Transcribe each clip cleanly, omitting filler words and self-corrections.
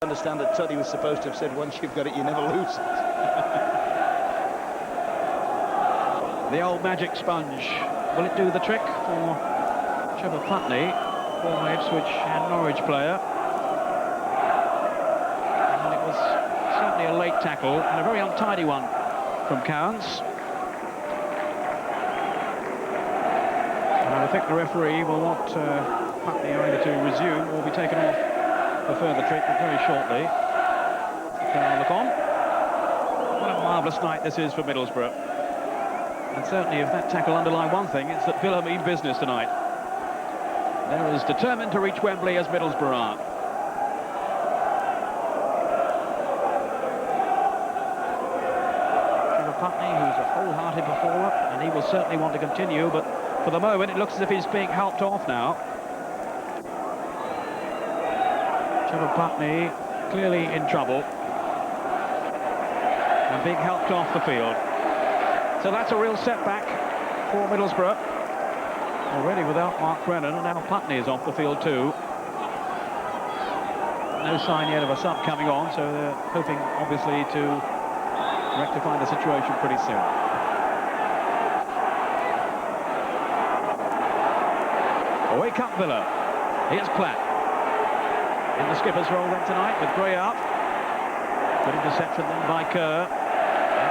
understand that Tuddy was supposed to have said, once you've got it, you never lose it. The old magic sponge. Will it do the trick for Trevor Putney, former Ipswich and Norwich player? And it was certainly a late tackle and a very untidy one from Cowans. And I think the referee will want Putney either to resume or be taken off for further treatment very shortly. Can look on. What a marvellous night this is for Middlesbrough. And certainly if that tackle underlined one thing, it's that Villa mean business tonight. They're as determined to reach Wembley as Middlesbrough are. Trevor Putney, who's a wholehearted performer, and he will certainly want to continue, but for the moment it looks as if he's being helped off now. Trevor Putney clearly in trouble and being helped off the field. So that's a real setback for Middlesbrough. Already without Mark Brennan, and now Putney is off the field too. No sign yet of a sub coming on, so they're hoping obviously to rectify the situation pretty soon. Wake up Villa. Here's Platt. In the skipper's role then tonight with Gray out. Good interception then by Kerr.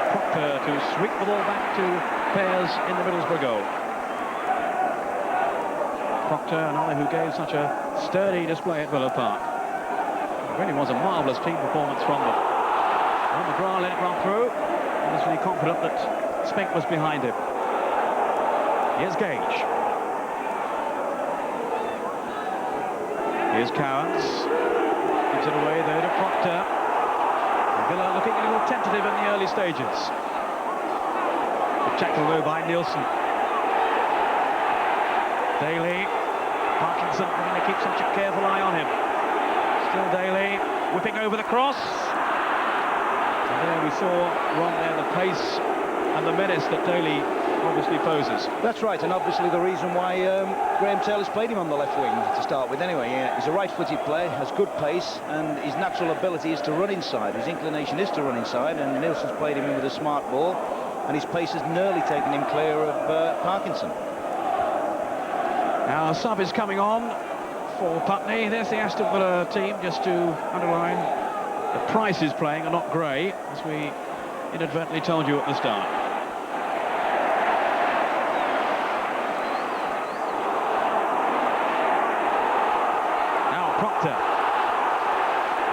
Proctor to sweep the ball back to Pears in the Middlesbrough goal. Proctor, another who gave such a sturdy display at Villa Park. It really was a marvellous team performance from them. Well, McGrath let it run through. He was really confident that Spink was behind him. Here's Gage. Here's Cowans. Gives it away though to Proctor. Villa looking a little tentative in the early stages. The tackle though by Nielsen. Daly, Parkinson trying to keep such a careful eye on him. Still Daly, whipping over the cross. And there we saw, Ron, there the pace and the menace that Daly obviously poses. That's right, and obviously the reason why Graham Taylor's played him on the left wing to start with anyway. Yeah, he's a right-footed player, has good pace, and his natural ability is to run inside. His inclination is to run inside, and Nielsen's played him in with a smart ball, and his pace has nearly taken him clear of Parkinson. Now a sub is coming on for Putney. There's the Aston Villa team, just to underline the Price is playing and not Gray, as we inadvertently told you at the start. Proctor,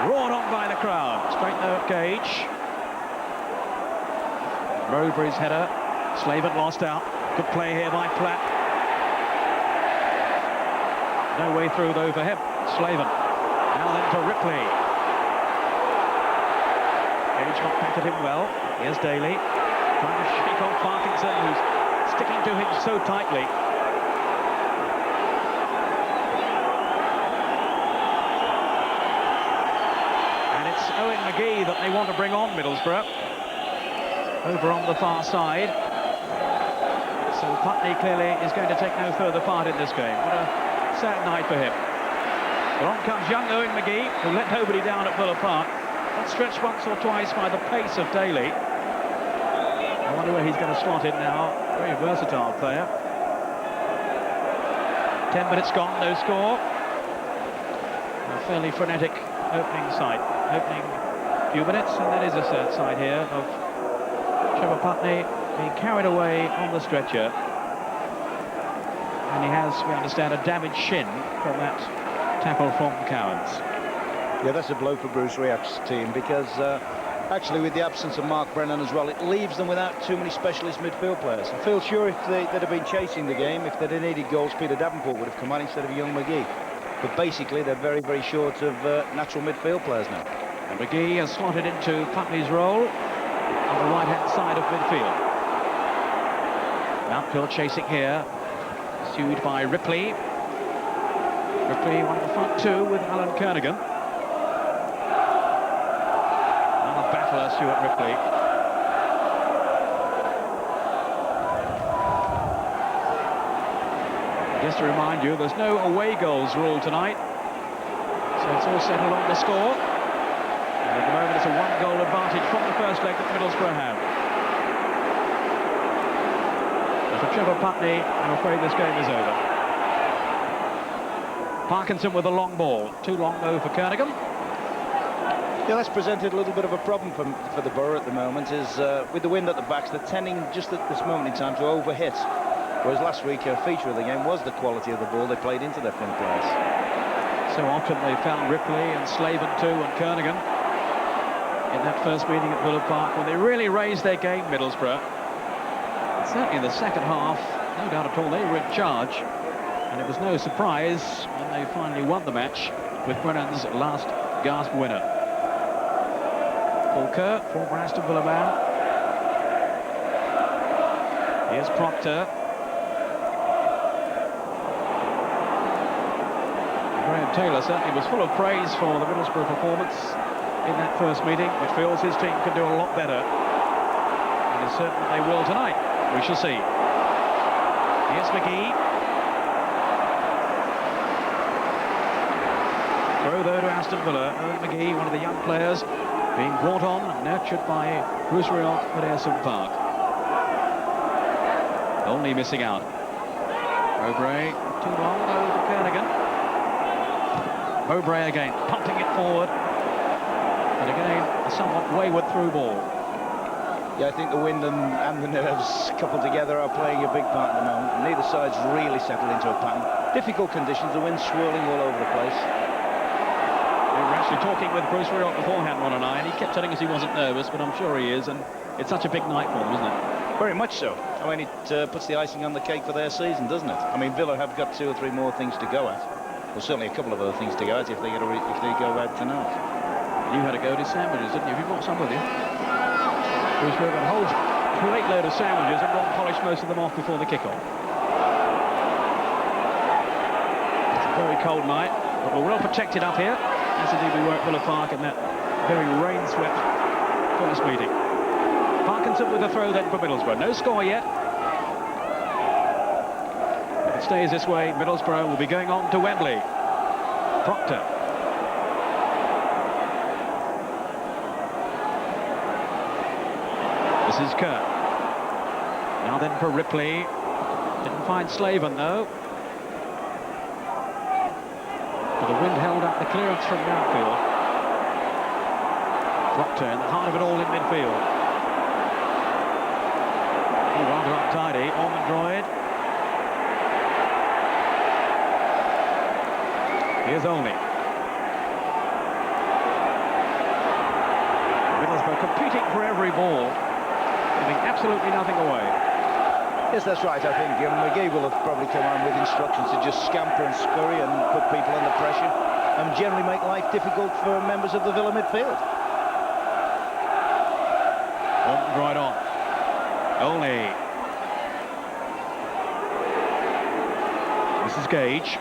roared on by the crowd, straight there at Gage. Mowbray's header, Slavin lost out. Good play here by Platt. No way through though for him, Slavin. Now then to Ripley. Gage got back at him well. Here's Daly, trying to shake off Parkinson, who's sticking to him so tightly. Owen McGee that they want to bring on Middlesbrough over on the far side, so Putney clearly is going to take no further part in this game. What a sad night for him. But on comes young Owen McGee, who let nobody down at Villa Park. Got stretched once or twice by the pace of Daly. I wonder where he's going to slot in now. Very versatile player. 10 minutes gone, no score. A fairly frenetic opening few minutes, and that is a third side here of Trevor Putney being carried away on the stretcher, and he has, we understand, a damaged shin from that tackle from Cowans. Yeah, that's a blow for Bruce Rioch's team, because actually with the absence of Mark Brennan as well, it leaves them without too many specialist midfield players. I feel sure if they'd have been chasing the game, if they'd have needed goals, Peter Davenport would have come on instead of young McGee. But basically, they're very, very short of natural midfield players now. And McGee has slotted into Putney's role on the right-hand side of midfield. Outfield chasing here, pursued by Ripley. Ripley, one of the front two with Alan Kernigan. Another battler, Stuart Ripley. Just to remind you, there's no away goals rule tonight, so it's all settled on the score. And at the moment, it's a one-goal advantage from the first leg that Middlesbrough have. And for Trevor Putney, I'm afraid this game is over. Parkinson with a long ball. Too long, though, for Kernigan. Yeah, that's presented a little bit of a problem for the Borough at the moment, is with the wind at the backs, they're tending just at this moment in time to overhit. Whereas last week, a feature of the game was the quality of the ball they played into their front players. So often they found Ripley and Slaven too and Kernigan in that first meeting at Villa Park when they really raised their game, Middlesbrough. And certainly in the second half, no doubt at all, they were in charge. And it was no surprise when they finally won the match with Brennan's last gasp winner. Paul Kerr, former Aston Villa man. Here's Proctor. Graham Taylor certainly was full of praise for the Middlesbrough performance in that first meeting, which feels his team can do a lot better. And it's certain that they will tonight. We shall see. Here's McGee. Throw though to Aston Villa. Owen McGee, one of the young players, being brought on and nurtured by Bruce Rioch at Aston Park. Only missing out. Mowbray, too long though for Kernigan. Mowbray again, pumping it forward. And again, a somewhat wayward through ball. Yeah, I think the wind and the nerves coupled together are playing a big part at the moment. Neither side's really settled into a pattern. Difficult conditions, the wind swirling all over the place. We were actually talking with Bruce Rioch beforehand, Ron and I, and he kept telling us he wasn't nervous, but I'm sure he is, and it's such a big night for them, isn't it? Very much so. I mean, it puts the icing on the cake for their season, doesn't it? I mean, Villa have got 2 or 3 more things to go at. Well, certainly a couple of other things to go at if they go out tonight. You had a go at his sandwiches, didn't you? Have you brought some with you? Bruce Rioch got a whole plate load of sandwiches and Ron polished most of them off before the kick-off. It's a very cold night, but we're well protected up here, as indeed we were at Villa Park in that very rain-swept first meeting. Parkinson with a throw then for Middlesbrough. No score yet. If it stays this way, Middlesbrough will be going on to Wembley. Proctor. This is Kerr. Now then for Ripley. Didn't find Slaven though. But the wind held up the clearance from the outfield. Proctor in the heart of it all in midfield. Rather untidy. Ormondroyd. Here's Olney. Middlesbrough competing for every ball, giving absolutely nothing away. Yes, that's right. I think McGee will have probably come on with instructions to just scamper and scurry and put people under pressure and generally make life difficult for members of the Villa midfield. Ormondroyd on. Olney. This is Gage.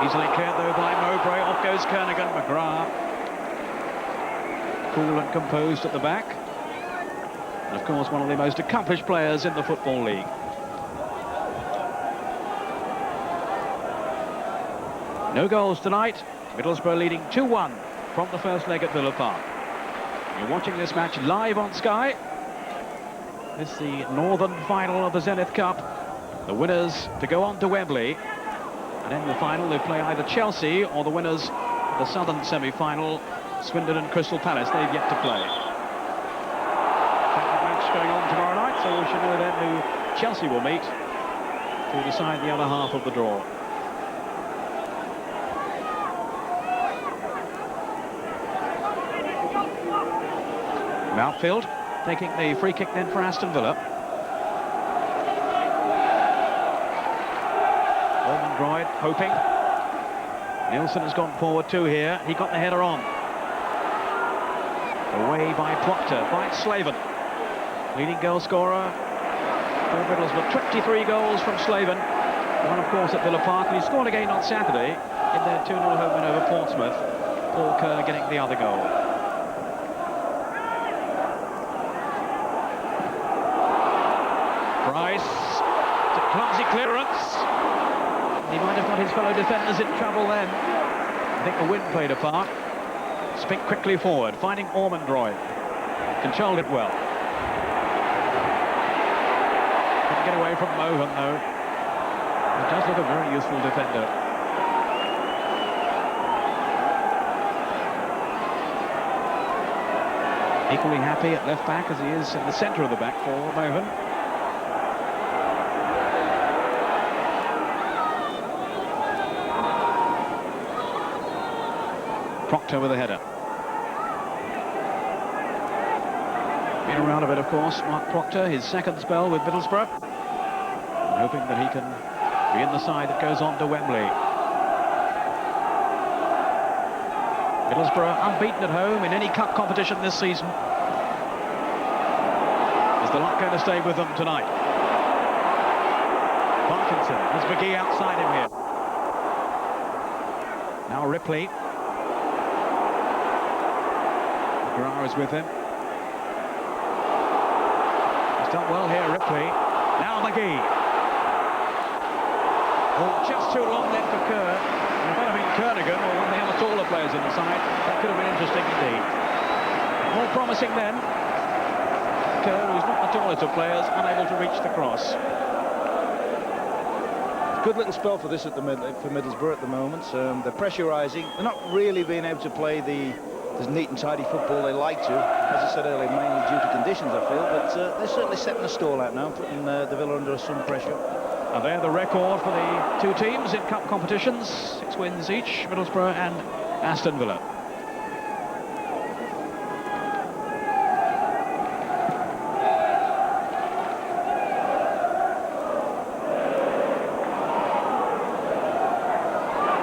Easily cleared though by Mowbray. Off goes Kernigan. McGrath. Cool and composed at the back. And of course one of the most accomplished players in the Football League. No goals tonight. Middlesbrough leading 2-1 from the first leg at Villa Park. You're watching this match live on Sky. This is the northern final of the Zenith Cup. The winners to go on to Wembley. And in the final, they play either Chelsea or the winners of the southern semi-final, Swindon and Crystal Palace. They've yet to play. Second match going on tomorrow night, so we should know then who Chelsea will meet to decide the other half of the draw. Outfield taking the free kick then for Aston Villa. Ormondroyd hoping. Nielsen has gone forward too here. He got the header on. Away by Proctor, finds Slaven. Leading goal scorer for Middlesbrough. 23 goals from Slaven. One of course at Villa Park, and he scored again on Saturday in their 2-0 home win over Portsmouth. Paul Kerr getting the other goal. Price, it's a clumsy clearance. He might have got his fellow defenders in trouble then. I think the wind played a part. Spink quickly forward, finding Ormondroyd. Controlled it well. Couldn't get away from Mohan, though. He does look a very useful defender. Equally happy at left back as he is in the centre of the back for Mohan. Proctor with a header. Been around a bit, of course, Mark Proctor, his second spell with Middlesbrough. And hoping that he can be in the side that goes on to Wembley. Middlesbrough unbeaten at home in any cup competition this season. Is the luck going to stay with them tonight? Parkinson, there's McGee outside him here. Now Ripley. McGrath is with him. He's done well here, Ripley. Now McGee. Oh, just too long then for Kerr. It might have been Kernigan or one of the other taller players in the side. That could have been interesting indeed. More promising then. Kerr, who's not the tallest of players, unable to reach the cross. Good little spell for this for Middlesbrough at the moment. They're pressurising. They're not really being able to play the neat and tidy football they like to. As I said earlier, mainly due to conditions, I feel. But they're certainly setting the stall out now, putting the Villa under some pressure. And they're the record for the two teams in cup competitions. 6 wins each, Middlesbrough and Aston Villa.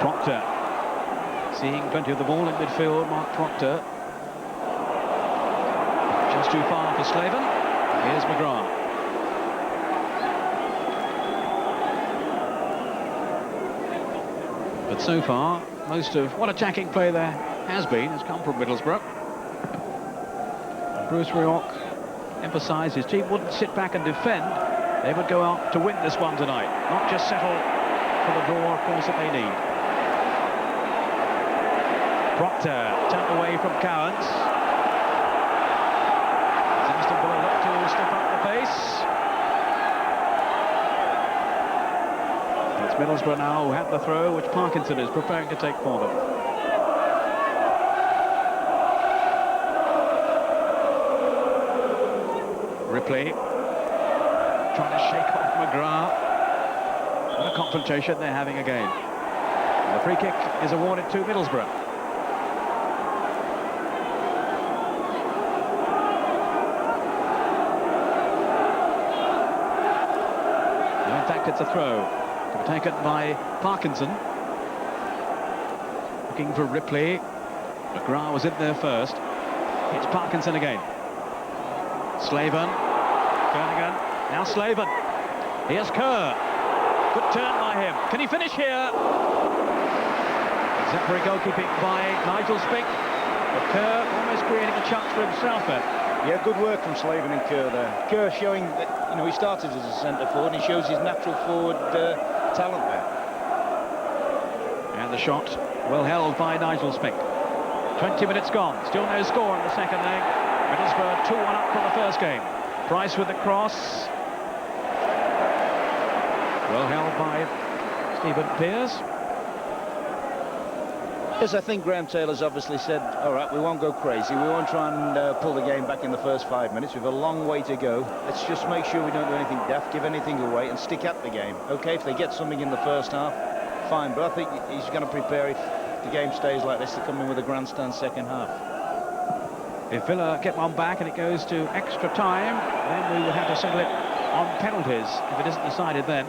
Proctor. Seeing plenty of the ball in midfield, Mark Proctor. Just too far for Slaven. Here's McGrath. But so far, most of what attacking play there has come from Middlesbrough. Bruce Rioch emphasised his team wouldn't sit back and defend. They would go out to win this one tonight, not just settle for the draw, of course, that they need. Proctor turned away from Cowans. Aston Villa look to step up the pace. It's Middlesbrough now who have the throw, which Parkinson is preparing to take for them. Ripley trying to shake off McGrath. What a confrontation they're having again. And the free kick is awarded to Middlesbrough. No, in fact, it's a throw. To be taken by Parkinson. Looking for Ripley. McGrath was in there first. It's Parkinson again. Slaven. Kernigan. Now Slaven. Here's Kerr. Good turn by him. Can he finish here? Exemplary goalkeeping by Nigel Spink. But Kerr almost creating a chance for himself there. Yeah, good work from Slaven and Kerr there. Kerr showing that, you know, he started as a centre forward and he shows his natural forward talent there. And the shot well held by Nigel Spink. 20 minutes gone. Still no score in the second leg. Middlesbrough 2-1 up from the first game. Price with the cross. Well held by Stephen Pearce. Yes, I think Graham Taylor's obviously said, all right, we won't go crazy. We won't try and pull the game back in the first 5 minutes. We've a long way to go. Let's just make sure we don't do anything daft, give anything away, and stick at the game. OK, if they get something in the first half, fine. But I think he's going to prepare, if the game stays like this, to come in with a grandstand second half. If Villa get one back and it goes to extra time, then we would have to settle it on penalties if it isn't decided then.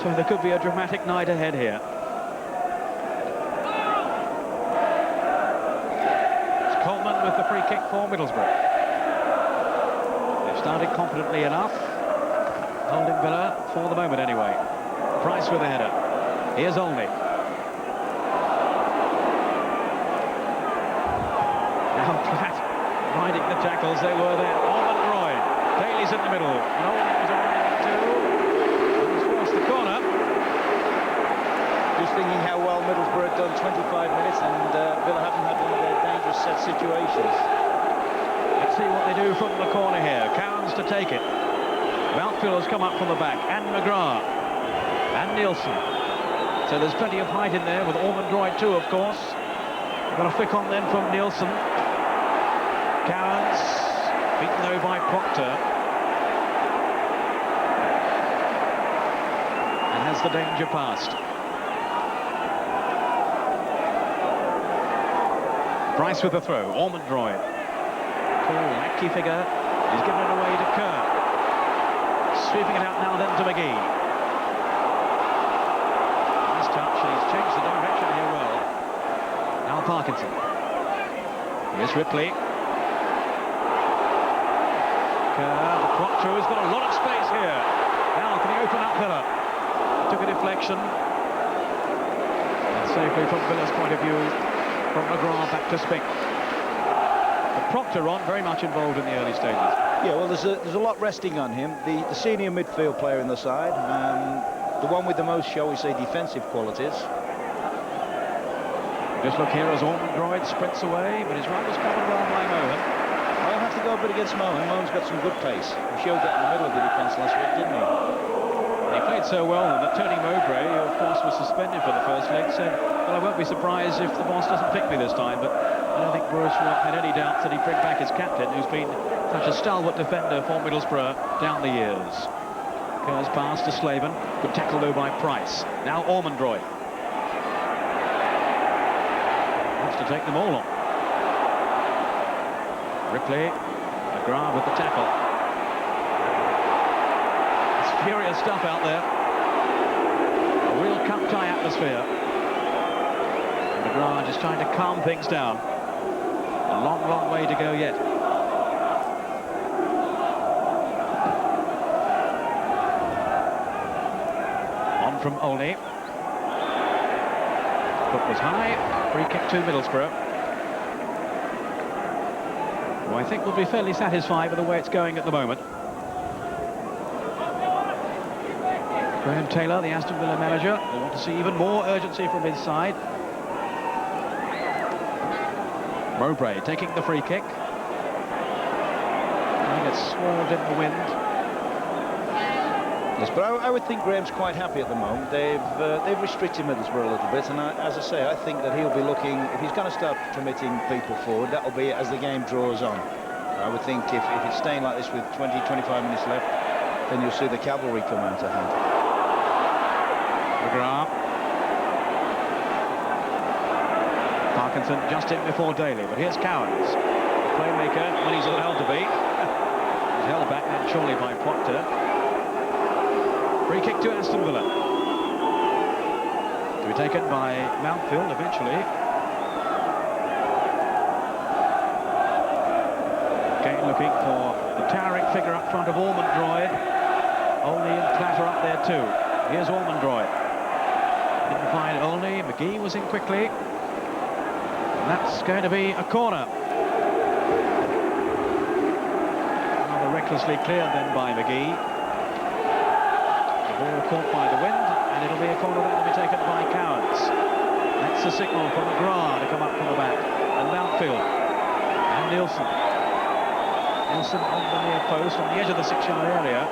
So there could be a dramatic night ahead here. It's Coleman with the free kick for Middlesbrough. They've started confidently enough, holding Villa for the moment anyway. Price with the header. Here's Olney. Now Platt riding the tackles, they were there. Ormondroyd. Daly's in the middle. And Olney was around too. He's forced the corner. Just thinking how well Middlesbrough had done 25 minutes and set situations. Let's see what they do from the corner here. Cowans to take it. Mountfield has come up from the back, and McGrath and Nielsen. So there's plenty of height in there with Ormondroyd too, of course. Got a flick on then from Nielsen. Cowans beaten though by Proctor. And has the danger passed. Bryce with the throw. Ormondroyd. Tall, lanky figure. He's given it away to Kerr. Sweeping it out now then to McGee. Nice touch, and he's changed the direction here well. Now Parkinson. Here's Ripley. Kerr, the Proctor has got a lot of space here. Now can he open up Villa? Took a deflection. And safely from Villa's point of view, from McGrath back to Spink. But Proctor on very much involved in the early stages. Yeah, well, there's a lot resting on him. The senior midfield player in the side, the one with the most, shall we say, defensive qualities. Just look here as Ormondroyd sprints away, but his run was covered well by Mohan. I'll have to go a bit against Mohan. Mohan's got some good pace. He showed that in the middle of the defence last week, didn't he? He played so well that Tony Mowbray, who of course was suspended for the first leg, said, well, I won't be surprised if the boss doesn't pick me this time, but I don't think Bruce had any doubts that he'd bring back his captain, who's been such a stalwart defender for Middlesbrough down the years. Kerr's pass to Slaven, good tackle though by Price. Now Ormondroyd. Wants to take them all on. Ripley, McGrath with the tackle. It's furious stuff out there. A real cup tie atmosphere. McGrath just trying to calm things down. A long, long way to go yet. On from Olney. Foot was high. Free kick to Middlesbrough. Who I think will be fairly satisfied with the way it's going at the moment. Graham Taylor, the Aston Villa manager, will want to see even more urgency from his side. Mowbray taking the free kick. And it's swirled in the wind. Yes, but I would think Graham's quite happy at the moment. They've restricted Middlesbrough a little bit, and as I say, I think that he'll be looking, if he's going to start committing people forward, that'll be as the game draws on. I would think if it's staying like this with 20-25 minutes left, then you'll see the cavalry come out, I think. McGrath. Parkinson just in before Daly, but here's Cowans. The playmaker when he's allowed to be. He's held back then surely by Proctor. Free kick to Aston Villa. To be taken by Mountfield eventually. Again looking for the towering figure up front of Ormondroyd. Olney and Clatter up there too. Here's Ormondroyd. Didn't find Olney. McGee was in quickly. And that's going to be a corner. Rather recklessly cleared then by McGee. Ball caught by the wind, and it'll be a corner that will be taken by Cowans. That's a signal from McGrath to come up from the back. And Mountfield. And Nielsen. Nielsen on the near post, on the edge of the 6-yard area.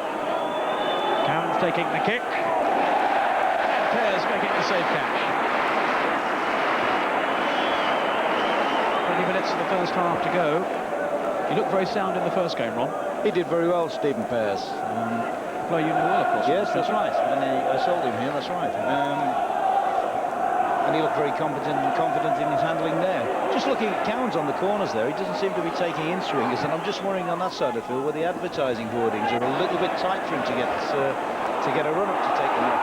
Cowans taking the kick. And Pears making the safe catch. 20 minutes of the first half to go. He looked very sound in the first game, Ron. He did very well, Stephen Pears. Player you know well, of course. Yes, that's right. And I sold him here, that's right. And he looked very competent and confident in his handling there. Just looking at Cowans on the corners there, he doesn't seem to be taking in swingers, and I'm just worrying on that side of the field where the advertising hoardings are a little bit tight for him to get a run up to take them off.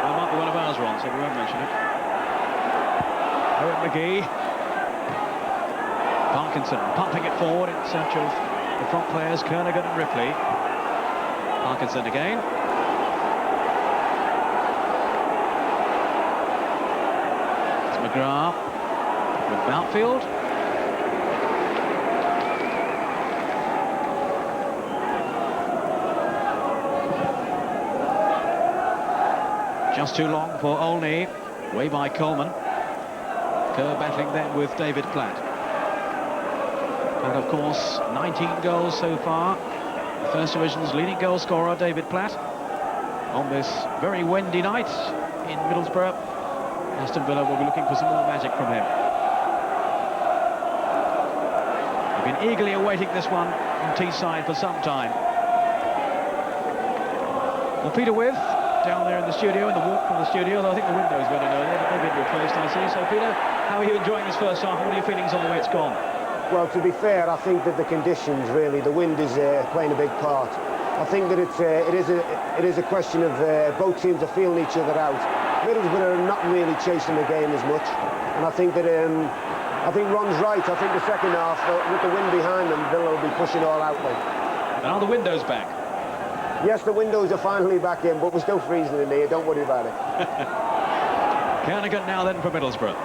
Well, it might be one of ours, Ron, so we won't mention it. Owen McGee. Parkinson pumping it forward in search of the front players, Kernigan and Ripley. Parkinson again. It's McGrath with Mountfield. Just too long for Olney. Way by Coleman. Kerr battling then with David Platt. And of course, 19 goals so far. The First Division's leading goal scorer, David Platt, on this very windy night in Middlesbrough. Aston Villa will be looking for some more magic from him. They've been eagerly awaiting this one on Teesside for some time. Well, Peter With, down there in the studio, in the walk from the studio, although I think the window's going to know they've been replaced, I see. So, Peter, how are you enjoying this first half? What are your feelings on the way it's gone? Well, to be fair, I think that the conditions, really, the wind is playing a big part. I think that it is a question of both teams are feeling each other out. Middlesbrough are not really chasing the game as much, and I think that Ron's right. I think the second half, with the wind behind them, Villa will be pushing all out. Now the window's back. Yes, the windows are finally back in, but we're still freezing in here. Don't worry about it. Kernigan now then for Middlesbrough,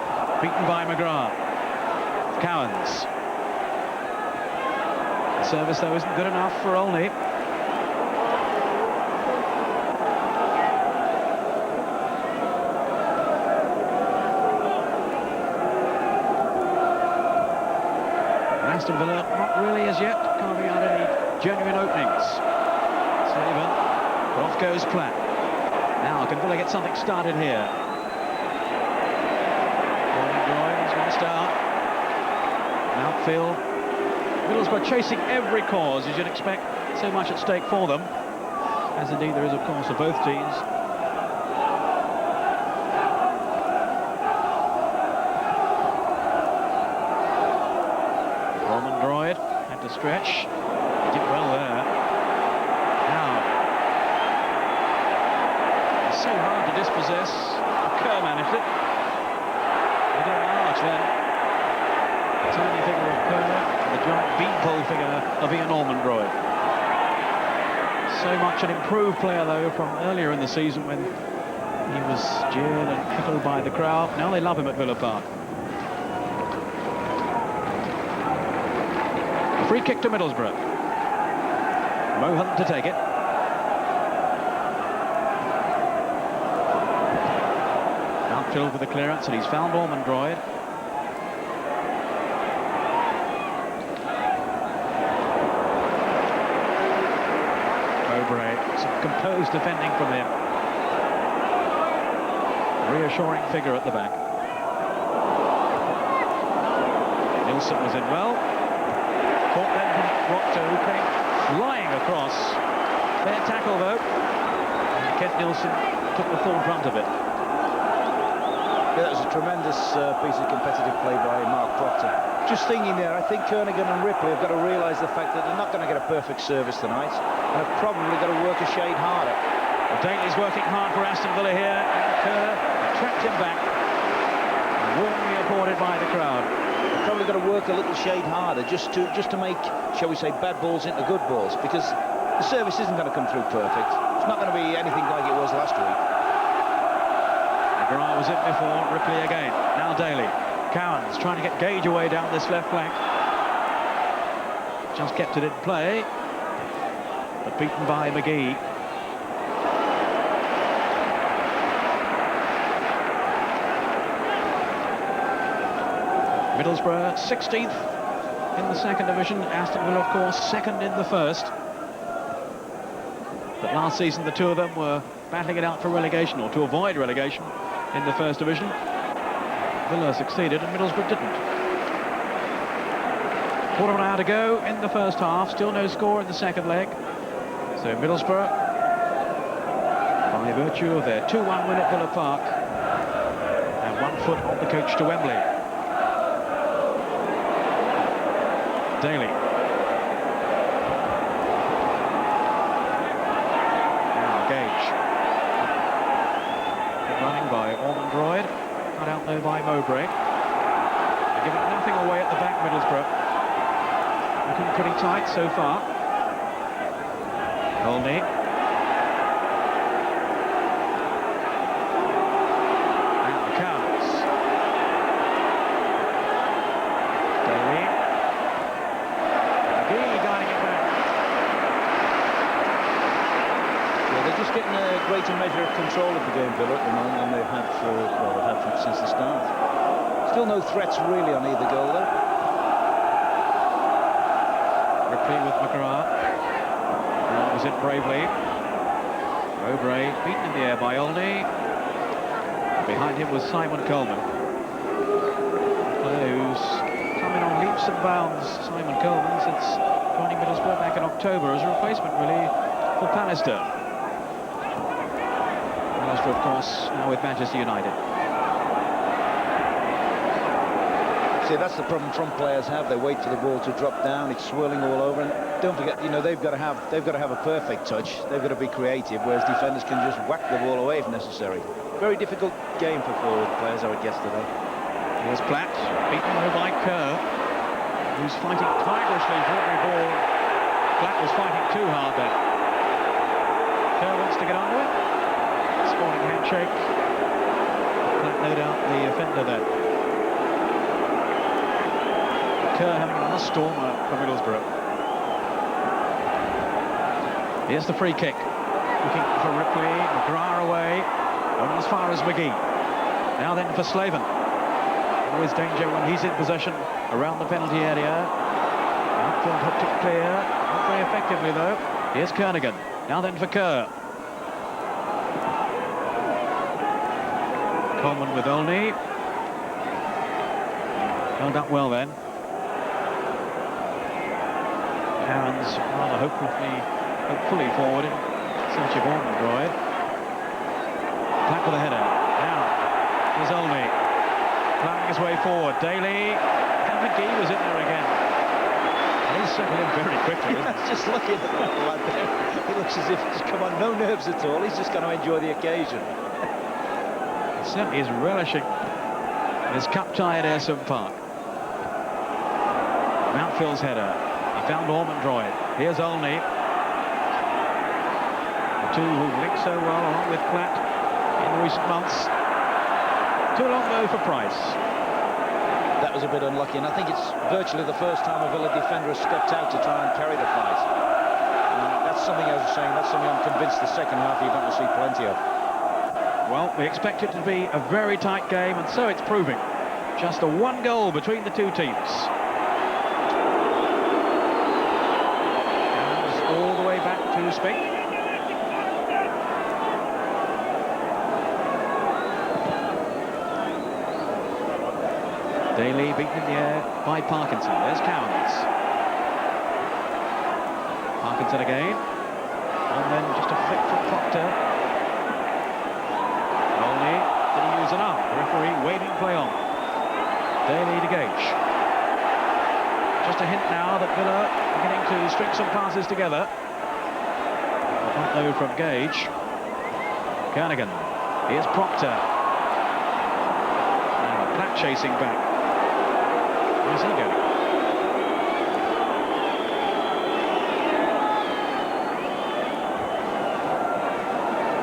beaten by McGrath. Cowans. The service though isn't good enough for Olney. Aston Villa not really as yet carving out any genuine openings. Slaven, but off goes Platt. Now can Villa get something started here? Groynes one star. Outfield. Middlesbrough chasing every cause, as you'd expect, so much at stake for them, as indeed there is, of course, for both teams. Stretch. He did well there. Now, it's so hard to dispossess. Kerr managed it. They don't arch then. The tiny figure of Kerr, and the giant beanpole figure of Ian Ormondroyd. So much an improved player, though, from earlier in the season when he was jeered and heckled by the crowd. Now they love him at Villa Park. Free kick to Middlesbrough. Mo Hunt to take it. Outfield with the clearance, and he's found Ormondroyd. Mowbray, some composed defending from him. Reassuring figure at the back. Nilsson was in well. Caught then from Proctor, who came flying across. Fair tackle, though. And Kent Nilsson took the full brunt of it. Yeah, that was a tremendous piece of competitive play by Mark Proctor. Just thinking there, I think Kernigan and Ripley have got to realise the fact that they're not going to get a perfect service tonight, and have probably got to work a shade harder. Well, Daly's working hard for Aston Villa here, and Kerr trapped him back. Warmly applauded by the crowd. Probably got to work a little shade harder just to make, shall we say, bad balls into good balls, because the service isn't going to come through perfect. It's not going to be anything like it was last week. McGrath was in before, Ripley again. Now Daly. Cowans trying to get Gage away down this left flank. Just kept it in play, but beaten by McGee. Middlesbrough 16th in the second division. Aston Villa, of course, second in the first. But last season, the two of them were battling it out for relegation, or to avoid relegation in the first division. Villa succeeded and Middlesbrough didn't. Quarter of an hour to go in the first half. Still no score in the second leg. So Middlesbrough, by virtue of their 2-1 win at Villa Park, and 1 foot on the coach to Wembley. Daly. Now Gage. Good running by Ormondroyd. Cut out though by Mowbray. They're giving nothing away at the back, Middlesbrough. Looking pretty tight so far. Olney. And the Cowans. Daly. Guiding it back. Yeah, they're just getting a greater measure of control of the game, Villa, at the moment than they've had for, well, they've had since the start. Still no threats really on either goal, though. Ripley with McGrath. That was it bravely. Mowbray beaten in the air by Olney. Behind him was Simon Coleman. Who's coming on leaps and bounds, Simon Coleman, since joining Middlesbrough back in October as a replacement, really, for Pallister. Pallister, of course, now with Manchester United. See, that's the problem front players have. They wait for the ball to drop down. It's swirling all over, and don't forget, you know, they've got to have a perfect touch. They've got to be creative, whereas defenders can just whack the ball away if necessary. Very difficult game for forward players, I would guess, today. Here's Platt, beaten though by Kerr, who's fighting tirelessly for every ball. Platt was fighting too hard then. Kerr wants to get under it. Sporting handshake. Platt no doubt the offender then. Kerr having another stormer for Middlesbrough. Here's the free kick. Looking for Ripley, McGrath away. Going as far as McGee. Now then for Slaven. Always danger when he's in possession around the penalty area. Outfield hooked it clear. Not very effectively though. Here's Kernigan. Now then for Kerr. Coleman with Olney. Held up well then. Aaron's rather hopefully forward in search of Ormondroyd. Platt with a header. Now, here's Olney. Plowing his way forward. Daly. And McGee was in there again. He's settled in very quickly. That's just looking at that lad there. He looks as if he's come on, no nerves at all. He's just going to enjoy the occasion. He certainly is relishing his cup tie at Aston Park. Mountfield's header. He found Ormondroyd. Here's Olney. The two who linked so well along with Platt in recent months. Too long though for Price. That was a bit unlucky, and I think it's virtually the first time a Villa defender has stepped out to try and carry the fight. That's something I was saying, that's something I'm convinced the second half you're going to see plenty of. Well, we expect it to be a very tight game, and so it's proving. Just a one goal between the two teams. And all the way back to Spink. Daly beaten in the air by Parkinson. There's Cowans. Parkinson again. And then just a flick from Proctor. Olney, did he use an arm? The referee waving play on. Daly to Gage. Just a hint now that Villa are beginning to string some passes together. Not though from Gage. Kernigan. Here's Proctor. Now Platt chasing back. Where's he going?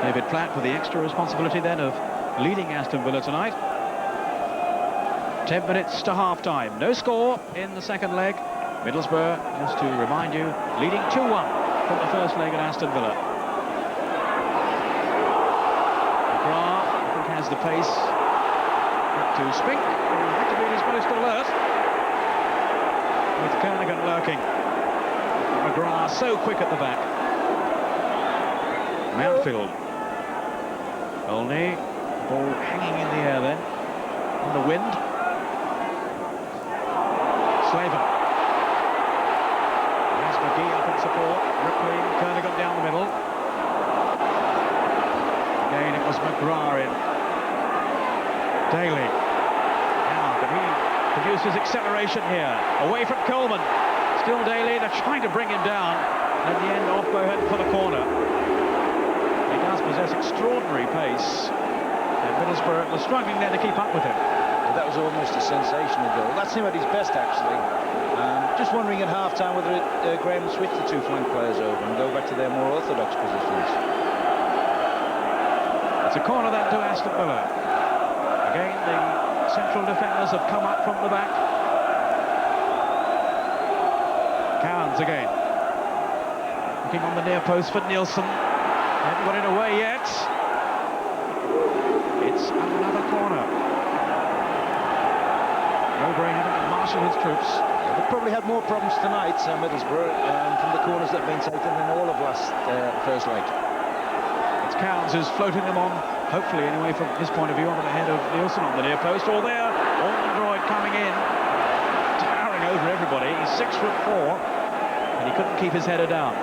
David Platt with the extra responsibility then of leading Aston Villa tonight. 10 minutes to half-time. No score in the second leg. Middlesbrough, just to remind you, leading 2-1 from the first leg at Aston Villa. McGrath, I think, has the pace. Back to Spink, who had to be at his most alert. With Kernigan lurking. McGrath so quick at the back. Mountfield. Olney. Ball hanging in the air then. On the wind. Slaven. There's McGee up in support. Ripley, Kernigan down the middle. Again, it was McGrath in. Daly. Now, can he produce his acceleration here? Away from Coleman. Still Daly. They're trying to bring him down. And at the end, off Bowen for the corner. He does possess extraordinary pace. And Middlesbrough was struggling there to keep up with him. Well, that was almost a sensational goal. That's him at his best, actually. Just wondering at half-time whether Graham will switch the two flank players over and go back to their more orthodox positions. It's a corner then to Aston Villa. Again, the central defenders have come up from the back. Cowans again. Looking on the near post for Nielsen. Haven't got it away yet. It's another corner. Mowbray having to marshal his troops. They've probably had more problems tonight, Middlesbrough, from the corners that have been taken than all of first leg. It's Cowns who's floating them on, hopefully anyway from his point of view, onto the head of Nielsen on the near post. All there, Ormondroyd coming in, towering over everybody. He's 6'4", and he couldn't keep his header down.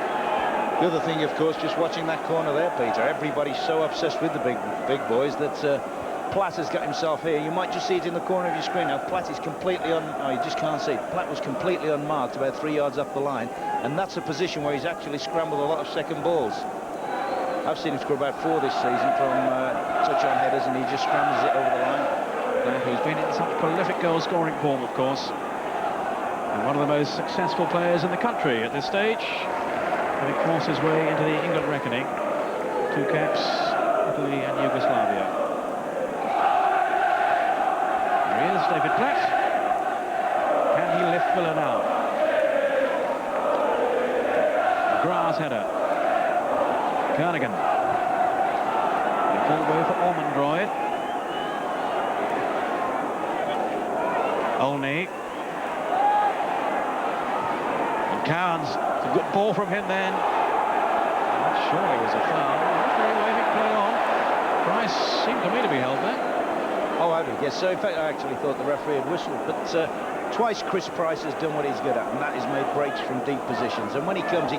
The other thing, of course, just watching that corner there, Peter, everybody's so obsessed with the big boys that Platt has got himself here. You might just see it in the corner of your screen now. Platt is completely oh, you just can't see it. Platt was completely unmarked about 3 yards up the line, and that's a position where he's actually scrambled a lot of second balls. I've seen him score about 4 this season from touch-on headers, and he just scrambles it over the line. He's been in such prolific goal-scoring form, of course, and one of the most successful players in the country at this stage, having forced his way into the England reckoning. 2 caps, Italy and Yugoslavia. There he is, David Platt. Can he lift Villa now? McGrath's header. Kernigan. They pull away for Ormondroyd. Olney. And Cowns. It's a good ball from him then. That surely was a foul. Very waving play on. Price seemed to me to be held there. Oh, I would guess so. In fact, I actually thought the referee had whistled, but twice Chris Price has done what he's good at, and that is made breaks from deep positions. And when he comes,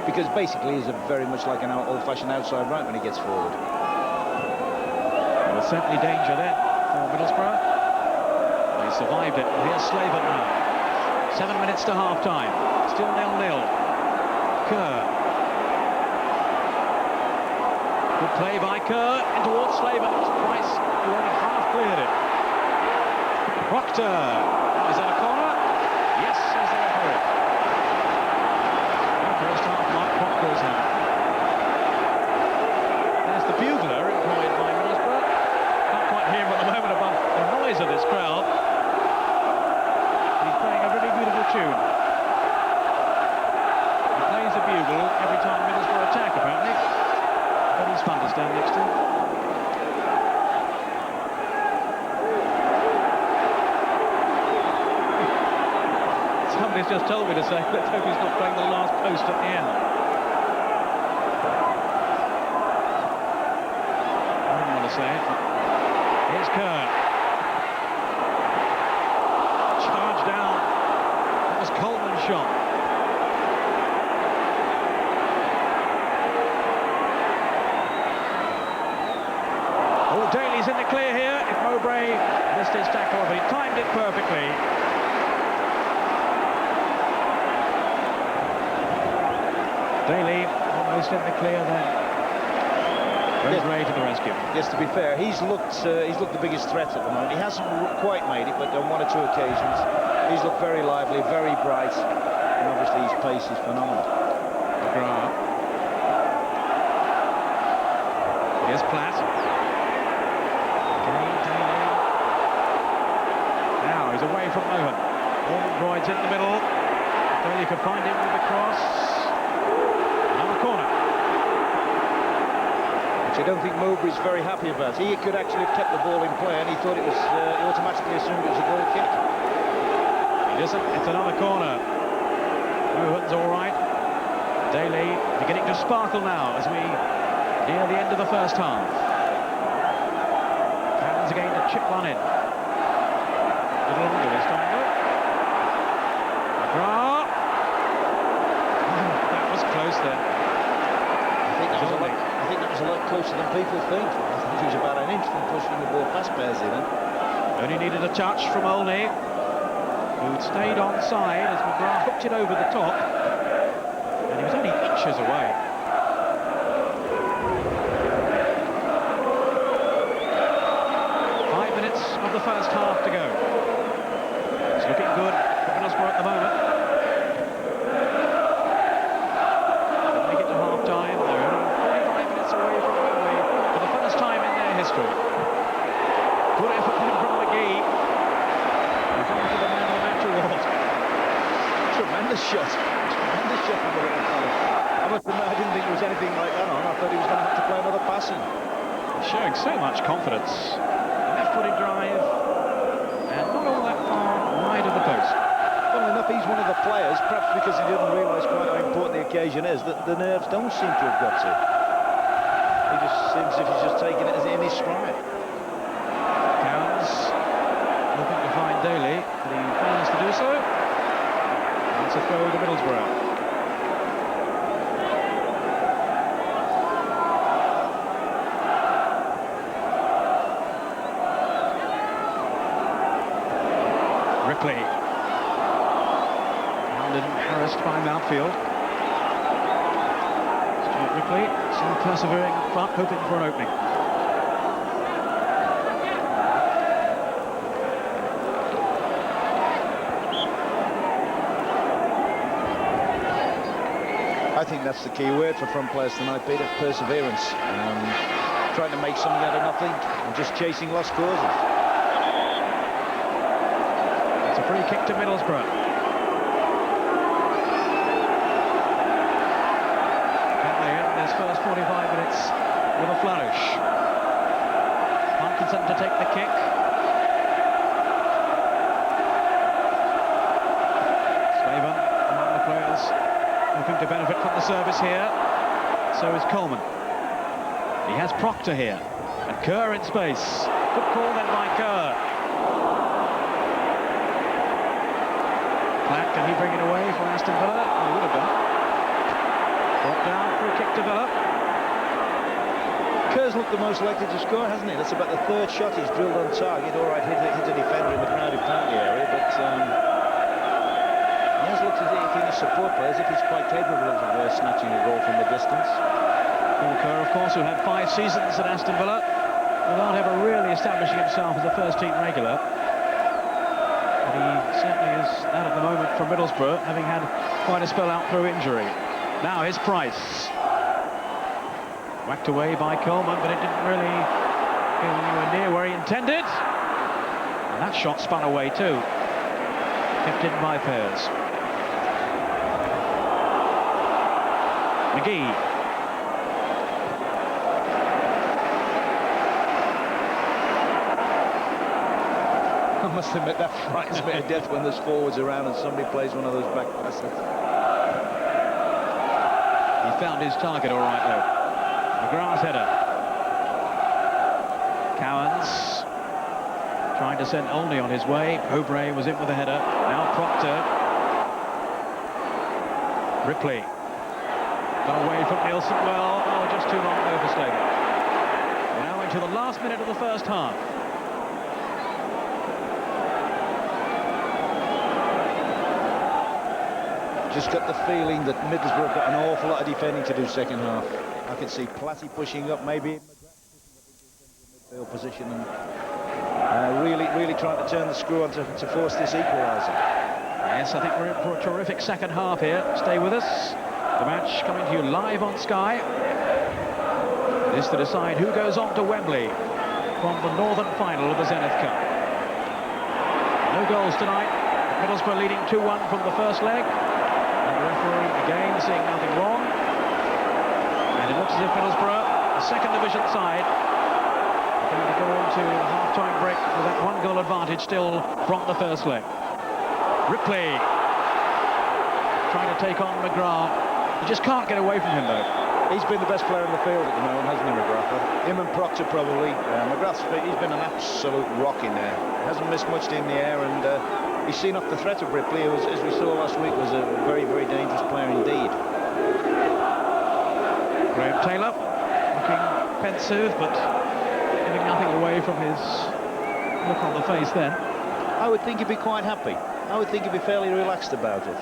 because basically he's very much like an old-fashioned outside right when he gets forward. There was certainly danger there for Middlesbrough. They survived it. Here's Slaven now. 7 minutes to half-time. Still 0-0. Kerr. Good play by Kerr in towards Slaven. Price, who only half cleared it. Proctor. Is that a corner? Yes, says the referee. First half, Mark Proctor's hand. There's the bugler employed by Middlesbrough. Can't quite hear him at the moment above the noise of this crowd. He's playing a really beautiful tune. He plays a bugle every time Middlesbrough attack, apparently. But he's fun to stand next to. Somebody's just told me to say, let's hope he's not playing the last post at the end. I didn't want to say it. Here's Kerr. Charge down. That was Coleman's shot. Oh, Daly's in the clear here. If Mowbray missed his tackle, but he timed it perfectly. Daly almost in the clear then. Ray to the rescue. Yes, to be fair, he's looked the biggest threat at the moment. He hasn't quite made it, but on 1 or 2 occasions, he's looked very lively, very bright, and obviously his pace is phenomenal. McGrath. Here's Platt. Now he's away from Mohan. Ormondroyd's in the middle. Daly could find him with the cross. Another corner. Which I don't think Mowbray's very happy about. He could actually have kept the ball in play, and he thought it was, he automatically assumed it was a goal kick. It isn't. It's another corner. Mohan's all right. Daly beginning to sparkle now as we near the end of the first half. Cowns again to chip one in. A little longer this time, though. McGrath. That was close then. I think that was a lot closer than people think. I think he was about an inch from pushing the ball past Beasley then. Only needed a touch from Olney, who'd stayed onside as McGrath hooked it over the top, and he was only inches away. Of the first half to go. It's looking good for Middlesbrough at the moment. They'll make it to half-time. They're only 45 minutes away from Wembley for the first time in their history. Good effort then from McGee. He's on to the man of the match award. Tremendous shot. Tremendous shot from the little fella. I must admit, I didn't think there was anything like that on. I thought he was going to have to play another passing. He's showing so much confidence. Left-footed drive, and not all that far wide of the post. Funnily enough, of players, perhaps because he didn't realise quite how important the occasion is, that the nerves don't seem to have got to. He just seems as if he's just taking it as in his stride. Cowans looking to find Daly, but he fails to do so. It's a throw to Middlesbrough. Ripley. Hounded and harassed by Mountfield. Stuart Ripley still persevering up front, hoping for an opening. I think that's the key word for front players tonight, Peter. Perseverance. Trying to make something out of nothing and just chasing lost causes. It's a free kick to Middlesbrough. And they end this first 45 minutes with a flourish. Parkinson to take the kick. Slaven among the players looking to benefit from the service here. So is Coleman. He has Proctor here. And Kerr in space. Good call then by Kerr. Platt, can he bring it away for Aston Villa? He would have done. Brought down for a kick to Villa. Kerr's looked the most likely to score, hasn't he? That's about the third shot he's drilled on target. All right, hit a defender in the crowded penalty area, but he has looked as if he needs support players, if he's quite capable of snatching a goal from the distance. Paul Kerr, of course, who had 5 seasons at Aston Villa without ever really establishing himself as a first-team regular. But he certainly is that at the moment for Middlesbrough, having had quite a spell out through injury. Now here's Price. Whacked away by Coleman, but it didn't really go anywhere near where he intended. And that shot spun away too. Kept in by Pears. McGee. I must admit, that frightens me to death when there's forwards around and somebody plays one of those back passes. He found his target all right, though. McGrath's header. Cowans trying to send Olney on his way. Aubrey was in with a header. Now Proctor. Ripley. Got away from Nielsen. Well, oh, just too long though for Slaven. Now into the last minute of the first half. Just got the feeling that Middlesbrough have got an awful lot of defending to do second half. I can see Platty pushing up, maybe midfield position, and really trying to turn the screw on to force this equaliser. Yes, I think we're in for a terrific second half here. Stay with us. The match coming to you live on Sky. This to decide who goes on to Wembley from the Northern final of the Zenith Cup. No goals tonight. Middlesbrough leading 2-1 from the first leg. And the referee again seeing nothing wrong. And it looks as if Middlesbrough, the second division side, are going to go into the half-time break with that 1-goal advantage still from the first leg. Ripley trying to take on McGrath. You just can't get away from him, though. He's been the best player in the field at the moment, hasn't he, McGrath? Him and Proctor probably. McGrath's he's been an absolute rock in there. Hasn't missed much in the air, and he's seen off the threat of Ripley, who, as we saw last week, was a very dangerous player indeed. Graham Taylor looking pensive, but giving nothing away from his look on the face then. I would think he'd be quite happy. I would think he'd be fairly relaxed about it.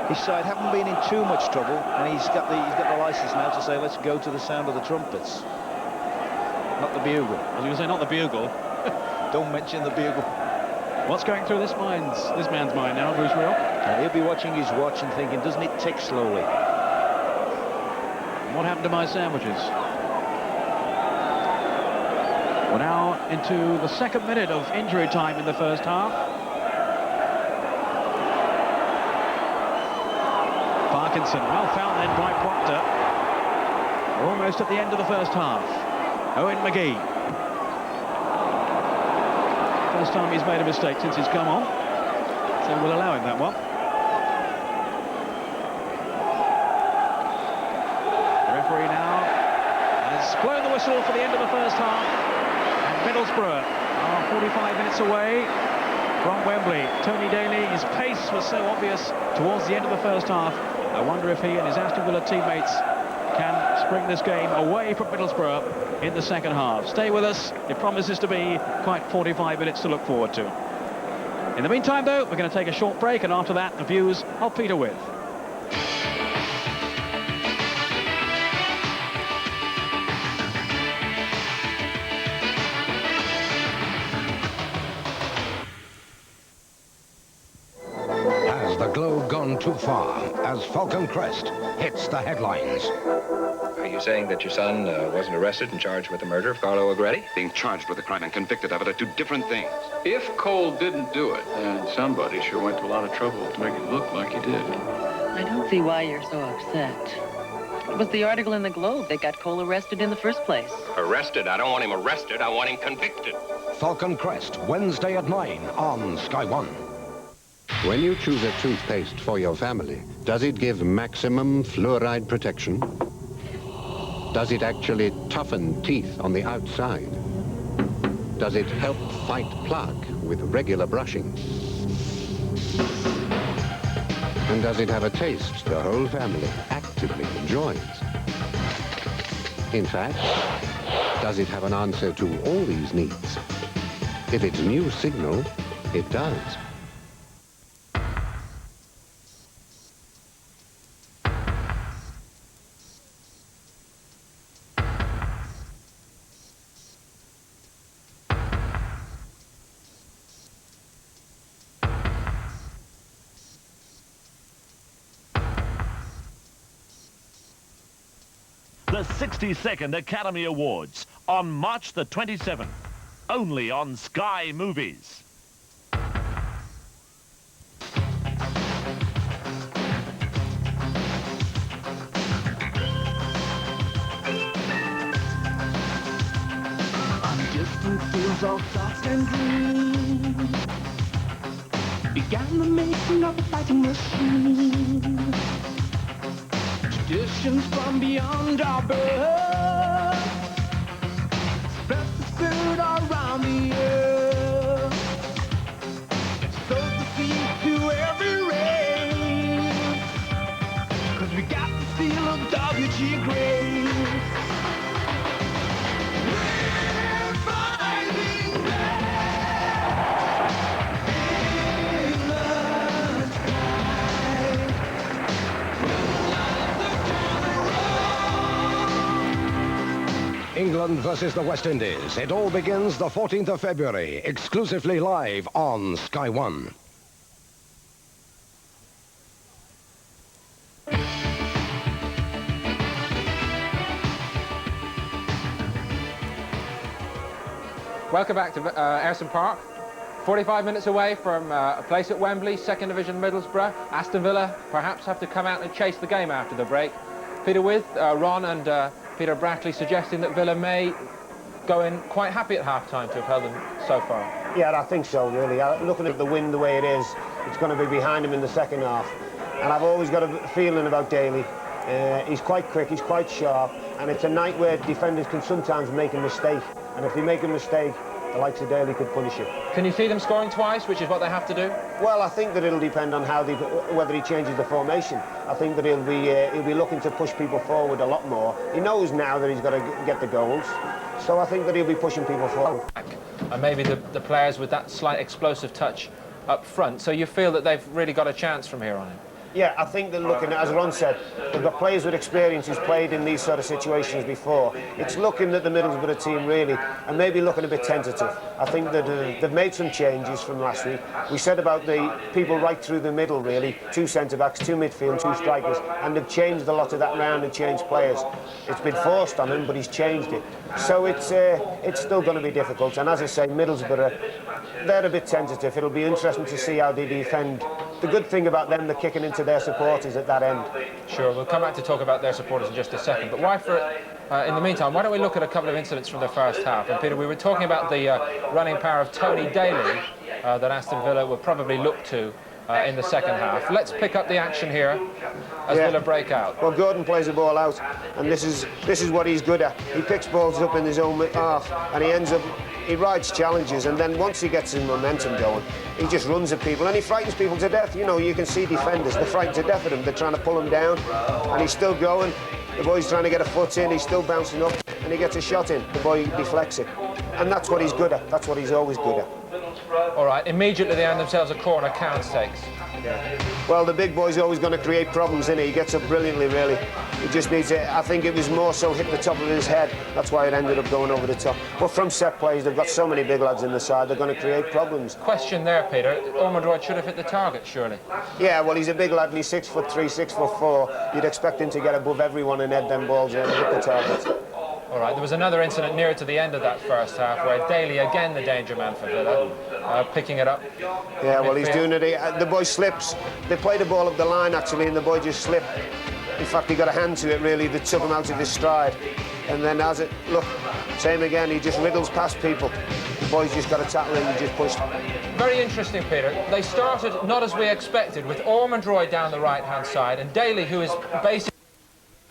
His side haven't been in too much trouble, and he's got the license now to say, let's go to the sound of the trumpets, not the bugle. I was going to say, not the bugle. Don't mention the bugle. What's going through this man's mind now, Bruce Real? He'll be watching his watch and thinking, doesn't it tick slowly? What happened to my sandwiches? We're now into the second minute of injury time in the first half. Parkinson, well found then by Proctor. We're almost at the end of the first half. Owen McGee. First time he's made a mistake since he's come on. So we'll allow him that one. The referee now has blown the whistle for the end of the first half. And Middlesbrough are 45 minutes away from Wembley. Tony Daly, his pace was so obvious towards the end of the first half. I wonder if he and his Aston Villa teammates can spring this game away from Middlesbrough in the second half. Stay with us. It promises to be quite 45 minutes to look forward to. In the meantime, though, we're going to take a short break, and after that, the views of Peter With. Has the globe gone too far as Falcon Crest hits the headlines? Are you saying that your son wasn't arrested and charged with the murder of Carlo Agretti? Being charged with a crime and convicted of it are two different things. If Cole didn't do it, then somebody sure went to a lot of trouble to make it look like he did. I don't see why you're so upset. It was the article in the Globe that got Cole arrested in the first place. Arrested? I don't want him arrested. I want him convicted. Falcon Crest, Wednesday at 9 on Sky One. When you choose a toothpaste for your family, does it give maximum fluoride protection? Does it actually toughen teeth on the outside? Does it help fight plaque with regular brushing? And does it have a taste the whole family actively enjoys? In fact, does it have an answer to all these needs? If it's new signal, it does. The 62nd Academy Awards on March the 27th, only on Sky Movies. On distant fields of thoughts and dreams began the making of a fighting machine. Traditions from beyond our birth spread the spirit around the earth. It sowed the seed to every race, 'cause we got the feel of W.G. Grace. We're fighting back. England versus the West Indies. It all begins the 14th of February, exclusively live on Sky One. Welcome back to Aston Park. 45 minutes away from a place at Wembley, second division Middlesbrough. Aston Villa perhaps have to come out and chase the game after the break. Peter With, Ron and Peter Brackley suggesting that Villa may go in quite happy at half-time to have held them so far. Yeah, I think so, really. Looking at the wind the way it is, it's going to be behind him in the second half. And I've always got a feeling about Daly. He's quite quick, he's quite sharp, and it's a night where defenders can sometimes make a mistake. And if they make a mistake, the likes of Daly could punish it. Can you see them scoring twice, which is what they have to do? Well, I think that it'll depend on how whether he changes the formation. I think that he'll be looking to push people forward a lot more. He knows now that he's got to get the goals, so I think that he'll be pushing people forward. And maybe the players with that slight explosive touch up front, so you feel that they've really got a chance from here on in? Yeah, I think that looking at, as Ron said, they've got players with experience who's played in these sort of situations before. It's looking at the Middlesbrough team, really, and maybe looking a bit tentative. I think that they've made some changes from last week. We said about the people right through the middle, really, 2 centre-backs, 2 midfield, 2 strikers, and they've changed a lot of that round and changed players. It's been forced on him, but he's changed it. So it's still going to be difficult, and as I say, Middlesbrough, they're a bit tentative. It'll be interesting to see how they defend. The good thing about them, they're kicking into their supporters at that end. Sure, we'll come back to talk about their supporters in just a second. But in the meantime, why don't we look at a couple of incidents from the first half? And Peter, we were talking about the running power of Tony Daly that Aston Villa will probably look to in the second half. Let's pick up the action here as Villa break out. Well, Gordon plays the ball out, and this is what he's good at. He picks balls up in his own half, and he rides challenges, and then once he gets his momentum going, he just runs at people, and he frightens people to death. You know, you can see defenders, they're frightened to death of him. They're trying to pull him down, and he's still going. The boy's trying to get a foot in, he's still bouncing up, and he gets a shot in. The boy deflects it. And that's what he's good at. That's what he's always good at. All right, immediately they hand themselves a corner, Counts takes. Well, the big boy's always going to create problems, isn't he? He gets up brilliantly, really. He just needs it. I think it was more so hit the top of his head. That's why it ended up going over the top. But from set plays, they've got so many big lads in the side, they're going to create problems. Question there, Peter. Ormondroyd should have hit the target, surely. Yeah, well, he's a big lad and he's 6'3", 6'4". You'd expect him to get above everyone and head them balls in and hit the target. All right, there was another incident nearer to the end of that first half where Daly, again the danger man for Villa, picking it up. Yeah, well, he's doing it. The boy slips. They played the ball up the line, actually, and the boy just slipped. In fact, he got a hand to it, really, that took him out of his stride. And then look, same again, he just riddles past people. The boy's just got a tackle in and just pushed. Very interesting, Peter. They started not as we expected, with Ormondroyd down the right-hand side and Daly, who is basically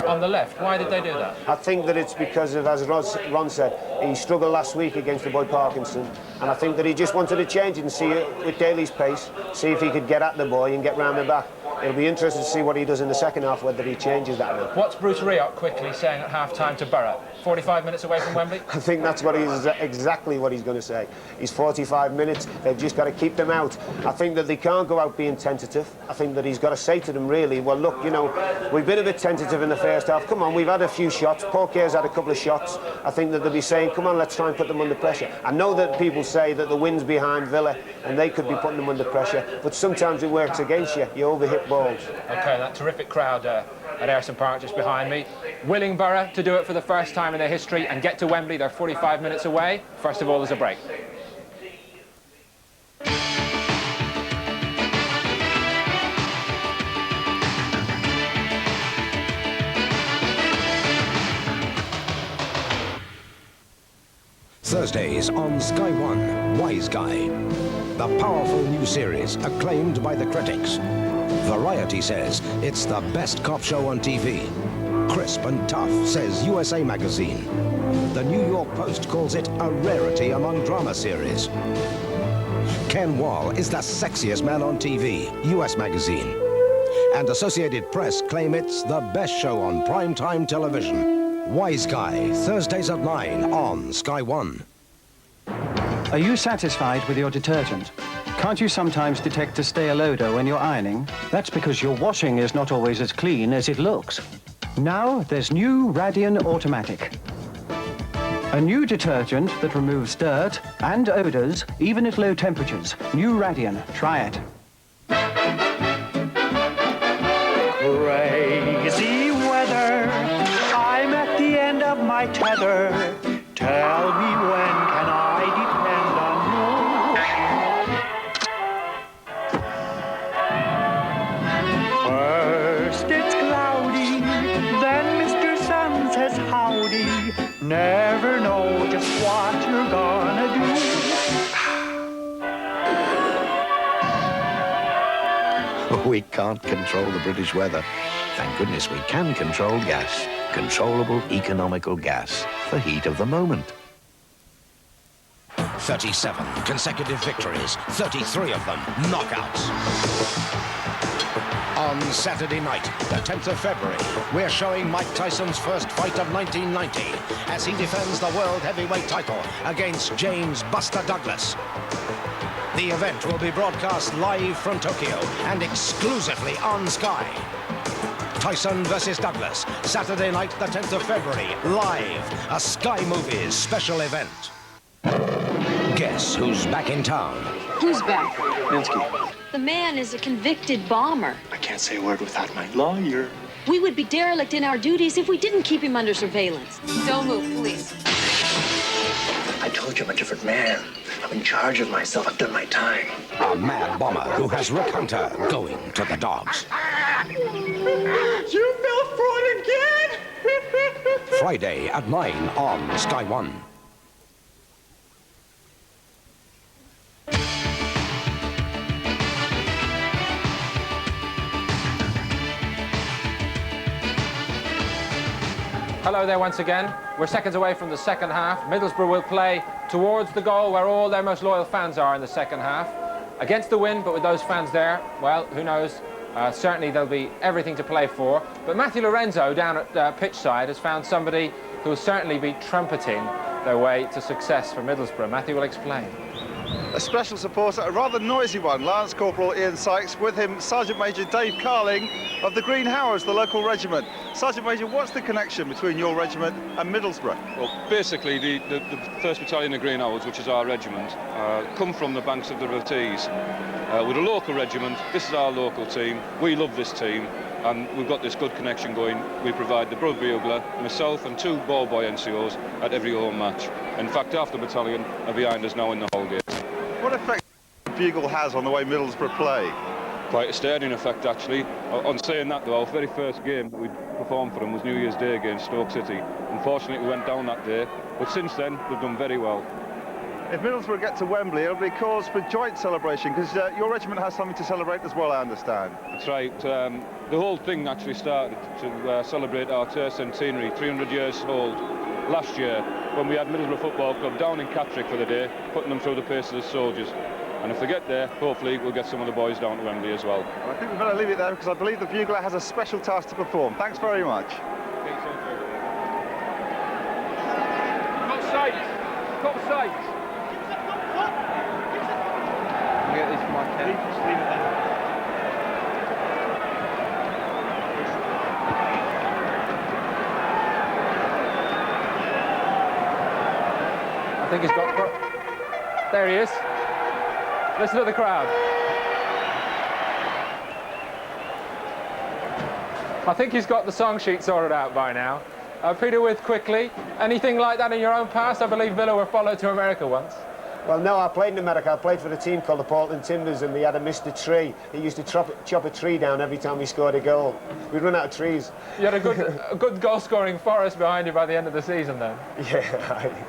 on the left. Why did they do that? I think that it's because of, as Ron said, he struggled last week against the boy Parkinson, and I think that he just wanted to change it and see it with Daly's pace, see if he could get at the boy and get round the back. It'll be interesting to see what he does in the second half, whether he changes that now. What's Bruce Rioch quickly saying at half-time to Borough? 45 minutes away from Wembley? I think that's exactly what he's going to say. He's 45 minutes, they've just got to keep them out. I think that they can't go out being tentative. I think that he's got to say to them, really, well, look, you know, we've been a bit tentative in the first half. Come on, we've had a few shots. Paul Kerr's had a couple of shots. I think that they'll be saying, come on, let's try and put them under pressure. I know that people say that the wind's behind Villa and they could be putting them under pressure, but sometimes it works against you. You overhit balls. OK, that terrific crowd at Ayresome Park just behind me. Willing Borough to do it for the first time in their history and get to Wembley. They're 45 minutes away. First of all, there's a break. Thursdays on Sky One, Wise Guy. The powerful new series acclaimed by the critics. Variety says it's the best cop show on TV. Crisp and tough, says USA Magazine. The New York Post calls it a rarity among drama series. Ken Wall is the sexiest man on TV, US Magazine. And Associated Press claim it's the best show on primetime television. Wise Guy, Thursdays at 9 on Sky One. Are you satisfied with your detergent? Can't you sometimes detect a stale odor when you're ironing? That's because your washing is not always as clean as it looks. Now there's new Radian Automatic. A new detergent that removes dirt and odors, even at low temperatures. New Radian. Try it. Crazy weather, I'm at the end of my tether. Tell me when can I depend on you? First it's cloudy, then Mr. Sun says howdy. Never know just what you're gonna do. We can't control the British weather. Thank goodness we can control gas. Controllable, economical gas. The heat of the moment. 37 consecutive victories, 33 of them knockouts. On Saturday night, the 10th of February, we're showing Mike Tyson's first fight of 1990 as he defends the world heavyweight title against James Buster Douglas. The event will be broadcast live from Tokyo and exclusively on Sky. Tyson versus Douglas, Saturday night, the 10th of February, live, a Sky Movies special event. Guess who's back in town? Who's back? Minsky. The man is a convicted bomber. I can't say a word without my lawyer. We would be derelict in our duties if we didn't keep him under surveillance. Don't move, please. I told you I'm a different man. I'm in charge of myself. I've done my time. A mad bomber who has Rick Hunter going to the dogs. You fell for it again? Friday at 9 on Sky One. Hello there once again. We're seconds away from the second half. Middlesbrough will play towards the goal where all their most loyal fans are in the second half. Against the wind, but with those fans there, well, who knows? Certainly there'll be everything to play for. But Matthew Lorenzo down at pitch side has found somebody who will certainly be trumpeting their way to success for Middlesbrough. Matthew will explain. A special supporter, a rather noisy one, Lance Corporal Ian Sykes, with him Sergeant Major Dave Carling of the Green Howers, the local regiment. Sergeant Major, what's the connection between your regiment and Middlesbrough? Well, basically, the 1st Battalion of Green Howers, which is our regiment, come from the banks of the River Tees. We're a local regiment, this is our local team, we love this team, and we've got this good connection going. We provide the Brother Bugler, myself and 2 ball boy NCOs at every home match. In fact, half the battalion are behind us now in the whole game. What effect the bugle has on the way Middlesbrough play? Quite a steadying effect, actually. On saying that, though, our very first game we performed for them was New Year's Day against Stoke City. Unfortunately, we went down that day, but since then, they've done very well. If Middlesbrough get to Wembley, it'll be cause for joint celebration, because your regiment has something to celebrate as well, I understand. That's right. The whole thing actually started to celebrate our centenary, 300 years old, last year, when we had Middlesbrough Football Club down in Catterick for the day, putting them through the paces of soldiers. And if they get there, hopefully we'll get some of the boys down to Wembley as well. I think we're going to leave it there, because I believe the bugler has a special task to perform. Thanks very much. Got sight! Got sight! Get this for my cat. Just leave it there. I think he's got... There he is. Listen to the crowd. I think he's got the song sheet sorted out by now. Peter With, quickly. Anything like that in your own past? I believe Villa were followed to America once. Well, no, I played in America. I played for a team called the Portland Timbers, and we had a Mr. Tree. He used to chop a tree down every time we scored a goal. We'd run out of trees. You had a good goal-scoring forest behind you by the end of the season, then? Yeah.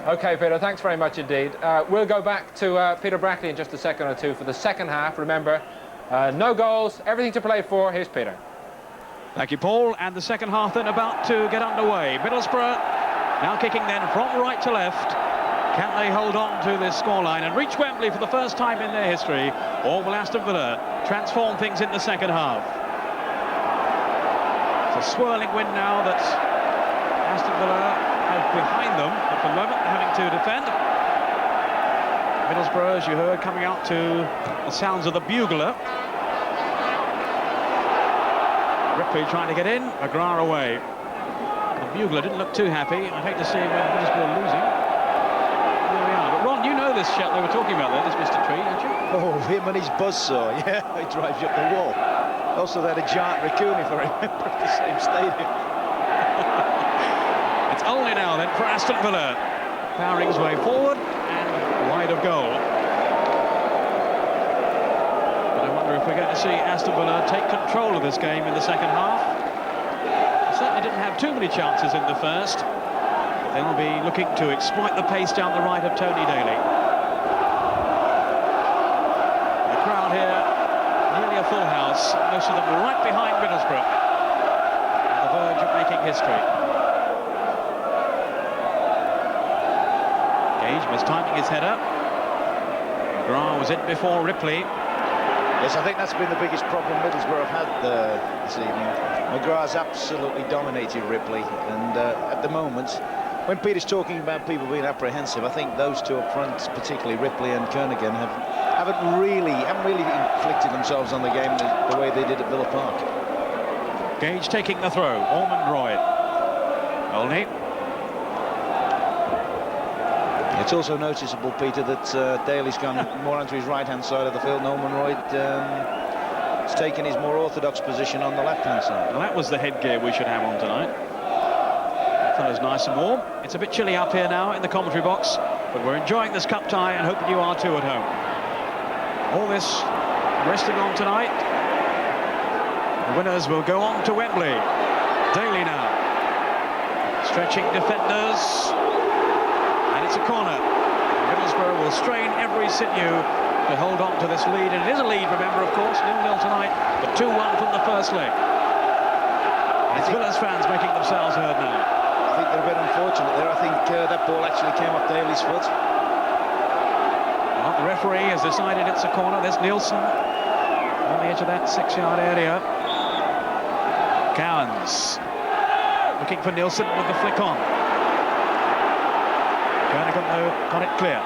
OK, Peter, thanks very much indeed. We'll go back to Peter Brackley in just a second or two for the second half. Remember, no goals, everything to play for. Here's Peter. Thank you, Paul. And the second half then about to get underway. Middlesbrough now kicking then from right to left. Can they hold on to this scoreline and reach Wembley for the first time in their history? Or will Aston Villa transform things in the second half? It's a swirling wind now that Aston Villa have behind them. But for the moment, they're having to defend. Middlesbrough, as you heard, coming out to the sounds of the bugler. Ripley trying to get in, McGrath away. The bugler didn't look too happy. I'd hate to see him when Middlesbrough losing. Here we are. But Ron, you know this chap they were talking about there, this Mr. Tree, don't you? Oh, him and his buzzsaw, yeah, he drives you up the wall. Also, they had a giant raccoon, if I remember, at the same stadium. It's only now then for Aston Villa. Powering his way forward and wide of goal. If we're going to see Aston Villa take control of this game in the second half. They certainly didn't have too many chances in the first. They'll be looking to exploit the pace down the right of Tony Daly. The crowd here, nearly a full house, most of them right behind Middlesbrough, on the verge of making history. Gage mistiming his header. McGrath was in before Ripley. Yes, I think that's been the biggest problem Middlesbrough have had this evening. McGrath's absolutely dominated Ripley, and at the moment, when Peter's talking about people being apprehensive, I think those two up front, particularly Ripley and Kernaghan, haven't really inflicted themselves on the game the way they did at Villa Park. Gage taking the throw. Ormond Roy. Olney. It's also noticeable, Peter, that Daly's gone more onto his right-hand side of the field. Norman Royd has taken his more orthodox position on the left-hand side. Well, that was the headgear we should have on tonight. Fellow's nice and warm. It's a bit chilly up here now in the commentary box, but we're enjoying this cup tie and hoping you are too at home. All this resting on tonight. The winners will go on to Wembley. Daly now. Stretching defenders. It's a corner. Middlesbrough will strain every sinew to hold on to this lead. And it is a lead, remember, of course, 0-0 tonight, but 2-1 from the first leg. It's Villa's fans making themselves heard now. think they're a bit unfortunate there. I think that ball actually came off Daly's foot. Well, the referee has decided it's a corner. There's Nielsen on the edge of that 6-yard area. Cowans looking for Nielsen with the flick on. Kernigan, though, got it clear.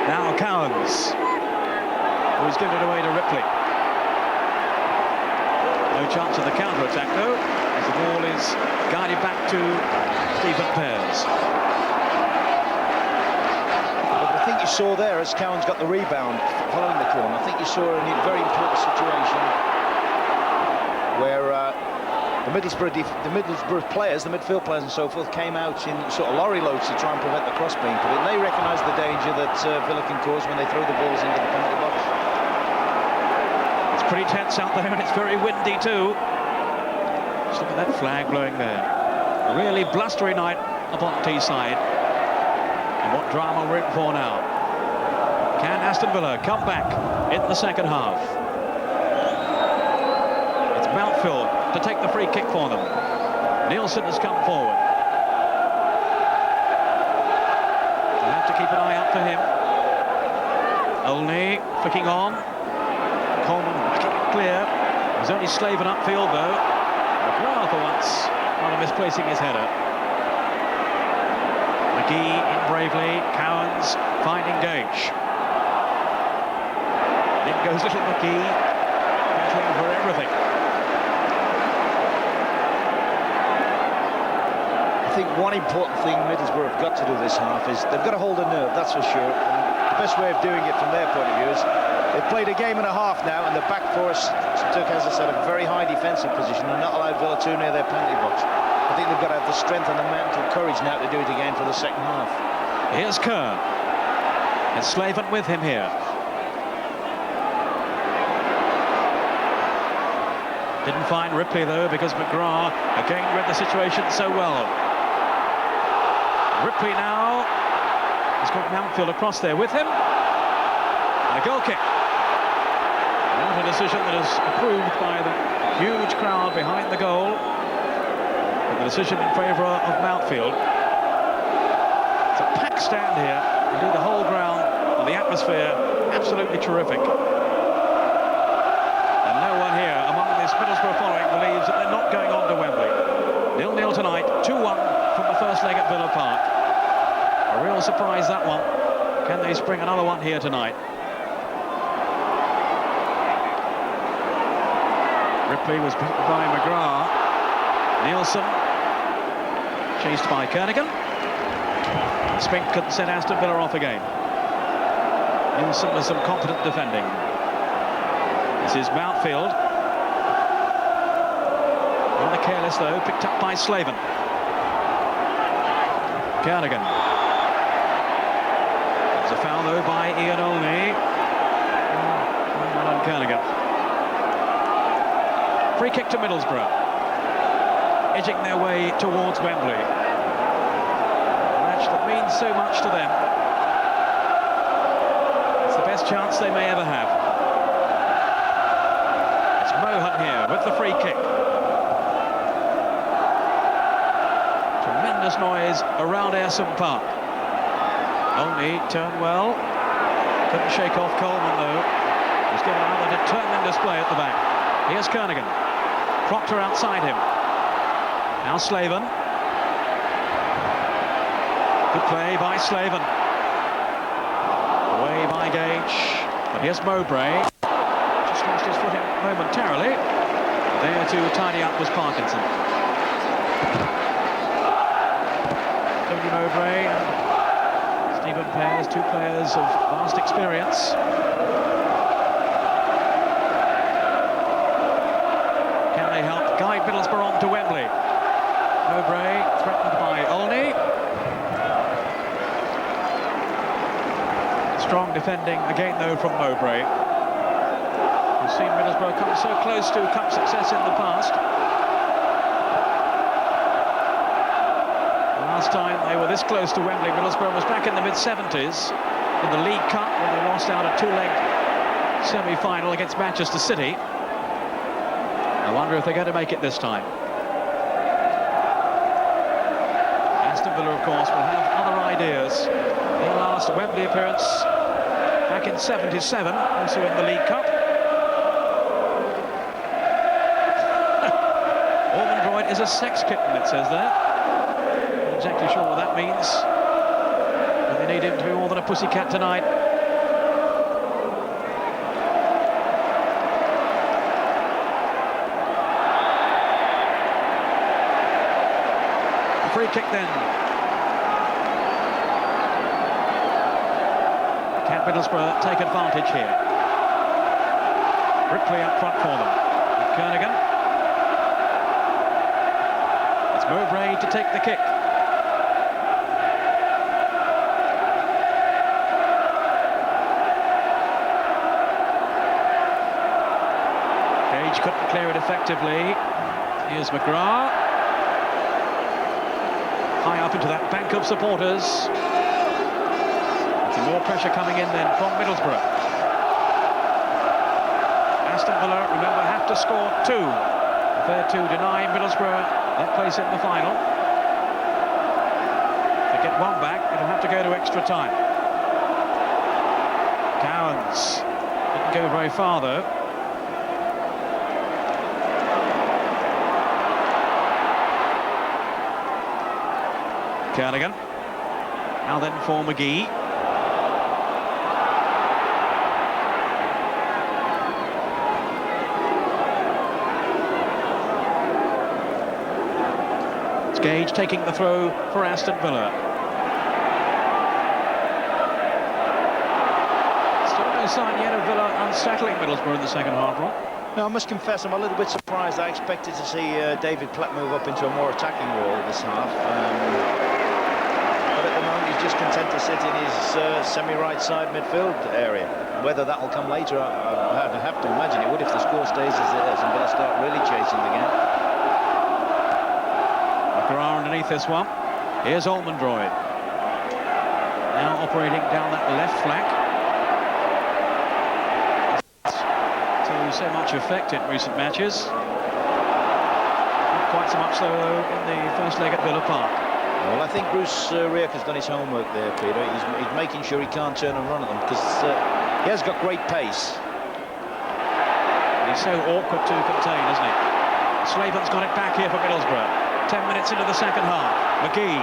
Now Cowans, who's given it away to Ripley. No chance of the counter-attack, though, as the ball is guided back to Stephen Pears. But I think you saw there, as Cowans got the rebound following the corner, I think you saw a very important situation where the Middlesbrough players, the midfield players and so forth, came out in sort of lorry loads to try and prevent the cross being put in. They recognised the danger that Villa can cause when they throw the balls into the penalty box. It's pretty tense out there, and it's very windy too. Just look at that flag blowing there. A really blustery night up on Teesside. And what drama we're in for now. Can Aston Villa come back in the second half? It's Mountfield to take the free kick for them. Nielsen has come forward. We'll have to keep an eye out for him. Olney flicking on. Coleman making it clear. There's only Slaven upfield though. McGrath for once, rather misplacing his header. McGee in bravely. Cowans finding Gage. In goes little McGee, battling for everything. I think one important thing Middlesbrough have got to do this half is they've got to hold a nerve, that's for sure. And the best way of doing it from their point of view is they've played a game and a half now, and the back four took, as I said, a very high defensive position and not allowed Villa too near their penalty box. I think they've got to have the strength and the mental courage now to do it again for the second half. Here's Kerr. And Slaven with him here. Didn't find Ripley though, because McGrath again read the situation so well. Ripley now has got Mountfield across there with him. And a goal kick. Not a decision that is approved by the huge crowd behind the goal. But the decision in favour of Mountfield. It's a packed stand here. Indeed, the whole ground and the atmosphere absolutely terrific. And no one here among this Middlesbrough following believes that they're not going on to Wembley. 0-0 tonight, 2-1 from the first leg at Villa Park. A real surprise, that one. Can they spring another one here tonight? Ripley was beaten by McGrath. Nielsen chased by Kernigan. Spink couldn't set Aston Villa off again. Nielsen with some confident defending. This is Mountfield. Rather careless though, picked up by Slaven. Kernigan. There's a foul though by Ian Olney. One on Kernigan. Free kick to Middlesbrough. Edging their way towards Wembley. A match that means so much to them. It's the best chance they may ever have. It's Mohan here with the free kick. Tremendous noise around Aston Park. Olney turned well. Couldn't shake off Coleman though. He's given another determined display at the back. Here's Kernigan. Proctor outside him. Now Slaven. Good play by Slaven. Away by Gage. But here's Mowbray. Just lost his footing momentarily. There to tidy up was Parkinson. Tony Mowbray and Stephen Pears, two players of vast experience. Can they help guide Middlesbrough on to Wembley? Mowbray threatened by Olney. Strong defending again though from Mowbray. We've seen Middlesbrough come so close to cup success in the past. The last time they were this close to Wembley, Middlesbrough, was back in the mid-70s in the League Cup when they lost out a two-leg semi-final against Manchester City. I wonder if they're going to make it this time. Aston Villa, of course, will have other ideas. Their last Wembley appearance back in '77, also in the League Cup. Ormondroyd is a sex kitten, it says there. Not exactly sure what that means. But they need him to be more than a pussycat tonight. Free kick then. Can Middlesbrough take advantage here? Ripley up front for them. Kernigan. It's Mowbray to take the kick. Gage couldn't clear it effectively. Here's McGrath. High up into that bank of supporters. Some more pressure coming in then from Middlesbrough. Aston Villa, remember, have to score 2 if they're to deny Middlesbrough that place in the final. To get 1 back, it'll have to go to extra time. Cowans didn't go very far though. Kernigan. Now then for McGee. It's Gage taking the throw for Aston Villa. Still no sign yet of Villa unsettling Middlesbrough in the second half, Ron. No, I must confess I'm a little bit surprised. I expected to see David Platt move up into a more attacking role this half. But at the moment he's just content to sit in his semi-right side midfield area. Whether that will come later, I have to imagine it would if the score stays as it is and Villa start really chasing the game. McGrath underneath this one. Here's Ormondroyd. Now operating down that left flank. So much effect in recent matches. Not quite so much though in the first leg at Villa Park. Well, I think Bruce Rioch has done his homework there, Peter. He's making sure he can't turn and run at them because he has got great pace. And he's so awkward to contain, isn't he? Slaven's got it back here for Middlesbrough. 10 minutes into the second half. McGee.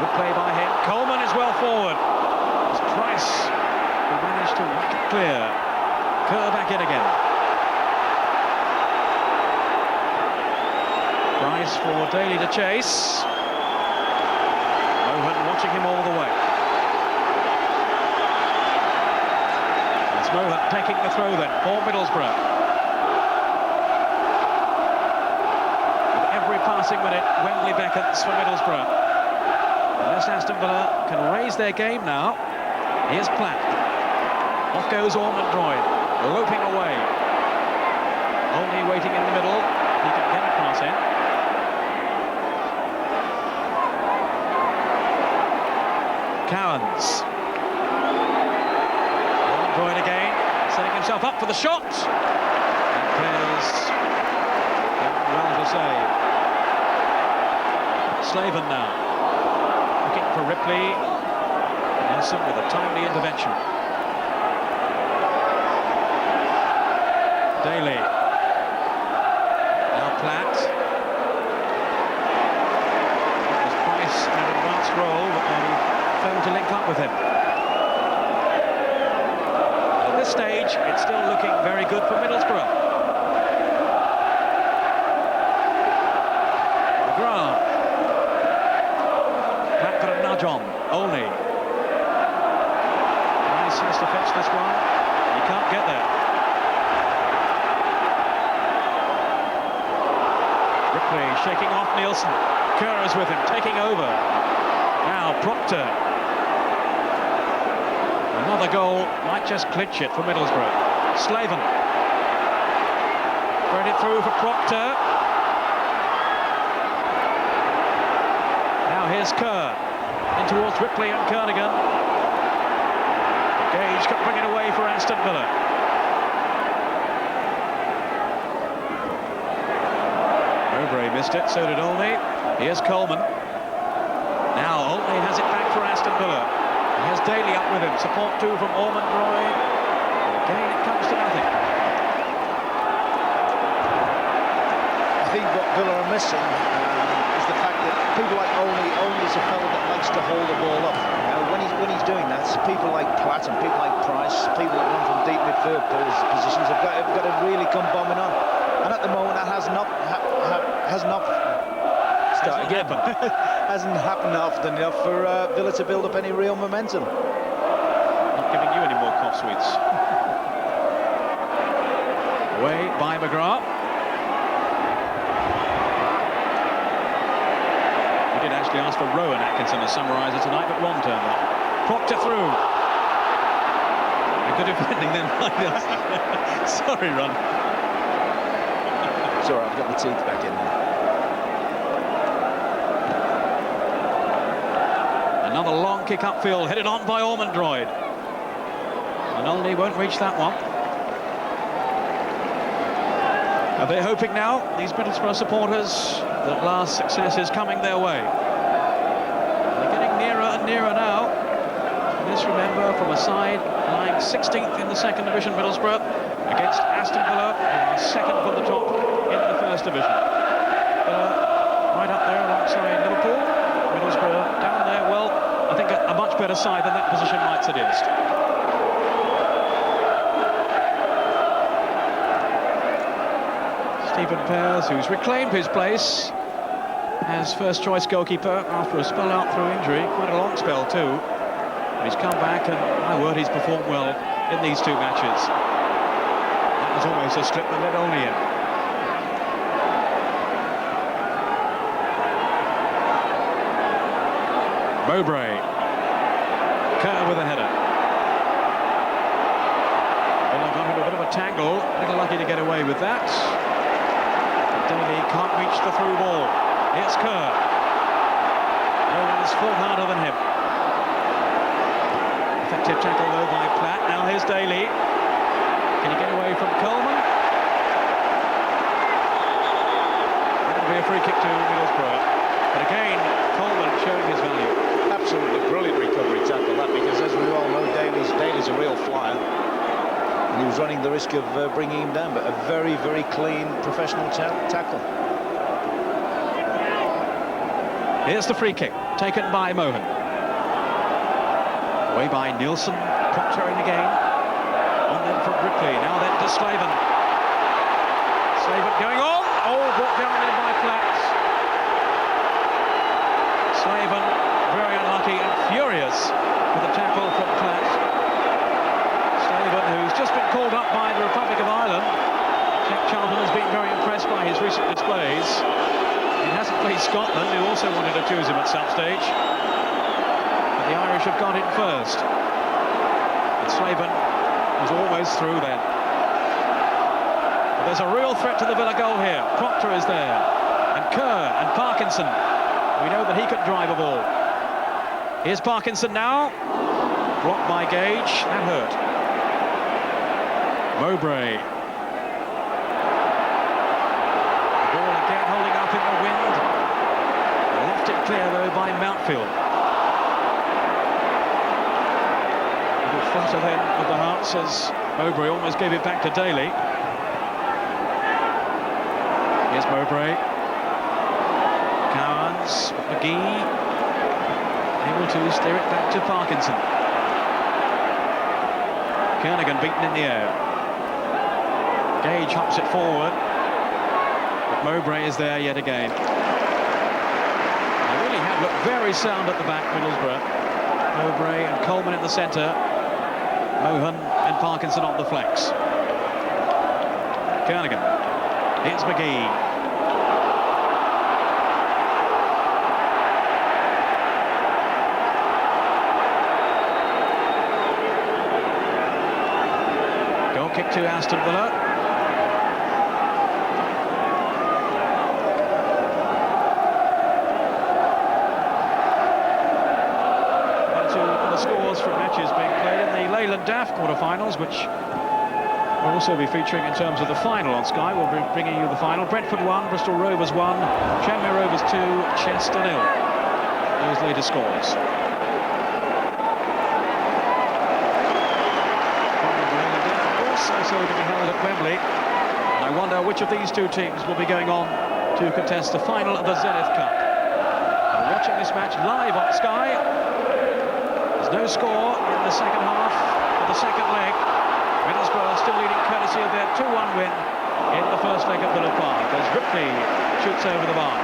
Good play by him. Coleman is well forward. It's Price who managed to whack it clear. Kerr back in again. Price for Daly to chase. Owen watching him all the way. It's Mohan taking the throw then for Middlesbrough. With every passing minute, Wembley beckons for Middlesbrough. Unless Aston Villa can raise their game now. Here's Platt. Off goes Ormondroyd. Loping away. Only waiting in the middle. He can get a cross in. Cowans. Ormondroyd again, setting himself up for the shot. And clears. Well to save. Slaven now. Looking for Ripley. Nelson with a timely intervention. Daly. Now Platt. That was Price in an advanced role, but they failed to link up with him. At this stage, it's still looking very good for Middlesbrough. McGrath. Platt got a nudge on. Olney. Price has to fetch this one. He can't get there. Shaking off Nielsen. Kerr is with him, taking over. Now Proctor. Another goal might just clinch it for Middlesbrough. Slaven. Spread it through for Proctor. Now here's Kerr. In towards Ripley and Kernigan. Gage can bring it away for Aston Villa. Missed it, so did Olney. Here's Coleman. Putney has it back for Aston Villa. He has Daly up with him. Support too from Ormond Roy. Again, it comes to nothing. I think what Villa are missing is the fact that people like Olney's a fellow that likes to hold the ball up. You know, when he's doing that, people like Platt and people like Price, people that run from deep midfield positions have got to really come bombing on. And at the moment, that hasn't happened often enough for Villa to build up any real momentum. Not giving you any more cough sweets. Away by McGrath. We did actually ask for Rowan Atkinson as summariser tonight, but Ron turned up. Proctor through. And good defending then by Nielsen. Sorry, Ron. It's all right, I've got my teeth back in there. Another long kick upfield, headed on by Ormond Royd. And Olney won't reach that one. Are they hoping now, these Middlesbrough supporters, that last success is coming their way? They're getting nearer and nearer now. This, remember, from a side lying 16th in the second division, Middlesbrough, against Aston Villa, who are second from the top in the first division. Right up there alongside Liverpool. Middlesbrough down there, well, I think a much better side than that position might suggest. Stephen Pears, who's reclaimed his place as first-choice goalkeeper after a spell out through injury, quite a long spell too. But he's come back, and my word, he's performed well in these two matches. That was almost a slip that led Olney in. Mowbray. Kerr with a header. Well, I got into a bit of a tangle. A little lucky to get away with that. Daly can't reach the through ball. Here's Kerr. No one's full harder than him. Effective tackle though by Platt. Now here's Daly. Can he get away from Coleman? That'll be a free kick to Middlesbrough. But again, Coleman showing his value. Absolutely brilliant recovery tackle, that, because as we all know, Daly's a real flyer. And he was running the risk of bringing him down, but a very, very clean professional tackle. Here's the free kick, taken by Mohan. Away by Nielsen, Proctor in again. On then from Ripley, now then to Slaven. Slaven going on. Oh, brought down there by Platt. Slaven, very unlucky and furious with the tackle from Platt. Slaven, who's just been called up by the Republic of Ireland. Jack Charlton has been very impressed by his recent displays. He hasn't played Scotland, who also wanted to choose him at some stage. But the Irish have got it first. And Slaven was almost through then. But there's a real threat to the Villa goal here. Proctor is there. And Kerr and Parkinson. We know that he can drive a ball. Here's Parkinson now. Blocked by Gage. That hurt. Mowbray. The ball again holding up in the wind. Left it clear though by Mountfield. A little flutter then of the hearts as Mowbray almost gave it back to Daly. Here's Mowbray. Cowans, McGee, able to steer it back to Parkinson. Kernigan beaten in the air. Gage hops it forward, but Mowbray is there yet again. They really have looked very sound at the back, Middlesbrough. Mowbray and Coleman in the centre, Mohan and Parkinson on the flanks. Kernigan, here's McGee. Kick to Aston Villa. And to the scores from matches being played in the Leyland Daft quarter-finals, which will also be featuring in terms of the final on Sky. We'll be bringing you the final. Brentford 1, Bristol Rovers 1, Tranmere Rovers 2, Chester 0. those latest scores. Also to be held at Wembley. And I wonder which of these two teams will be going on to contest the final of the Zenith Cup. We're watching this match live on Sky. There's no score in the second half of the second leg. Middlesbrough still leading courtesy of their 2-1 win in the first leg at Villa Park as Ripley shoots over the bar.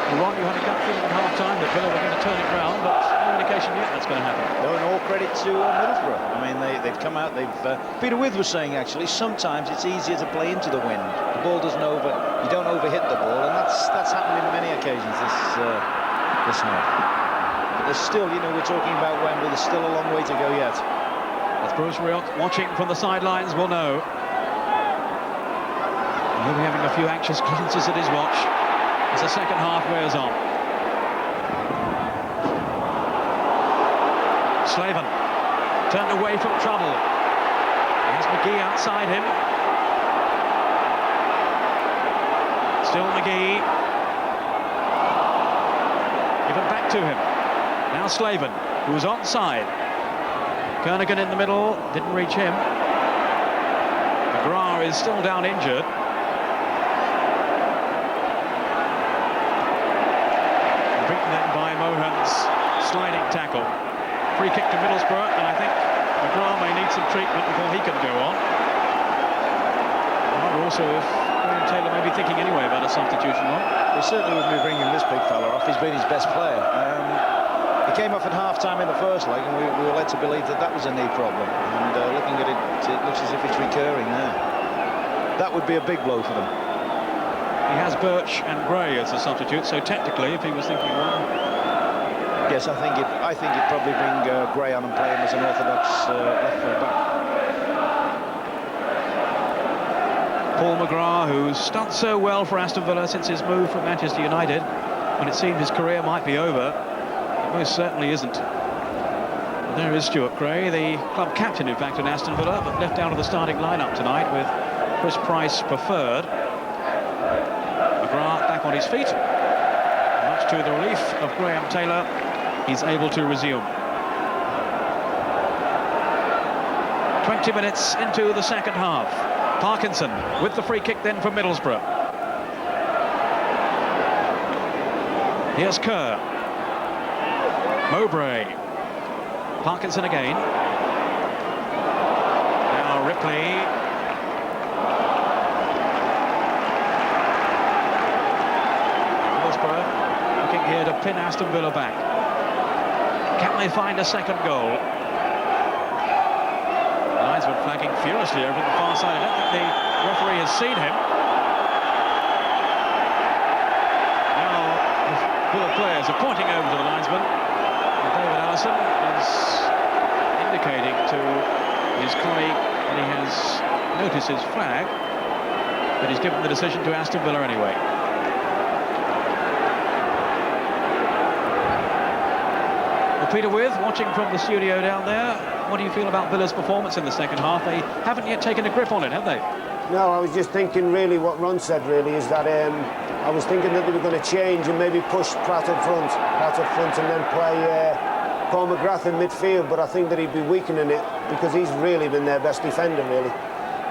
Ron, you had a gut feeling at half-time that Villa were going to turn it round, but no indication yet that's going to happen. No, and all credit to Middlesbrough. I mean, they've come out, Peter With was saying, actually, sometimes it's easier to play into the wind. The ball doesn't you don't overhit the ball, and that's happened in many occasions this half. But there's still, you know, we're talking about Wembley, there's still a long way to go yet. As Bruce Rioch watching from the sidelines will know. He'll be having a few anxious glances at his watch as the second half wears on. Slaven turned away from trouble. He has McGee outside him. Still McGee. Given back to him. Now Slaven, who was onside. Kernigan in the middle, didn't reach him. McGrath is still down injured. Beaten then by Mohan's sliding tackle. Free kick to Middlesbrough, and I think McGrath may need some treatment before he can go on. I wonder also if Graham Taylor may be thinking anyway about a substitution. Well, certainly wouldn't be bringing this big fella off. He's been his best player. He came off at half-time in the first leg, and we were led to believe that was a knee problem. And looking at it, it looks as if it's recurring now. That would be a big blow for them. He has Birch and Gray as a substitute, so technically, if he was thinking one... Yes, I think he'd probably bring Gray on and play him as an orthodox left full-back. Paul McGrath, who's done so well for Aston Villa since his move from Manchester United, when it seemed his career might be over, it most certainly isn't. And there is Stuart Gray, the club captain, in fact, in Aston Villa, but left out of the starting lineup tonight with Chris Price preferred. McGrath back on his feet. Much to the relief of Graham Taylor, he's able to resume. 20 minutes into the second half. Parkinson with the free kick then for Middlesbrough. Here's Kerr. Mowbray. Parkinson again. Now Ripley. Middlesbrough looking here to pin Aston Villa back. Can they find a second goal? Linesman flagging furiously over the far side. I don't think the referee has seen him. Now the Villa players are pointing over to the linesman. And David Allison is indicating to his colleague that he has noticed his flag, but he's given the decision to Aston Villa anyway. Well, Peter With, watching from the studio down there, what do you feel about Villa's performance in the second half? They haven't yet taken a grip on it, have they? No, I was just thinking really what Ron said really is that I was thinking that they were going to change and maybe push Pratt up front and then play Paul McGrath in midfield, but I think that he'd be weakening it because he's really been their best defender really.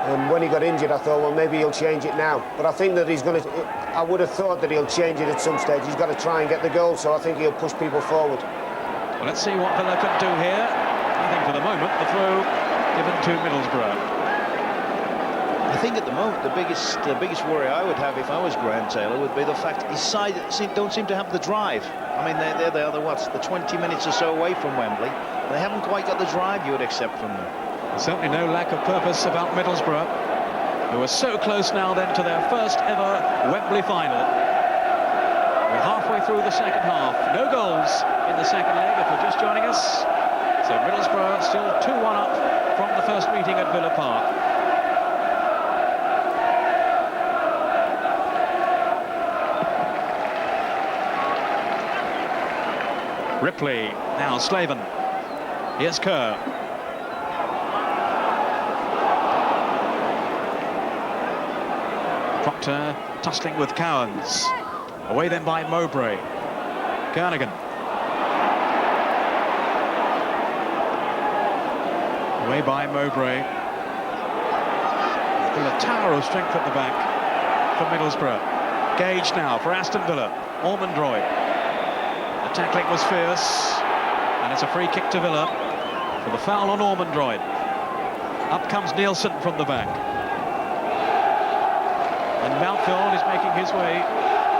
And when he got injured I thought, well, maybe he'll change it now, but I think that he's going to, I would have thought that he'll change it at some stage. He's got to try and get the goal, so I think he'll push people forward. Well, let's see what Villa can do here. I think for the moment the throw given to Middlesbrough. I think at the moment the biggest worry I would have if I was Graham Taylor would be the fact his side don't seem to have the drive. I mean, they are the 20 minutes or so away from Wembley. They haven't quite got the drive you would accept from them. There's certainly no lack of purpose about Middlesbrough, who are so close now then to their first ever Wembley final. We're halfway through the second half. No goals in the second leg if you're just joining us. So Middlesbrough still 2-1 up from the first meeting at Villa Park. Ripley, now Slaven. Here's Kerr. Proctor tussling with Cowans. Away then by Mowbray. Kernigan. Away by Mowbray. Still a tower of strength at the back for Middlesbrough. Gage now for Aston Villa. Ormondroyd. The tackling was fierce, and it's a free kick to Villa for the foul on Ormondroyd. Up comes Nielsen from the back. And Mountfield is making his way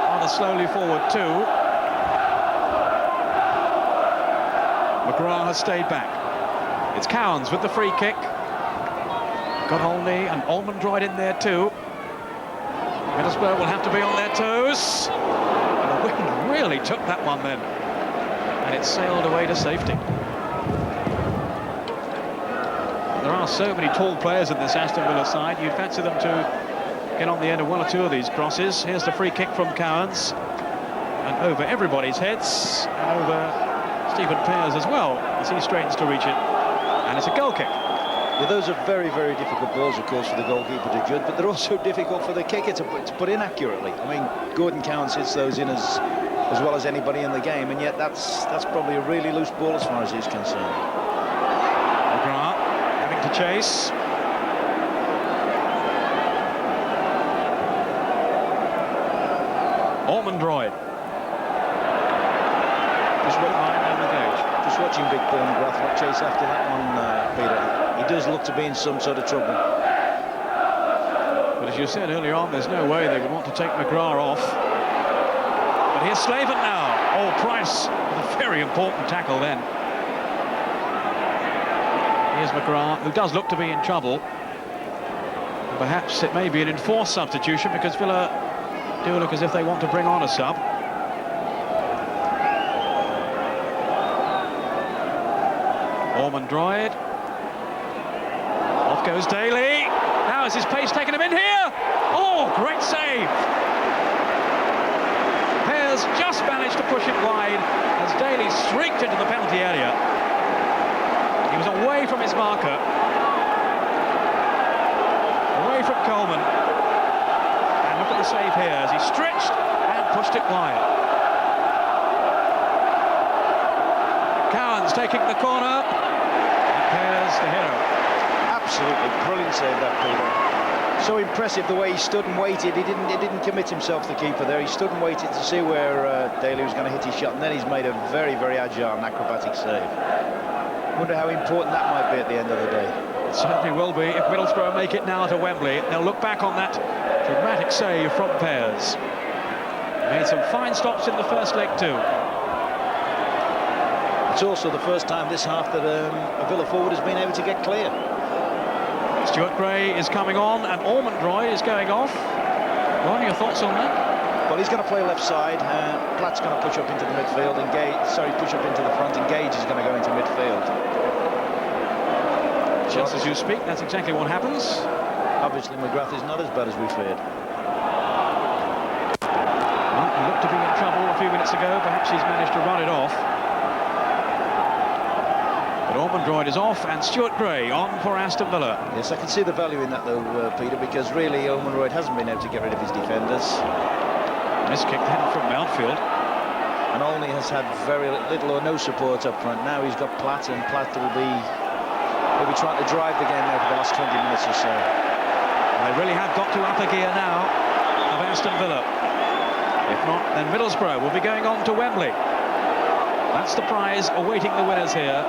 rather slowly forward too. McGrath has stayed back. It's Cowans with the free kick. Got Olney and Ormondroyd in there too. Middlesbrough will have to be on their toes. And the wind really took that one then. And it sailed away to safety. There are so many tall players in this Aston Villa side. You'd fancy them to get on the end of one or two of these crosses. Here's the free kick from Cowans. And over everybody's heads. And over Stephen Pears as well, as he straightens to reach it. And it's a goal kick. Yeah, those are very, very difficult balls, of course, for the goalkeeper to judge, but they're also difficult for the kicker to put in accurately. I mean, Gordon Cowans hits those in as well as anybody in the game, and yet that's probably a really loose ball as far as he's concerned. McGrath having to chase. Ormondroyd. Just watching Big Paul McGrath chase after that one, Peter. He does look to be in some sort of trouble. But as you said earlier on, there's no way they would want to take McGrath off. But here's Slaven now. Oh, Price with a very important tackle then. Here's McGrath, who does look to be in trouble. And perhaps it may be an enforced substitution because Villa do look as if they want to bring on a sub. Ormondroyd. Off goes Daly. Now is his pace taking him in here? Oh, great save. Pears just managed to push it wide as Daly streaked into the penalty area. He was away from his marker. Away from Coleman. And look at the save here as he stretched and pushed it wide. Cowans taking the corner. Pears the hero. Absolutely brilliant save that, Peter. So impressive the way he stood and waited. He didn't commit himself, the keeper there. He stood and waited to see where Daly was going to hit his shot, and then he's made a very, very agile and acrobatic save. Wonder how important that might be at the end of the day. It certainly will be. If Middlesbrough make it now to Wembley, they'll look back on that dramatic save from Pears. Made some fine stops in the first leg too. It's also the first time this half that a Villa forward has been able to get clear. Stuart Gray is coming on and Ormondroyd is going off. Ron, your thoughts on that? Well, he's going to play left side. Platt's going to push up into the midfield and push up into the front, and Gage is going to go into midfield. Just as you speak, that's exactly what happens. Obviously, McGrath is not as bad as we feared. Well, he looked to be in trouble a few minutes ago. Perhaps he's managed to run it off. Ormondroyd is off and Stuart Gray on for Aston Villa. Yes, I can see the value in that though, Peter, because really Ormondroyd hasn't been able to get rid of his defenders. Miskick then from Mountfield. And Olney has had very little or no support up front. Now he's got Platt, and Platt will be trying to drive the game now for the last 20 minutes or so. And they really have got to up a gear now of Aston Villa. If not, then Middlesbrough will be going on to Wembley. That's the prize awaiting the winners here.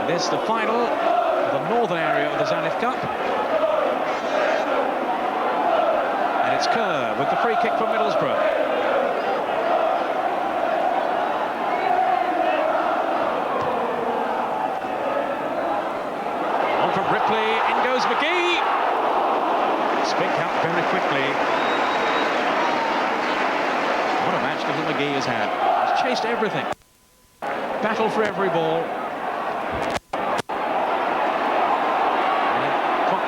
This the final of the northern area of the Zanith Cup. And it's Kerr with the free kick from Middlesbrough. On from Ripley, in goes McGee. Spink out very quickly. What a match little McGee has had. He's chased everything. Battle for every ball.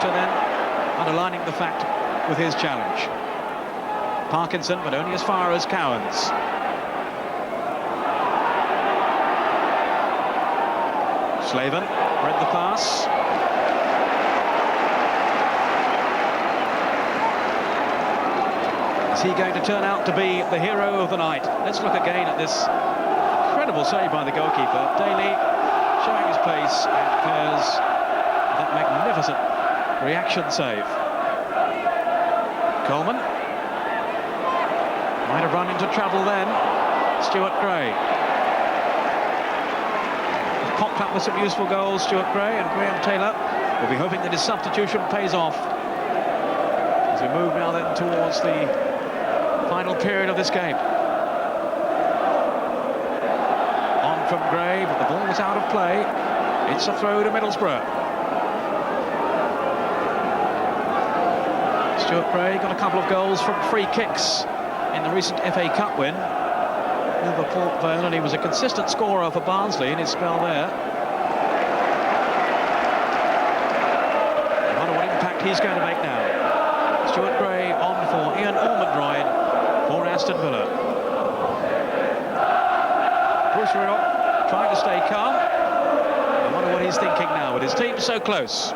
Then underlining the fact with his challenge. Parkinson, but only as far as Cowans. Slaven read the pass. Is he going to turn out to be the hero of the night? Let's look again at this incredible save by the goalkeeper. Daly showing his pace and clears that magnificent reaction save. Coleman might have run into trouble then. Stuart Gray popped up with some useful goals. Stuart Gray, and Graham Taylor will be hoping that his substitution pays off as we move now then towards the final period of this game. On from Gray, but the ball was out of play. It's a throw to Middlesbrough. Stuart Gray got a couple of goals from free kicks in the recent FA Cup win over Port Vale, and he was a consistent scorer for Barnsley in his spell there. I wonder what impact he's going to make now. Stuart Gray on for Ian Ormondroyd for Aston Villa. Bruce Rioch trying to stay calm. I wonder what he's thinking now with his team so close.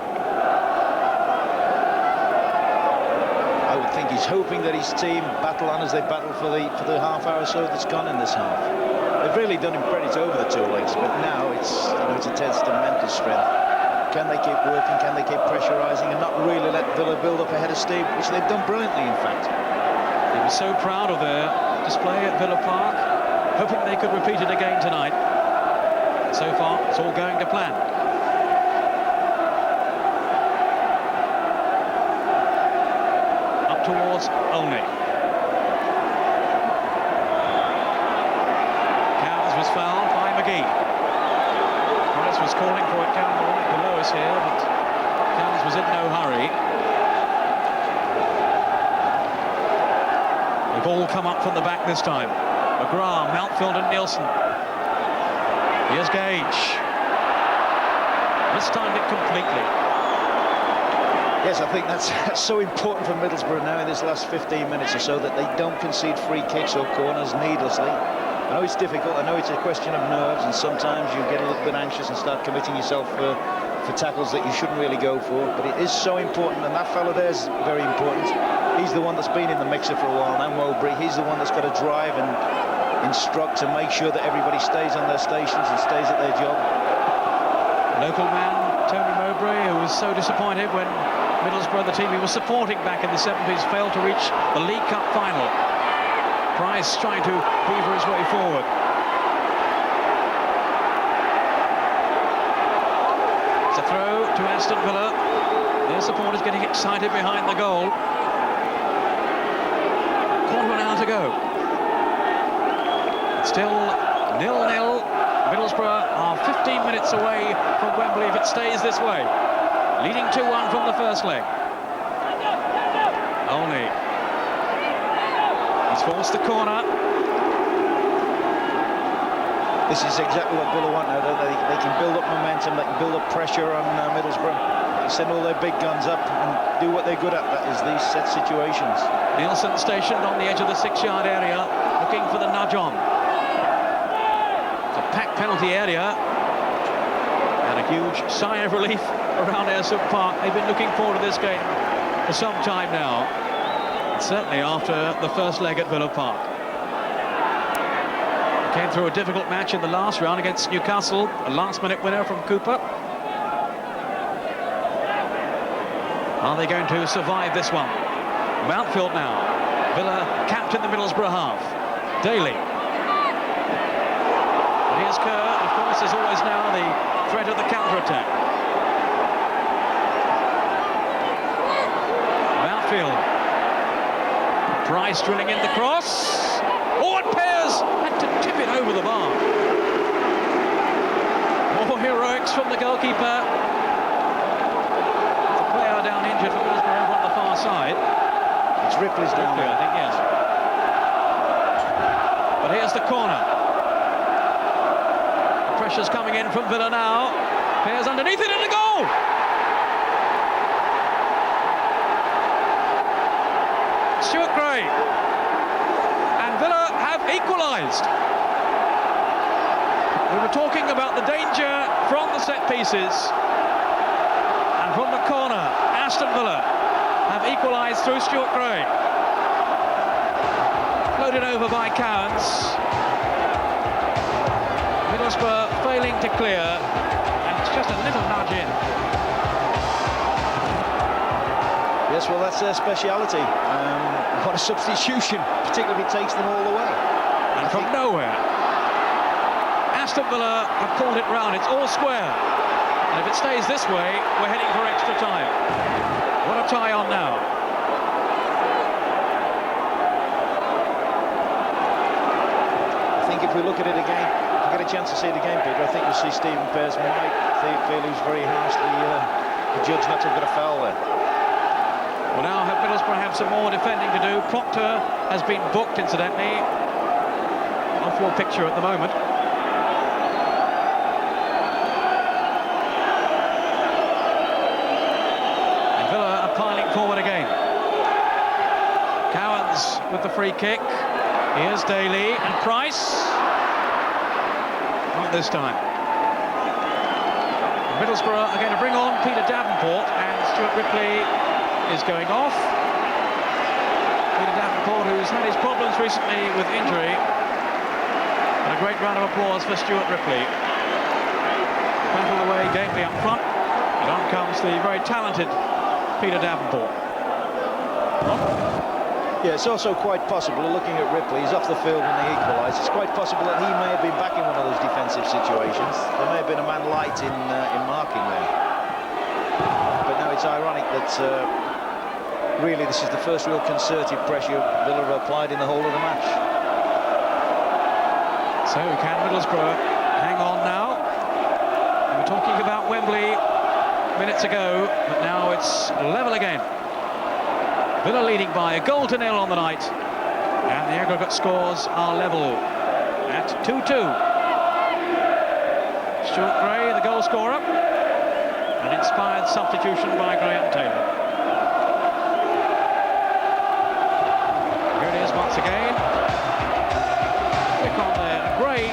I would think he's hoping that his team battle on as they battle for the half hour or so that's gone in this half. They've really done him credit over the 2 legs, but now it's a test of mental strength. Can they keep working? Can they keep pressurising and not really let Villa build up a head of steam, which they've done brilliantly, in fact. They were so proud of their display at Villa Park, hoping they could repeat it again tonight. And so far, it's all going to plan. Up towards Olney. Cowles was fouled by McGee. Morris was calling for it down below us here, but Cowles was in no hurry. They've all come up from the back this time. McGrath, Mountfield and Nielsen. Here's Gage. Mistimed it completely. Yes, I think that's so important for Middlesbrough now in this last 15 minutes or so, that they don't concede free kicks or corners needlessly. I know it's difficult, I know it's a question of nerves, and sometimes you get a little bit anxious and start committing yourself for tackles that you shouldn't really go for, but it is so important, and that fella there is very important. He's the one that's been in the mixer for a while now, Mowbray. He's the one that's got to drive and instruct to make sure that everybody stays on their stations and stays at their job. Local man Tony Mowbray, who was so disappointed when Middlesbrough, the team he was supporting back in the 70s, failed to reach the League Cup final. Price trying to beaver his way forward. It's a throw to Aston Villa. Their supporters getting excited behind the goal. Quarter of an hour to go. It's still 0-0. Middlesbrough are 15 minutes away from Wembley if it stays this way. Leading 2-1 from the first leg. Olney. He's forced the corner. This is exactly what Villa want now, don't they? They can build up momentum, they can build up pressure on Middlesbrough. They send all their big guns up and do what they're good at, that is these set situations. Nielsen stationed on the edge of the 6-yard area, looking for the nudge on. It's a packed penalty area. And a huge sigh of relief around Aston Park. They've been looking forward to this game for some time now. And certainly after the first leg at Villa Park. They came through a difficult match in the last round against Newcastle, a last-minute winner from Cooper. Are they going to survive this one? Mountfield now. Villa captain the Middlesbrough half. Daly. And here's Kerr. Of course, there's always now the threat of the counter-attack. Mountfield. Price drilling in the cross. Oh, and Pears had to tip it over the bar. More heroics from the goalkeeper. There's a player down injured for Middlesbrough over on the far side. It's Ripley's down there. I think, yes. But here's the corner. The pressure's coming in from Villa now. Pears underneath it, and a goal! Stuart Gray. And Villa have equalised. We were talking about the danger from the set pieces. And from the corner, Aston Villa have equalised through Stuart Gray. Floated over by Cowans. Middlesbrough failing to clear, and it's just a little nudge in. Yes, well, that's their speciality. What a substitution, particularly if it takes them all the way. And from nowhere, Aston Villa have pulled it round. It's all square. And if it stays this way, we're heading for extra time. What a tie on now. I think if we look at it again, if we get a chance to see it again, Peter, I think you'll see Stephen Pearce might feel he was very harshly judged not to have got a foul there. Well, now Middlesbrough have some more defending to do. Proctor has been booked, incidentally. Off your picture at the moment. And Villa are piling forward again. Cowans with the free kick. Here's Daly and Price. Not this time. Middlesbrough are going to bring on Peter Davenport, and Stuart Ripley is going off. Peter Davenport, who's had his problems recently with injury. And a great round of applause for Stuart Ripley. Battled away gamely up front, and on comes the very talented Peter Davenport. Yeah, it's also quite possible, looking at Ripley, he's off the field when they equalise, it's quite possible that he may have been back in one of those defensive situations. There may have been a man light in marking there. But now it's ironic that really this is the first real concerted pressure Villa have applied in the whole of the match. So can Middlesbrough hang on now? We were talking about Wembley minutes ago, but now it's level again. Villa leading by a goal to nil on the night, and the aggregate scores are level at 2-2. Stuart Gray, the goal scorer, an inspired substitution by Graham Taylor. Here it is once again. Quick on there, Gray.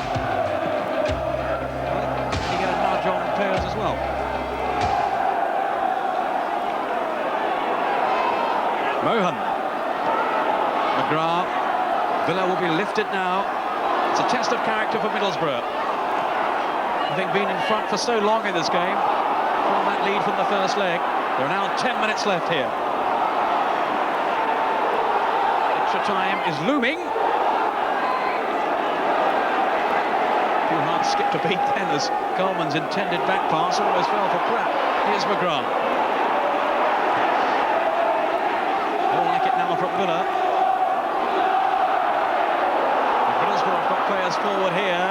Well, he get a nudge on Pearce as well. Mohan. McGrath. Villa will be lifted now. It's a test of character for Middlesbrough. Having been in front for so long in this game, from that lead from the first leg, there are now 10 minutes left here. Extra time is looming. Too hard to skip to beat then, as Coleman's intended back pass almost fell for Pratt. Here's McGrath. From Villa. Middlesbrough have got players forward here.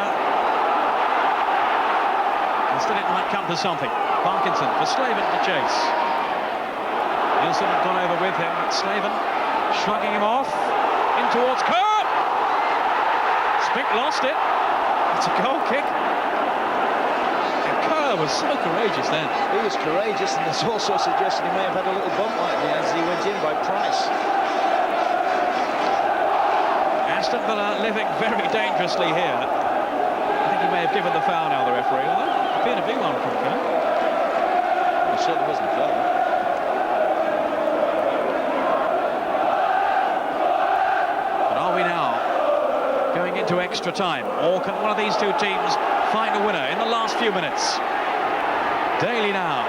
Instead it might come to something. Parkinson for Slaven to chase. Nielsen had gone over with him, but Slaven shrugging him off. In towards Kerr! Spink lost it. It's a goal kick. And Kerr was so courageous then. He was courageous, and there's also suggestion he may have had a little bump like that as he went in by Price. Aston Villa living very dangerously here. I think he may have given the foul now, the referee, although it appeared to be one from Kerr. It certainly wasn't fair. But are we now going into extra time, or can one of these two teams find a winner in the last few minutes? Daly now.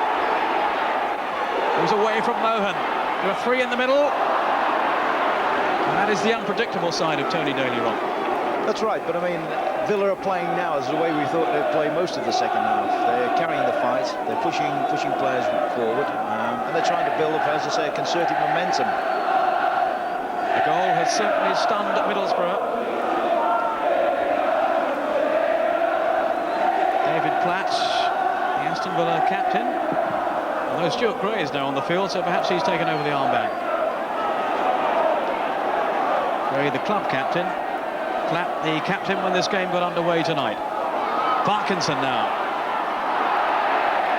Goes away from Mohan. There are three in the middle. That is the unpredictable side of Tony Daly, Ron. That's right, but I mean, Villa are playing now as the way we thought they'd play most of the second half. They're carrying the fight, they're pushing players forward, and they're trying to build up, as I say, a concerted momentum. The goal has certainly stunned Middlesbrough. David Platt, the Aston Villa captain. Although Stuart Gray is now on the field, so perhaps he's taken over the armband. Gray, the club captain. Platt, the captain when this game got underway tonight. Parkinson now.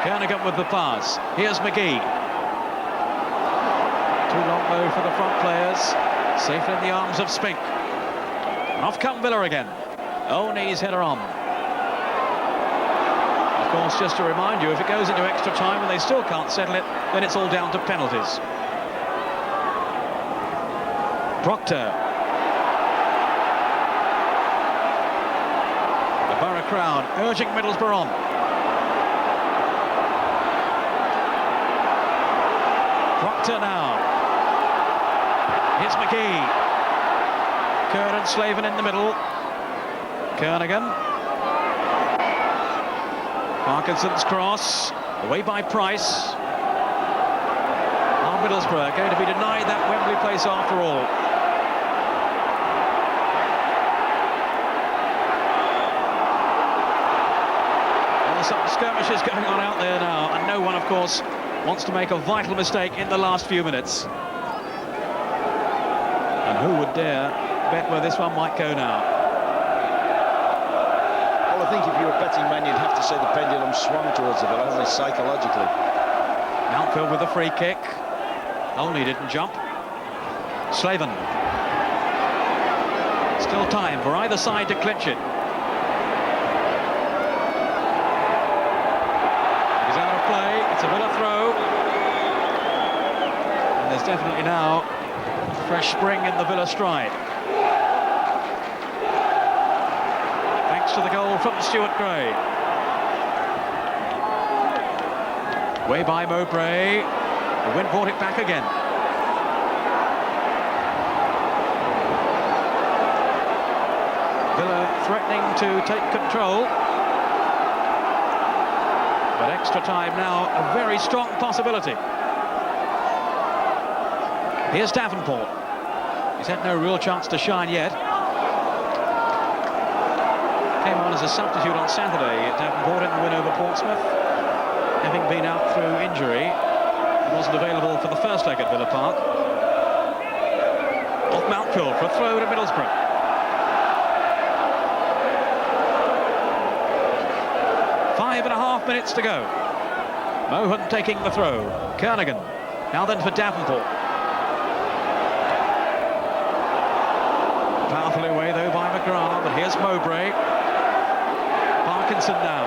Kernigan with the pass. Here's McGee. Too long though for the front players. Safely in the arms of Spink. And off come Villa again. O'Neill's header on. Of course, just to remind you, if it goes into extra time and they still can't settle it, then it's all down to penalties. Proctor. crowd, urging Middlesbrough on. Proctor now. Here's McGee. Kerr and Slaven in the middle. Kernigan. Parkinson's cross. Away by Price. Are Middlesbrough going to be denied that Wembley place after all? Well, some skirmishes going on out there now, and no one, of course, wants to make a vital mistake in the last few minutes. And who would dare bet where this one might go now? Well, I think if you were a betting man, you'd have to say the pendulum swung towards the Villa, only psychologically. Mountfield with a free kick. Only didn't jump. Slaven. Still time for either side to clinch it. He's out of play. It's a Villa throw. And there's definitely now fresh spring in the Villa stride. Thanks to the goal from Stuart Gray. Way by Mowbray. The wind brought it back again. Villa threatening to take control. But extra time now, a very strong possibility. Here's Davenport. He's had no real chance to shine yet. Came on as a substitute on Saturday at Davenport in the win over Portsmouth. Having been out through injury, he wasn't available for the first leg at Villa Park. Off Mountfield for a throw to Middlesbrough. Five and a half minutes to go. Mohan taking the throw. Kernigan. Now then for Davenport. Powerfully away though by McGrath, but here's Mowbray. Parkinson now.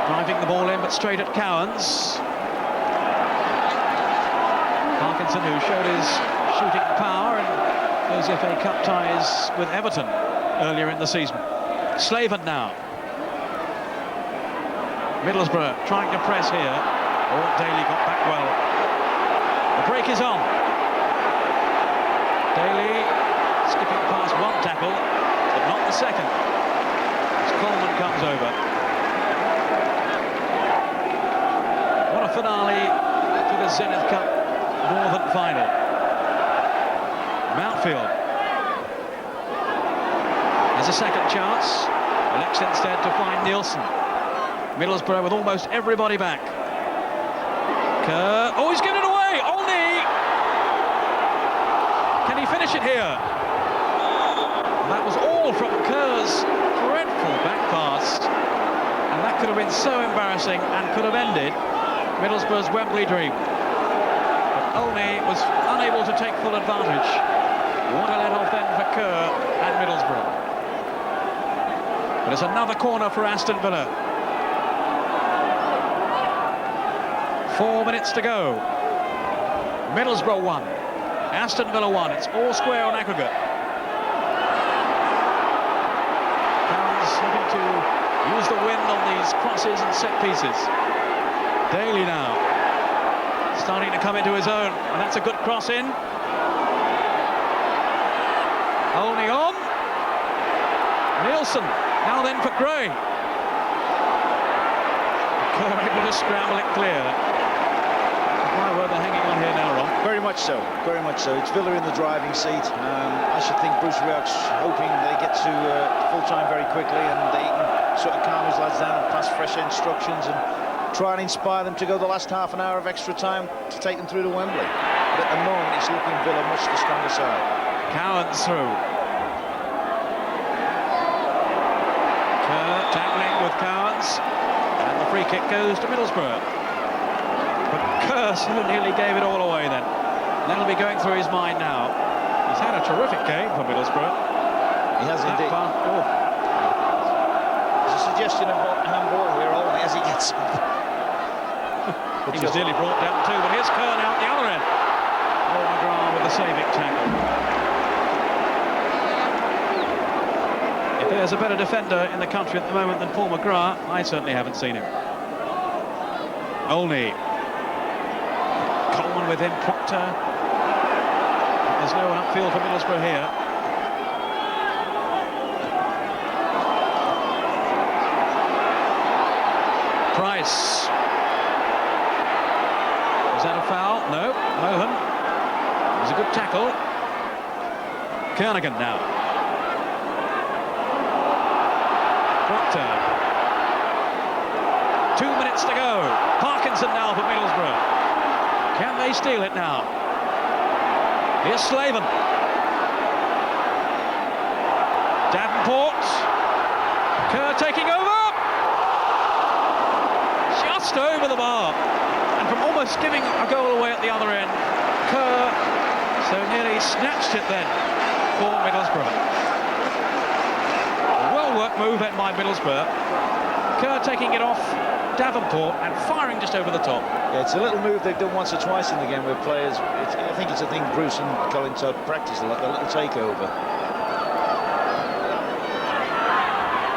Driving the ball in, but straight at Cowans. Parkinson, who showed his shooting power and those FA Cup ties with Everton earlier in the season. Slaven now. Middlesbrough trying to press here. Oh, Daly got back well. The break is on. Daly skipping past one tackle, but not the second. As Coleman comes over. What a finale to the Zenith Cup Northern Final. Mountfield has a second chance. Elects instead to find Nielsen. Middlesbrough with almost everybody back. Kerr. Oh, he's given it away! Olney! Can he finish it here? And that was all from Kerr's dreadful back pass. And that could have been so embarrassing and could have ended Middlesbrough's Wembley dream. But Olney was unable to take full advantage. What a let-off then for Kerr and Middlesbrough. But it's another corner for Aston Villa. 4 minutes to go. Middlesbrough 1, Aston Villa 1. It's all square on aggregate. Cowans looking to use the wind on these crosses and set pieces. Daly now starting to come into his own, and that's a good cross in. Holding on. Nielsen now then for Gray. Kerr able to scramble it clear. Why were they hanging on here now, Ron? Very much so, very much so. It's Villa in the driving seat. I should think Bruce Rioch's hoping they get to full-time very quickly and they can sort of calm his lads down and pass fresh instructions and try and inspire them to go the last half an hour of extra time to take them through to Wembley. But at the moment, it's looking Villa much the stronger side. Cowans through. Kerr tackling with Cowans. And the free kick goes to Middlesbrough. But Kerr so nearly gave it all away then. That'll be going through his mind now. He's had a terrific game for Middlesbrough. He has indeed. There's a suggestion of handball here, only as he gets up. He was nearly brought down too, but here's Kerr now at the other end. Oh, McGrath with the saving tackle. If there's a better defender in the country at the moment than Paul McGrath, I certainly haven't seen him. Olney. Coleman with him, Proctor. There's no one upfield for Middlesbrough here. Price. Is that a foul? No. Mohan. It was a good tackle. Kernigan now. Proctor. 2 minutes to go. Parkinson now for Middlesbrough. Can they steal it now? Here's Slaven. Davenport. Kerr taking over. Just over the bar. And from almost giving a goal away at the other end, Kerr so nearly snatched it then for Middlesbrough. A well-worked move then by Middlesbrough. Kerr taking it off Davenport and firing just over the top. Yeah, it's a little move they've done once or twice in the game with players. I think it's a thing Bruce and Colin Todd practice a lot, the little takeover.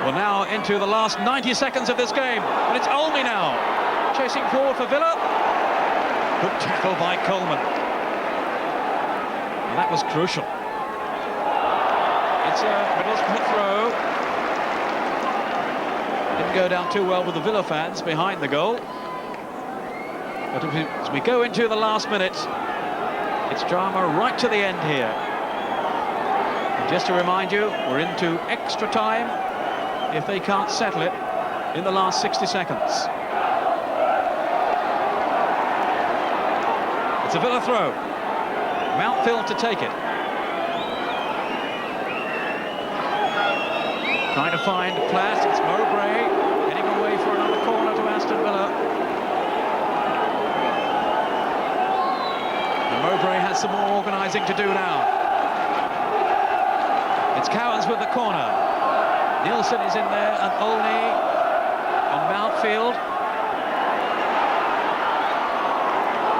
Well, now into the last 90 seconds of this game, and it's Olney now chasing forward for Villa. Good tackle by Coleman. And that was crucial. It's a Middlesbrough throw. Didn't go down too well with the Villa fans behind the goal. But as we go into the last minute, it's drama right to the end here. And just to remind you, we're into extra time if they can't settle it in the last 60 seconds. It's a Villa throw. Mountfield to take it. Trying to find Platt. It's Mowbray heading away for another corner to Aston Villa. And Mowbray has some more organising to do now. It's Cowans with the corner. Nielsen is in there and Olney on Mountfield.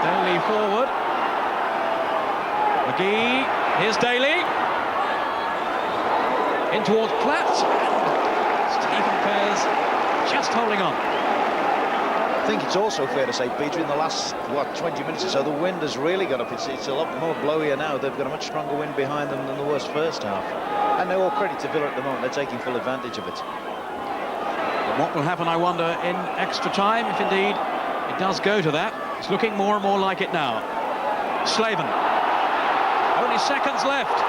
Daly forward. McGee, here's Daly. In towards Platt. Stephen Pears just holding on. I think it's also fair to say, Peter, in the last, 20 minutes or so, the wind has really got up. It's a lot more blowier now. They've got a much stronger wind behind them than the worst first half. And they're all credit to Villa at the moment. They're taking full advantage of it. But what will happen, I wonder, in extra time, if indeed it does go to that? It's looking more and more like it now. Slaven. Only seconds left.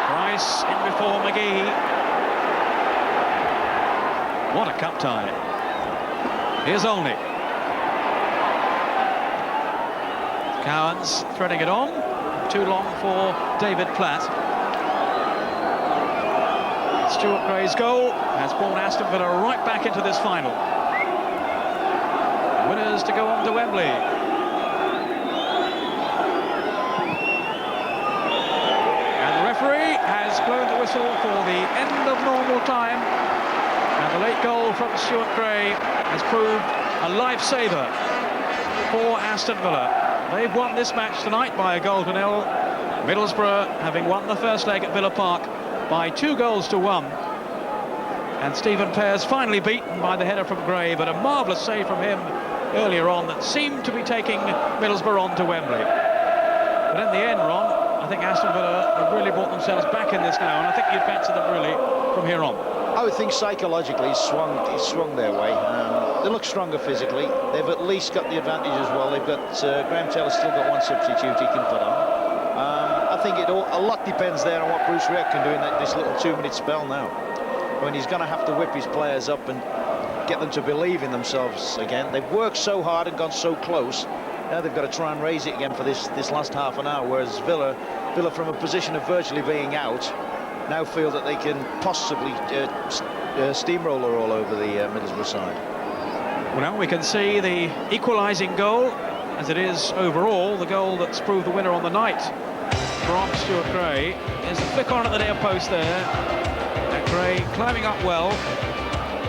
Price in before McGee. What a cup tie. Here's Olney. Cowans threading it on. Too long for David Platt. Stuart Gray's goal has brought Aston Villa right back into this final. Winners to go on to Wembley. And the referee has blown the whistle for the end of normal time. And the late goal from Stuart Gray has proved a lifesaver for Aston Villa. They've won this match tonight by 1-0. Middlesbrough having won the first leg at Villa Park by 2-1. And Stephen Pears finally beaten by the header from Gray, but a marvellous save from him earlier on that seemed to be taking Middlesbrough on to Wembley. But in the end, Ron, I think Aston Villa have really brought themselves back in this now, and I think you'd fancy them really from here on. I would think psychologically he's swung their way. They look stronger physically. They've at least got the advantage as well. They've got Graham Taylor's still got one substitute he can put on. I think a lot depends there on what Bruce Rioch can do in this little 2-minute spell now. I mean, he's going to have to whip his players up and get them to believe in themselves again. They've worked so hard and gone so close. Now they've got to try and raise it again for this last half an hour, whereas Villa from a position of virtually being out, now feel that they can possibly steamroller all over the Middlesbrough side. Well, now we can see the equalising goal, as it is overall, the goal that's proved the winner on the night from Stuart Gray. There's a flick on at the near post there. And Gray climbing up well.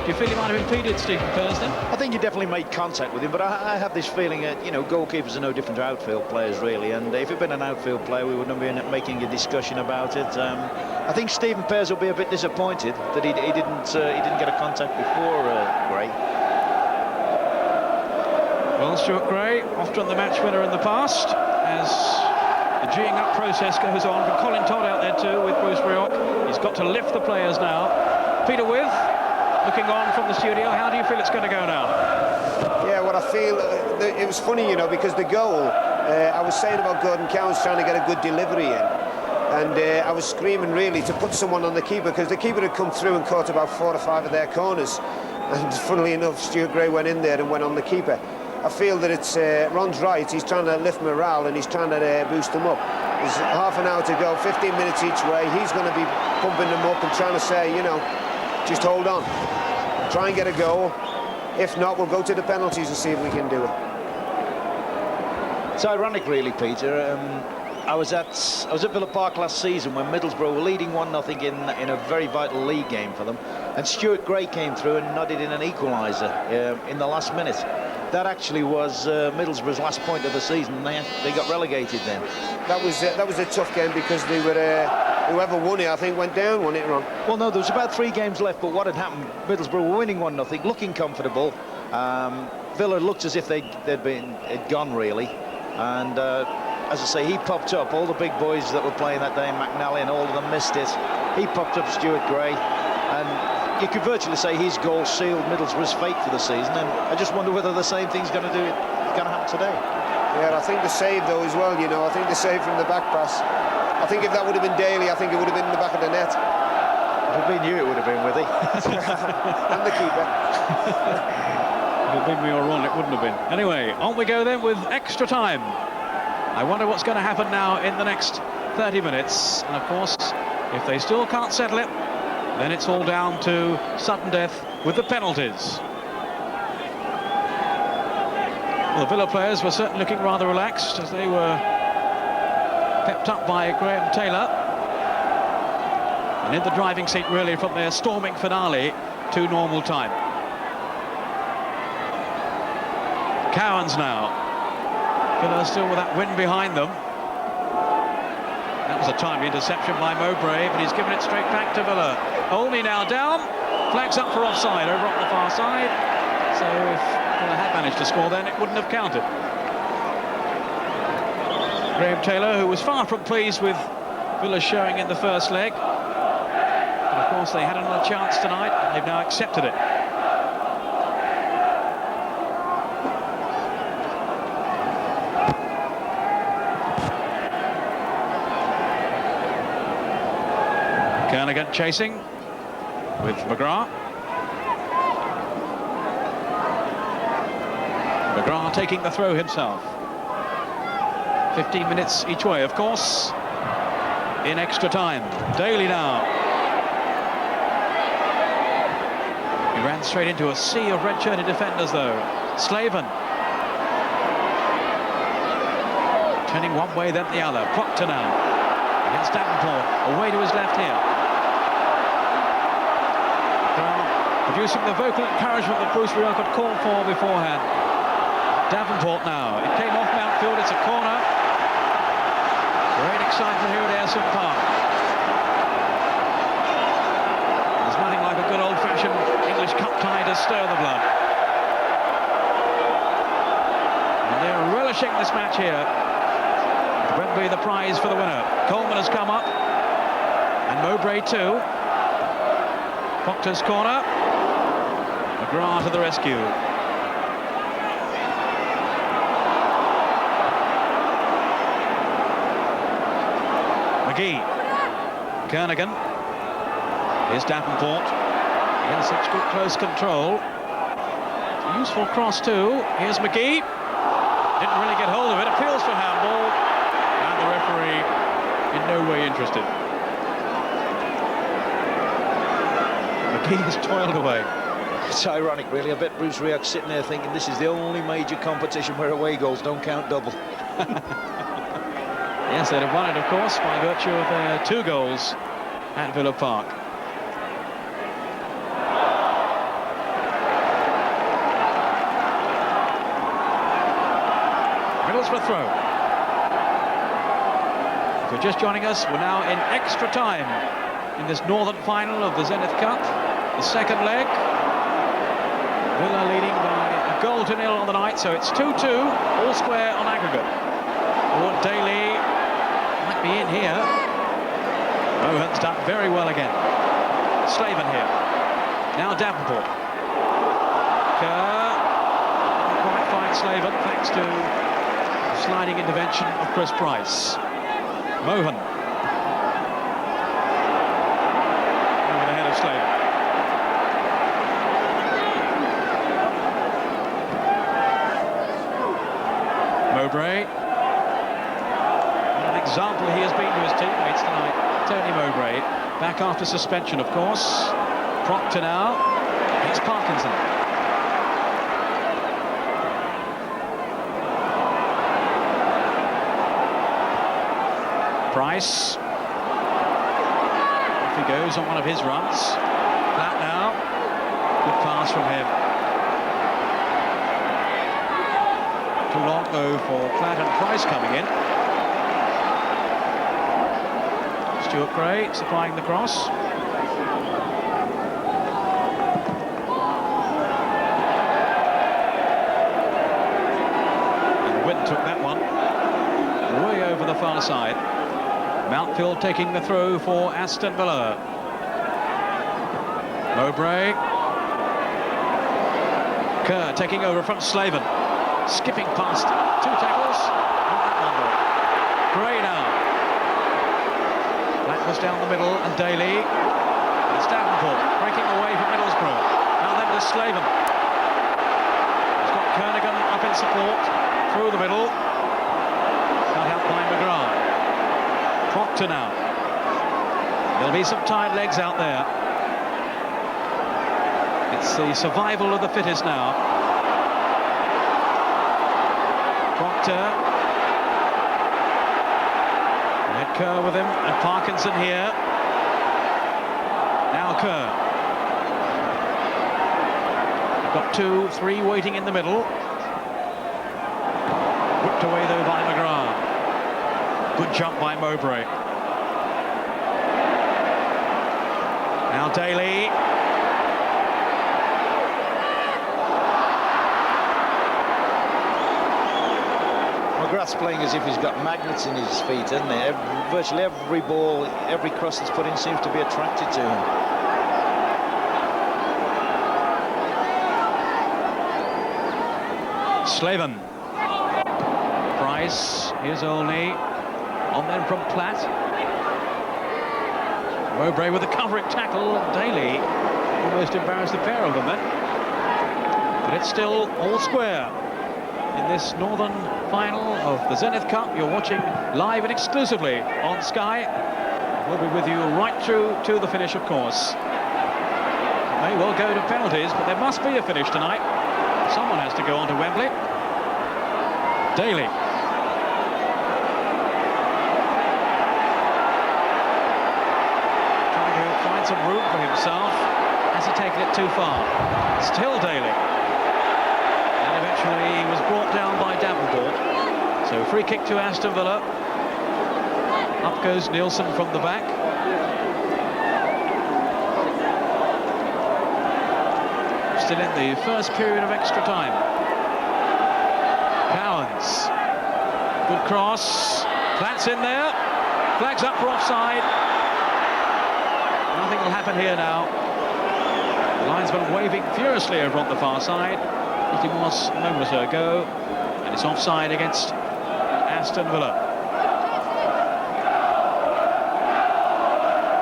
Do you feel he might have impeded Stephen Pears then? I think he definitely made contact with him, but I have this feeling that, goalkeepers are no different to outfield players, really. And if he'd been an outfield player, we wouldn't be making a discussion about it. I think Stephen Pears will be a bit disappointed that he didn't get a contact before Gray. Well, Stuart Gray, often the match winner in the past, as the G-ing up process goes on. But Colin Todd out there too with Bruce Rioch. He's got to lift the players now. Peter With, looking on from the studio. How do you feel it's going to go now? Yeah, what I feel, it was funny, you know, because the goal, I was saying about Gordon Cowan's trying to get a good delivery in. And I was screaming really to put someone on the keeper, because the keeper had come through and caught about 4 or 5 of their corners. And funnily enough, Stuart Gray went in there and went on the keeper. I feel that it's Ron's right. He's trying to lift morale and he's trying to boost them up. There's half an hour to go, 15 minutes each way. He's going to be pumping them up and trying to say, you know, just hold on. Try and get a goal. If not, we'll go to the penalties and see if we can do it. It's ironic, really, Peter. I was at Villa Park last season when Middlesbrough were leading 1-0 in a very vital league game for them, and Stuart Gray came through and nodded in an equaliser in the last minute. That actually was Middlesbrough's last point of the season, and they got relegated then. That was a tough game because they were whoever won it, I think, went down, wasn't it, Ron? Well, no, there was about 3 games left, but what had happened? Middlesbrough were winning 1-0, looking comfortable. Villa looked as if they'd gone really, and as I say, he popped up. All the big boys that were playing that day, McNally and all of them missed it. He popped up Stuart Gray, and you could virtually say his goal sealed Middlesbrough's fate for the season. And I just wonder whether the same thing's going to happen today. Yeah, I think the save though as well. You know, I think the save from the back pass. I think if that would have been Daly, I think it would have been in the back of the net. If it had been you, it would have been with he. And the keeper. If it had been me or Ron, it wouldn't have been. Anyway, on we go then with extra time. I wonder what's going to happen now in the next 30 minutes. And of course, if they still can't settle it, then it's all down to sudden death with the penalties. Well, the Villa players were certainly looking rather relaxed as they were pepped up by Graham Taylor. And in the driving seat, really, from their storming finale to normal time. Cowans now. Villa still with that wind behind them. That was a timely interception by Mowbray, but he's given it straight back to Villa. Olney now down, flags up for offside over on the far side. So if Villa had managed to score then, it wouldn't have counted. Graham Taylor, who was far from pleased with Villa's showing in the first leg. But of course they had another chance tonight, and they've now accepted it. Kernigan chasing with McGrath. McGrath taking the throw himself. 15 minutes each way, of course, in extra time. Daly now. He ran straight into a sea of red-shirted defenders, though. Slaven. Turning one way, then the other. Proctor now against Davenport. Away to his left here. Producing the vocal encouragement that Bruce Rioch had called for beforehand. Davenport now. It came off Mountfield. It's a corner. Great excitement here at Aston Park. There's nothing like a good old-fashioned English cup tie to stir the blood. And they're relishing this match here. It will be the prize for the winner. Coleman has come up. And Mowbray too. Proctor's corner. McGrath to the rescue. McGee. Kernigan. Here's Davenport. Against such good close control. It's a useful cross too. Here's McGee. Didn't really get hold of it. Appeals for handball. And the referee in no way interested. McGee has toiled away. It's ironic, really. I bet Bruce Rioch sitting there thinking this is the only major competition where away goals don't count double. Yes, they'd have won it, of course, by virtue of their 2 goals at Villa Park. Middlesbrough throw. If you're just joining us, we're now in extra time in this northern final of the Zenith Cup. The second leg. Villa leading by a goal to nil on the night, so it's 2-2, all square on aggregate. Lord Daly might be in here. Mohan's done very well again. Slaven here. Now Davenport. Kerr. Didn't quite find Slaven thanks to the sliding intervention of Chris Price. Mohan. Over the head of Slaven. Mowbray. What an example he has been to his teammates tonight. Tony Mowbray, back after suspension, of course. Proctor now. It's Parkinson. Price. Off he goes on one of his runs. Platt now. Good pass from him. Too long, though, for Platt and Price coming in. Stuart Gray supplying the cross. And Wynn took that one way over the far side. Mountfield taking the throw for Aston Villa. Mowbray. Kerr taking over from Slaven. Skipping past 2 tackles. Not that one though. Gray now. Black was down the middle and Daly. And it's Davenport breaking away from Middlesbrough. Now then to Slaven. He's got Kernigan up in support. Through the middle. Cut out by McGrath. Proctor now. There'll be some tired legs out there. It's the survival of the fittest now. Proctor. Had Kerr with him and Parkinson here. Now Kerr. Got 2, 3 waiting in the middle. Whipped away though by McGrath. Good jump by Mowbray. Now Daly. McGrath's playing as if he's got magnets in his feet, isn't he? Virtually every ball, every cross that's put in seems to be attracted to him. Slaven. Price. Here's Olney. On then from Platt. Mowbray with a covering tackle. Daly almost embarrassed the pair of them then. But it's still all square in this northern final of the Zenith Cup. You're watching live and exclusively on Sky. We'll be with you right through to the finish, of course. It may well go to penalties, but there must be a finish tonight. Someone has to go on to Wembley. Daly. Trying to find some room for himself. Has he taken it too far? Still Daly. Eventually he was brought down by Davenport. So free kick to Aston Villa. Up goes Nielsen from the back. Still in the first period of extra time. Cowans. Good cross. Platt's in there. Flags up for offside. Nothing will happen here now. The linesman waving furiously over on the far side. It was a moment ago, and it's offside against Aston Villa.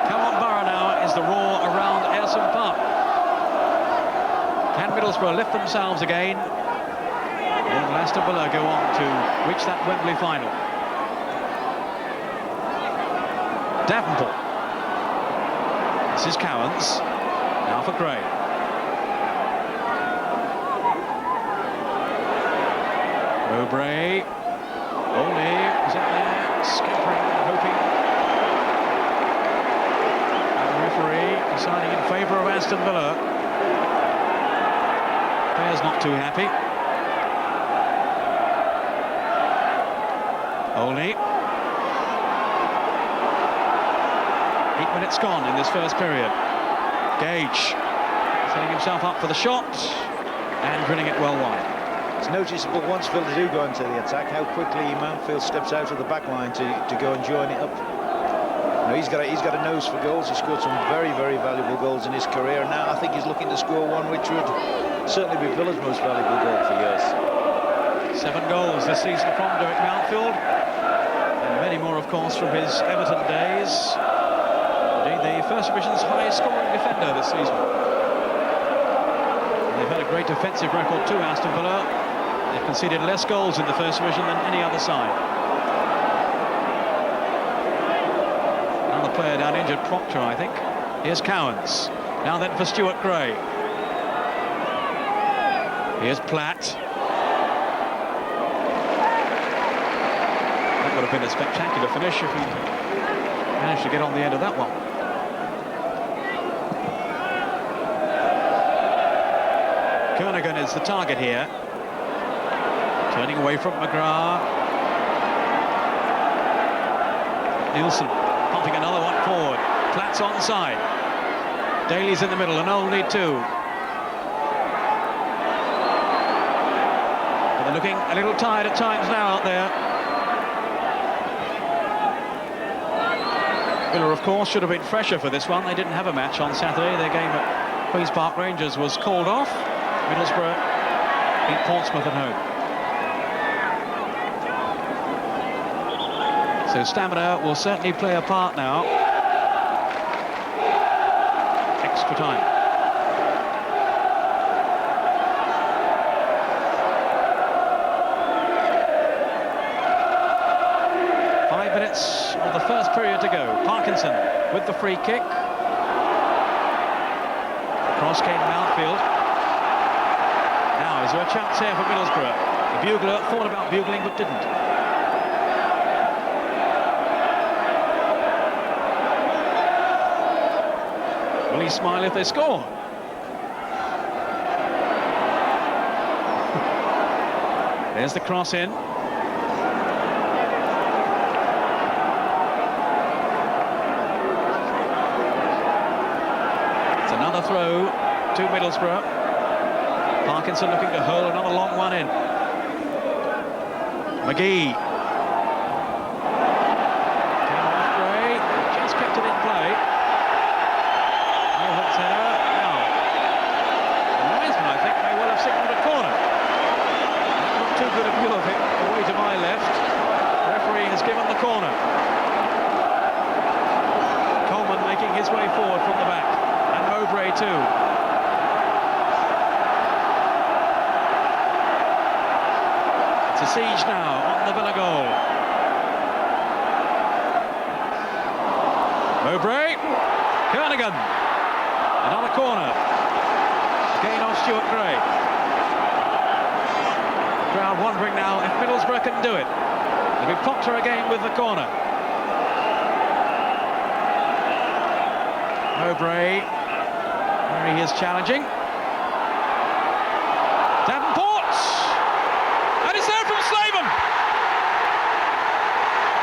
Come on Borough now is the roar around Aston Park. Can Middlesbrough lift themselves again? And will Aston Villa go on to reach that Wembley final? Davenport. This is Cowans. Now for Gray. Mowbray. Olney is up there, scampering, hoping. And the referee deciding in favour of Aston Villa. Players not too happy. Olney. 8 minutes minutes gone in this first period. Gage setting himself up for the shot and drilling it well wide. It's noticeable once Villa do go into the attack how quickly Mountfield steps out of the back line to go and join it up. You know, he's got a nose for goals. He scored some very, very valuable goals in his career. Now I think he's looking to score one which would certainly be Villa's most valuable goal for years. 7 goals this season from Derek Mountfield, and many more, of course, from his Everton days. Indeed, the First Division's highest scoring defender this season. They've had a great defensive record too, Aston Villa. They've conceded less goals in the First Division than any other side. Another player down injured, Proctor, I think. Here's Cowans. Now then for Stuart Gray. Here's Platt. That would have been a spectacular finish if he managed to get on the end of that one. Kernigan is the target here. Turning away from McGrath. Nielsen pumping another one forward. Platt's onside. Daly's in the middle, and only 2. But they're looking a little tired at times now out there. Villa, of course, should have been fresher for this one. They didn't have a match on Saturday. Their game at Queen's Park Rangers was called off. Middlesbrough beat Portsmouth at home. So stamina will certainly play a part now. Extra time. Of the first period to go. Parkinson with the free kick. Cross came Mountfield. Now is there a chance here for Middlesbrough? The bugler thought about bugling but didn't. Will he smile if they score? There's the cross in. Another throw to Middlesbrough. Parkinson looking to hurl another long one in. McGee. Came off Gray. Just kept it in play. Mohawk's header. Now, the linesman, I think, may well have signalled a corner. Not too good a view of it away to my left. The referee has given the corner. Coleman making his way forward from the back. Mowbray too. It's a siege now on the Villa goal. Mowbray. Kernigan. Another corner. Again off Stuart Gray. The crowd wondering now if Middlesbrough can do it. It'll be Proctor again with the corner. Mowbray. He is challenging. Davenport! And it's there from Slaven!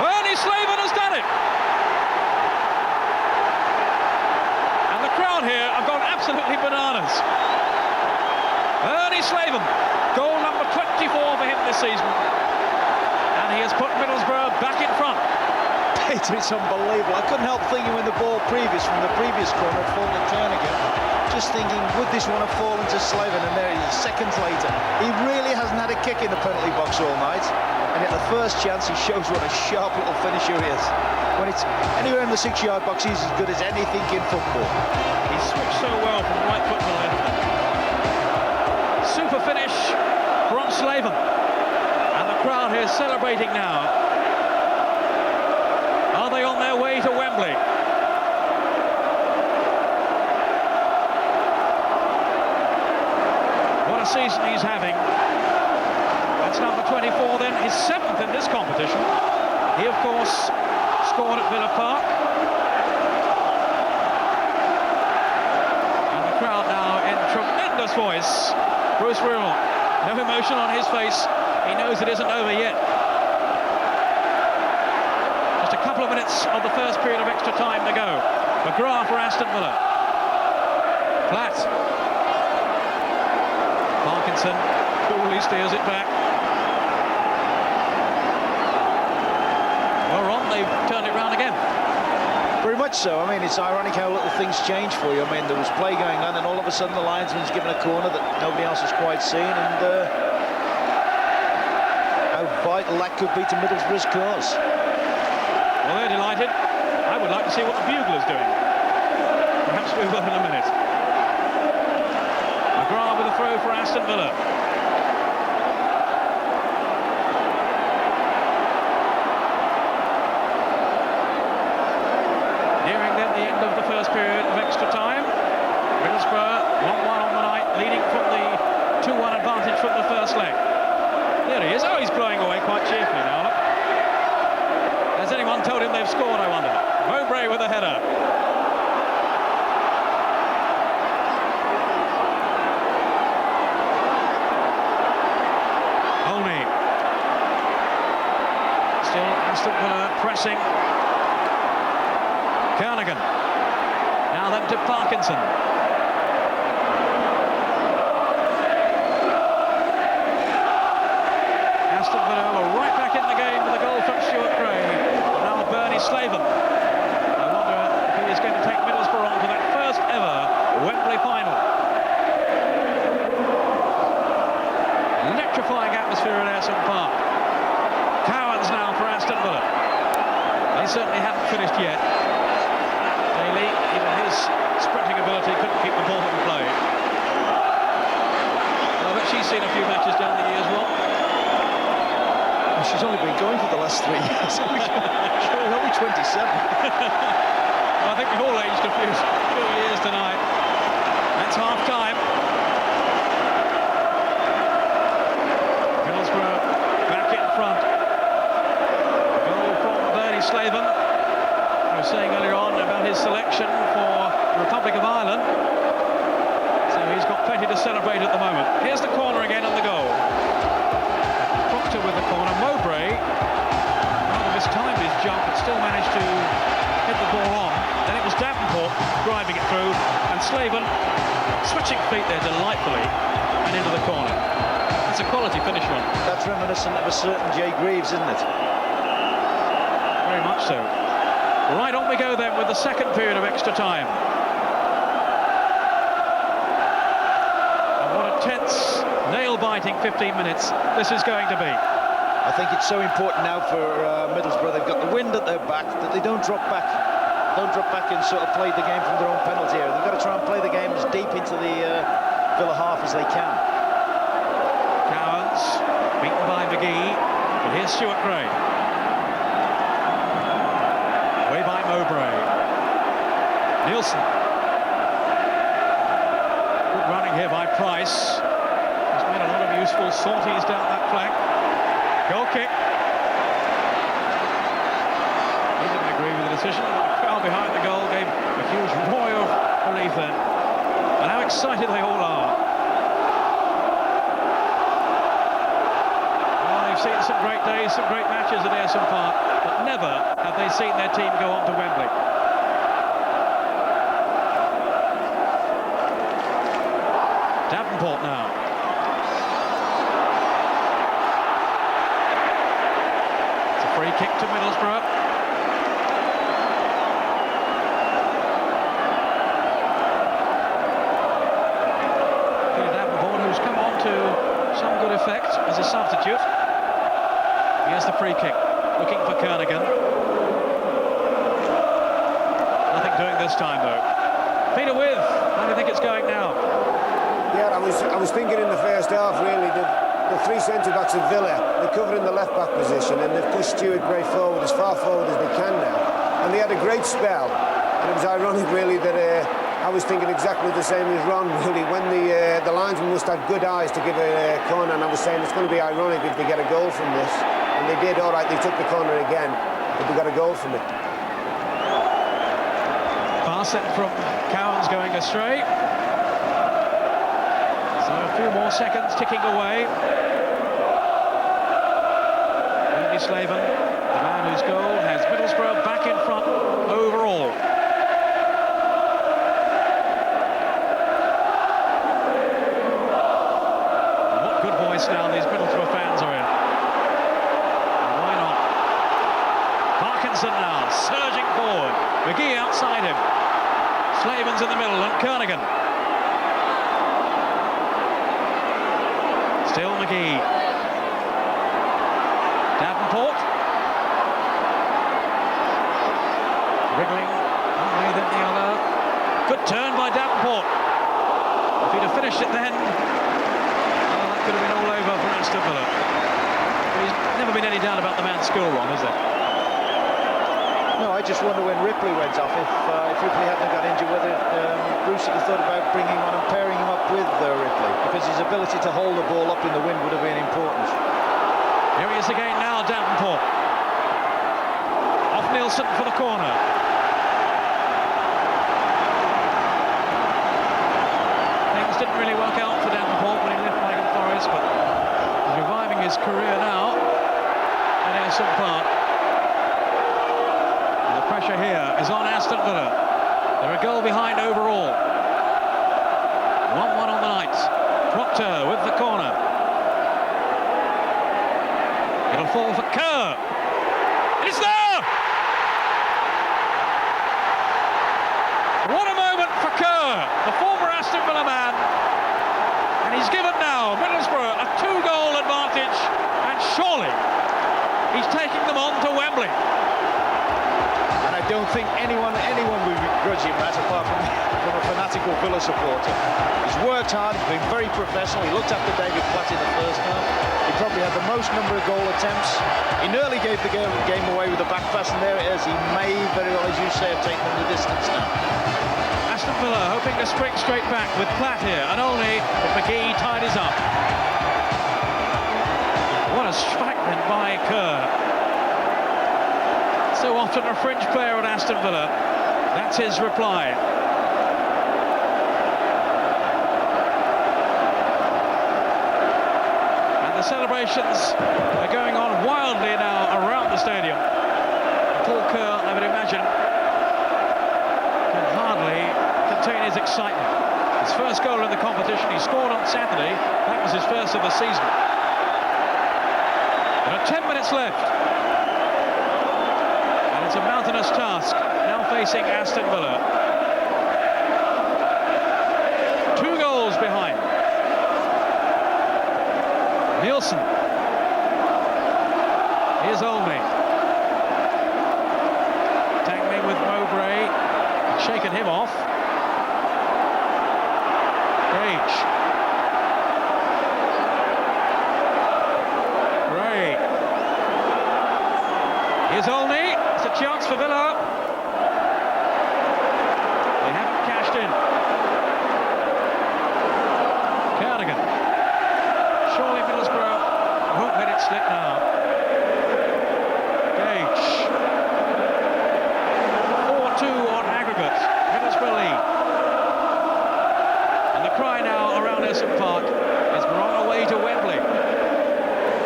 Ernie Slaven has done it! And the crowd here have gone absolutely bananas. Ernie Slaven, goal number 24 for him this season. And he has put Middlesbrough back in front. It's unbelievable. I couldn't help thinking when the ball from the previous corner had fallen to Kernigan, just thinking, would this one have fallen to Slaven? And there he is, seconds later. He really hasn't had a kick in the penalty box all night. And at the first chance, he shows what a sharp little finisher he is. When it's anywhere in the 6-yard box, he's as good as anything in football. He switched so well from right foot to left. Super finish from Slaven. And the crowd here celebrating now. Are they on their way to Wembley? What a season he's having. That's number 24 then, his 7th in this competition. He, of course, scored at Villa Park. And the crowd now in tremendous voice. Bruce Riddle, no emotion on his face. He knows it isn't over yet. Just a couple of minutes of the first period of extra time to go. McGrath for Aston Villa. Flat. Parkinson coolly steers it back. Well, Ron, they've turned it round again. Very much so. I mean, it's ironic how little things change for you. I mean, there was play going on, and all of a sudden the linesman's given a corner that nobody else has quite seen, and how vital that could be to Middlesbrough's cause. Well, they're delighted. I would like to see what the bugler's doing. Perhaps we will in a minute. McGrath with a throw for Aston Villa. Nearing then the end of the first period of extra time. Middlesbrough 1-1 on the night, leading from the 2-1 advantage from the first leg. There he is. Oh, he's blowing away quite cheerfully now. Look. Has anyone told him they've scored, I wonder? Mowbray with a header. Olney. Still Aston Villa pressing. Kernigan. Now then to Parkinson. Aston Villa are right back in the game with a goal from Stuart Gray. Now Bernie Slaven. I wonder if he is going to take Middlesbrough on to that first ever Wembley final. Electrifying atmosphere at Aston Park. Cowans now for Aston Villa. They certainly haven't finished yet. Daly, even his sprinting ability couldn't keep the ball in play. I bet she's seen a few matches down the years, Rob. She's only been going for the last 3 years. She's only 27. Well, I think we've all aged a few years tonight. That's half-time. Middlesbrough back in front. Goal from Bernie Slaven. I was saying earlier on about his selection for the Republic of Ireland. So he's got plenty to celebrate at the moment. Here's the corner again and the goal. Proctor with the corner. Mowbray, rather mistimed his jump, but still managed to hit the ball on. Then it was Davenport driving it through, and Slaven switching feet there delightfully and into the corner. It's a quality finish one. That's reminiscent of a certain Jay Greaves, isn't it? Very much so. Right on we go then with the second period of extra time. And what a tense, nail-biting 15 minutes this is going to be. I think it's so important now for Middlesbrough. They've got the wind at their back, that they don't drop back. Don't drop back and sort of play the game from their own penalty area. They've got to try and play the game as deep into the Villa half as they can. Cowans, beaten by McGee, but here's Stuart Gray. Away by Mowbray. Nielsen. Good running here by Price. He's made a lot of useful sorties down that flank. Goal kick. He didn't agree with the decision. The crowd behind the goal gave a huge roar of relief then. And how excited they all are. Well, they've seen some great days, some great matches at Aston Park, but never have they seen their team go on to Wembley. Davenport now. It's a free kick to Middlesbrough. Davenport, who's come on to some good effect as a substitute. Here's the free kick, looking for Kernigan. Nothing doing this time, though. Peter With, how do you think it's going now? Yeah, I was thinking in the first half, really, the three centre-backs of Villa, they're covering the left-back position, and they've pushed Stuart Gray forward as far forward as they can now. And they had a great spell, and it was ironic, really, that I was thinking exactly the same as Ron, really, when the linesman must have good eyes to give a corner, and I was saying it's going to be ironic if they get a goal from this. And they did, all right, they took the corner again, but they got a goal from it. Pass set from Cowans going astray. So a few more seconds ticking away. Bernie Slaven, the man whose goal has Middlesbrough back in front overall. Stevenson now, surging forward. McGee outside him. Slavin's in the middle, and Kernigan. Still McGee. Davenport. Wriggling one way then the other. Good turn by Davenport. If he'd have finished it then, well, that could have been all over for Aston Villa. There's never been any doubt about the man's skill, Ron, is there? No, I just wonder when Ripley went off, if Ripley hadn't got injured, whether Bruce had thought about bringing on and pairing him up with Ripley, because his ability to hold the ball up in the wind would have been important. Here he is again now, Davenport. Off Nielsen for the corner. Things didn't really work out for Davenport when he left Nottingham Forest, but he's reviving his career now at Aston Park. And the pressure here is on Aston Villa. They're a goal behind overall. 1-1 on the night. Proctor with the corner. It'll fall for Kerr. It's there! What a moment for Kerr, the former Aston Villa man. And he's given now Middlesbrough a 2-goal advantage, and surely he's taking them on to Wembley. And I don't think anyone will begrudge him that, apart from a fanatical Villa supporter. He's worked hard, he's been very professional. He looked after David Platt in the first half. He probably had the most number of goal attempts. He nearly gave the game away with a back pass, and there it is. He may very well, as you say, have taken the distance now. Aston Villa hoping to spring straight back with Platt here, and only if McGee tidies up. What a strike then by Kerr. So often a fringe player at Aston Villa. That's his reply. And the celebrations are going on wildly now around the stadium. Paul Kerr, I would imagine, can hardly contain his excitement. His first goal in the competition, he scored on Saturday. That was his first of the season. There are 10 minutes left. And it's a mountainous task now facing Aston Villa. 2 goals behind. Nielsen. Here's Olney. Tangling with Mowbray. Shaken him off. Gage. Gray. Here's Olney. It's a chance for Villa. They haven't cashed in. Kernigan. Surely Middlesbrough won't let it slip now. Gage. 4-2 on aggregate. Middlesbrough lead. And the cry now around Aston Park is we're on our way to Wembley.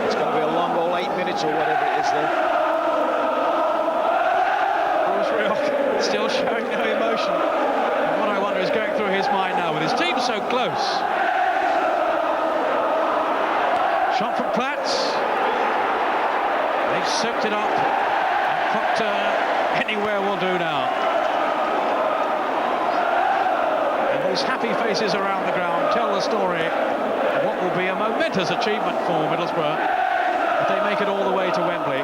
It's going to be a long all 8 minutes or whatever it is there. Still showing no emotion. And what I wonder is going through his mind now with his team so close. Shot from Platt. They've soaked it up. And Proctor anywhere will do now. And those happy faces around the ground tell the story of what will be a momentous achievement for Middlesbrough if they make it all the way to Wembley.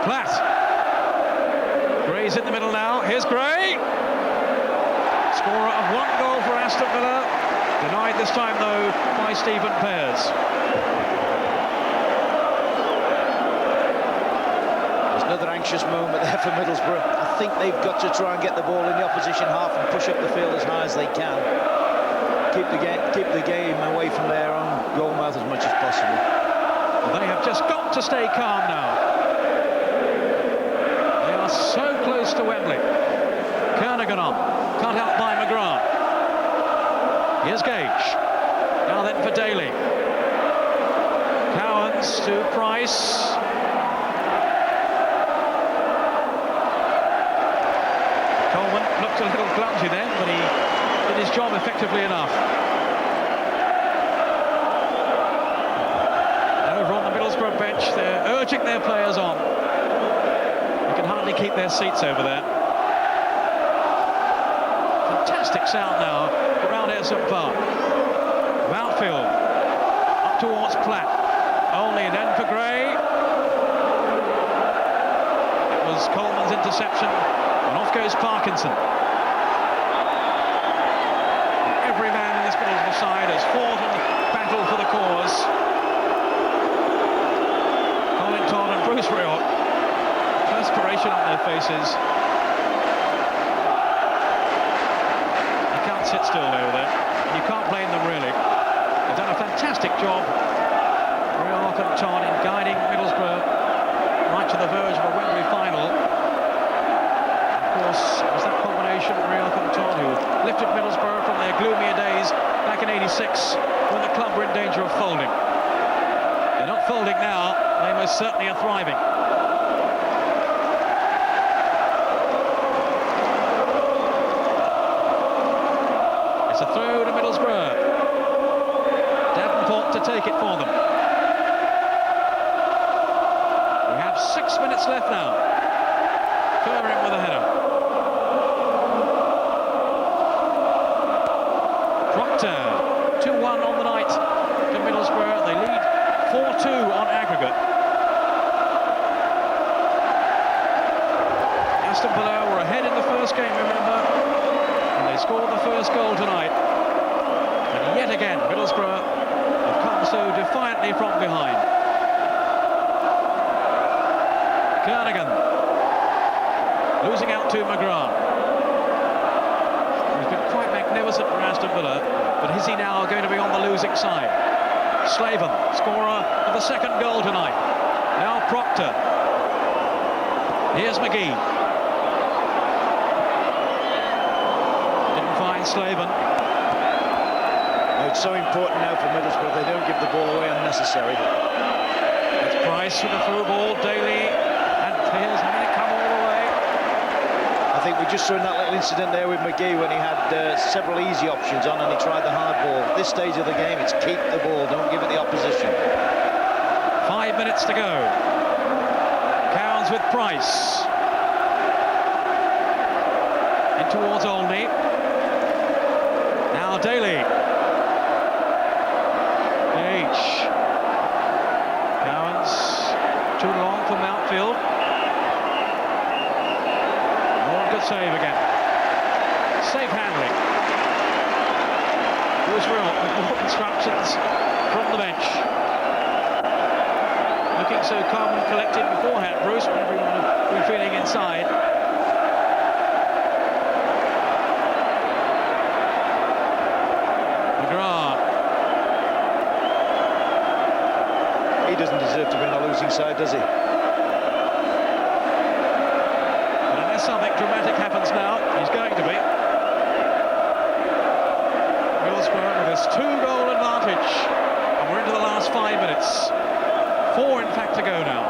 Platt. Gray's in the middle now. Here's Gray. Scorer of 1 goal for Aston Villa. Denied this time, though, by Stephen Pears. There's another anxious moment there for Middlesbrough. I think they've got to try and get the ball in the opposition half and push up the field as high as they can. Keep the game away from their own goal mouth as much as possible. Well, they have just got to stay calm now. So close to Wembley. Kernigan on, cut out by McGrath. Here's Gage. Now then for Daly. Cowans to Price. Coleman looked a little clumsy then, but he did his job effectively enough. Over on the Middlesbrough bench, they're urging their players on. They can hardly keep their seats over there. Fantastic sound now around Aston Park. Outfield, up towards Platt. Only then for Gray. It was Coleman's interception, and off goes Parkinson. Every man in this Middlesbrough side has fought in the battle for the cause. Colin Todd and Bruce Rioch, perspiration on their faces. You can't sit still over there. You can't blame them really. They've done a fantastic job, Rioch and Todd, in guiding Middlesbrough right to the verge of a Wembley final. Of course, it was that combination, Rioch and Todd, who lifted Middlesbrough from their gloomier days back in '86 when the club were in danger of folding. They're not folding now, they most certainly are thriving. It's a throw to Middlesbrough. Davenport to take it for them. We have 6 minutes left now. Kerr in with a header. Proctor, 2-1 on the night to Middlesbrough. They lead 4-2 on aggregate. Aston Villa were ahead in the first game, remember, and they scored the first goal tonight. And yet again, Middlesbrough have come so defiantly from behind. Kernigan losing out to McGrath. He's been quite magnificent for Aston Villa, but is he now going to be on the losing side? Slaven, scorer of the second goal tonight. Now Proctor. Here's McGee. Didn't find Slaven. It's so important now for Middlesbrough, they don't give the ball away unnecessary. It's Price with a through ball, Daly, and here's having it come all the way. I think we just saw in that little incident there with McGee when he had several easy options on and he tried the hard ball. At this stage of the game, it's keep the ball, don't give it the opposition. 5 minutes to go. Cowans with Price. In towards Olney. Now Daly. Cowans, too long for Mountfield. One good save again. Safe handling. Bruce Rioch with more instructions from the bench. Looking so calm and collected beforehand, Bruce, when everyone had been feeling inside. He doesn't deserve to be on the losing side, does he? But unless something dramatic happens now, he's going to be. Middlesbrough with his 2-goal advantage. And we're into the last 5 minutes. 4, in fact, to go now.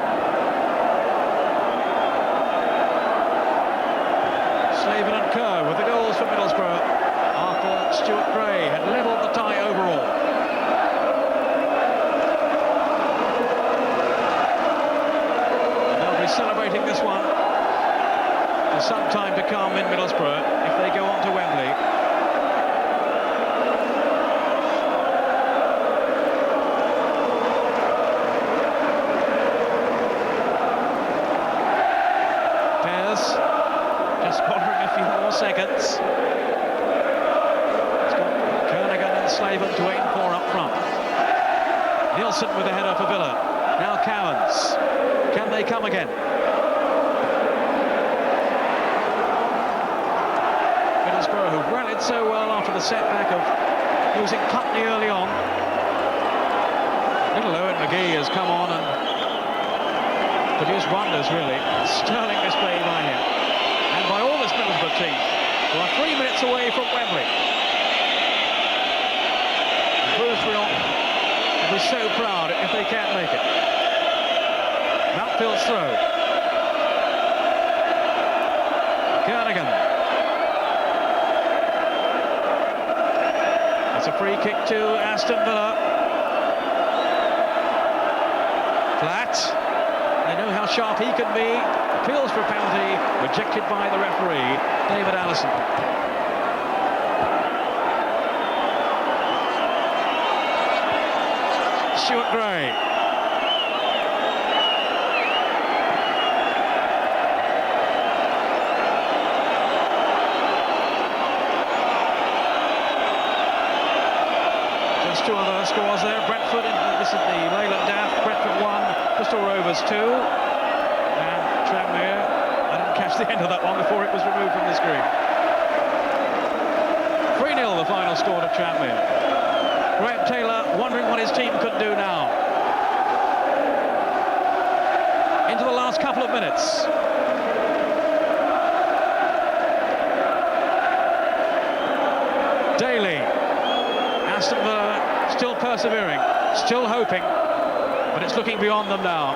Slaven and Kerr with the goals for Middlesbrough after Stuart Gray had levelled the tie overall. Celebrating this one for some time to come in Middlesbrough if they go on to Wembley. Pears just pondering a few more seconds. It's got Kernigan and Slaven to aim for up front. Nielsen with a header for Villa. Now Cowans. Can they come again? Middlesbrough, who rallied so well after the setback of losing Putney early on. Little Owen McGee has come on and produced wonders, really. Sterling display by him. And by all this Middlesbrough team, who are 3 minutes away from Wembley. Bruce Rioch will be so proud if they can't make it. Mountfield's throw. Kernigan. It's a free kick to Aston Villa. Flat. They know how sharp he can be. Appeals for a penalty, rejected by the referee, David Allison. Stuart Gray. Just two other scores there. Brentford, this is the Leyland Daff. Brentford 1, Bristol Rovers 2. And Tranmere, I didn't catch the end of that one before it was removed from the screen. 3-0 the final score to Tranmere. Graham Taylor wondering what his team could do now. Into the last couple of minutes. Daly. Aston Villa still persevering, still hoping, but it's looking beyond them now.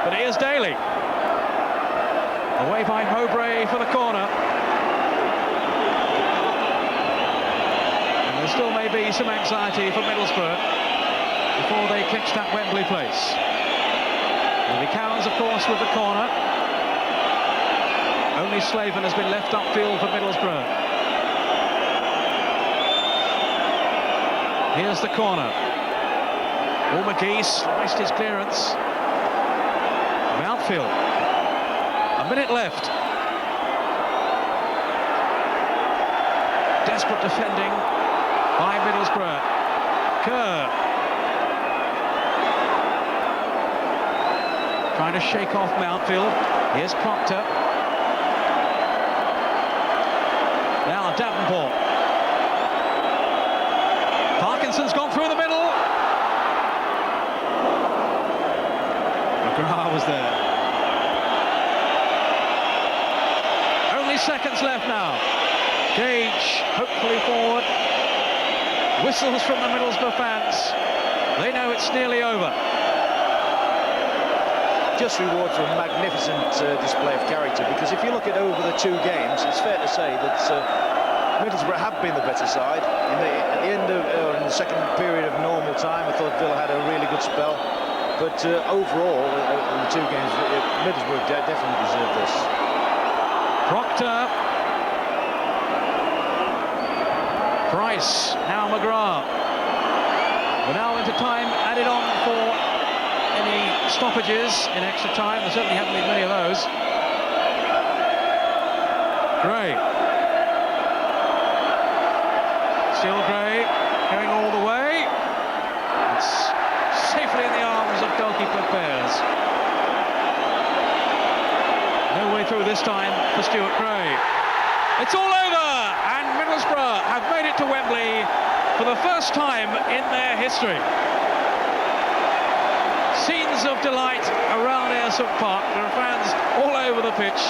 But here's Daly. Away by Mowbray for the corner. And there still may be some anxiety for Middlesbrough before they clinch that Wembley place. It'll be Cowans, of course, with the corner. Only Slaven has been left upfield for Middlesbrough. Here's the corner. Paul McGee sliced his clearance. Mountfield. A minute left. Desperate defending by Middlesbrough. Kerr. Trying to shake off Mountfield. Here's Proctor. Now Davenport. Parkinson's gone through the middle. McGrath was there. Only seconds left now. Gage, hopefully forward. Whistles from the Middlesbrough fans. They know it's nearly over. Just rewards for a magnificent display of character, because if you look at over the two games, it's fair to say that Middlesbrough have been the better side. At the end of in the second period of normal time, I thought Villa had a really good spell. But overall, in the two games, Middlesbrough definitely deserved this. Proctor. Price. Now McGrath. We're now into time added on for any stoppages in extra time. There certainly haven't been many of those. Gray. Still Gray, going all the way. It's safely in the arms of goalkeeper Pears. No way through this time for Stuart Gray. It's all over, and Middlesbrough have made it to Wembley for the first time in their history. Scenes of delight around Aston Park. There are fans all over the pitch,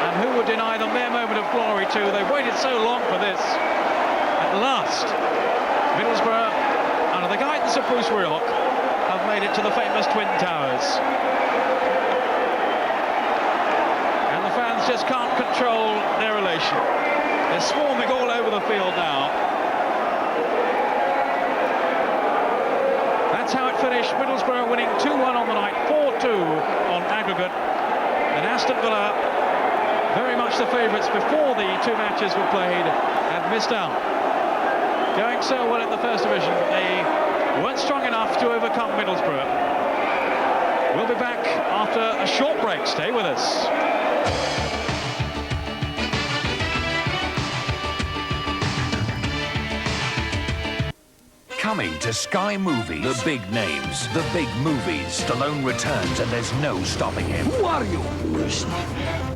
and who would deny them their moment of glory too? They've waited so long for this. At last, Middlesbrough, under the guidance of Bruce Rioch, have made it to the famous Twin Towers. And the fans just can't control their elation. They're swarming all over the field now. That's how it finished. Middlesbrough winning 2-1 on the night, 4-2 on aggregate. And Aston Villa, very much the favourites before the two matches were played, have missed out. Going so well in the first division, but they weren't strong enough to overcome Middlesbrough. We'll be back after a short break. Stay with us. Coming to Sky Movies. The big names, the big movies. Stallone returns and there's no stopping him. Who are you?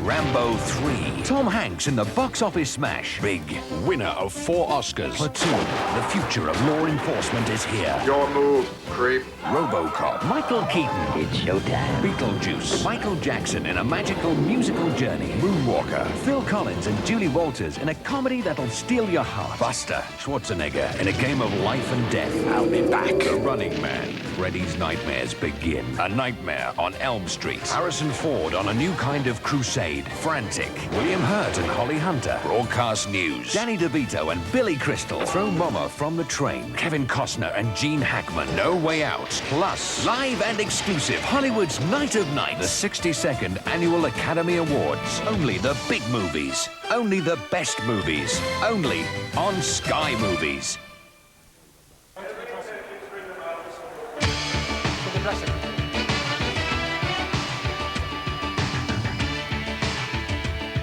Rambo 3. Tom Hanks in the box office smash. Big. Winner of 4 Oscars. Platoon. The future of law enforcement is here. Your move, creep. RoboCop. Michael Keaton. It's showtime. Beetlejuice. Michael Jackson in a magical musical journey. Moonwalker. Phil Collins and Julie Walters in a comedy that'll steal your heart. Buster Schwarzenegger in a game of life and death. Death, I'll be back. The Running Man. Freddy's nightmares begin. A Nightmare on Elm Street. Harrison Ford on a new kind of crusade. Frantic. William Hurt and Holly Hunter. Broadcast news. Danny DeVito and Billy Crystal throw Mama from the train. Kevin Costner and Gene Hackman. No Way Out. Plus, live and exclusive Hollywood's Night of Nights. The 62nd Annual Academy Awards. Only the big movies. Only the best movies. Only on Sky Movies.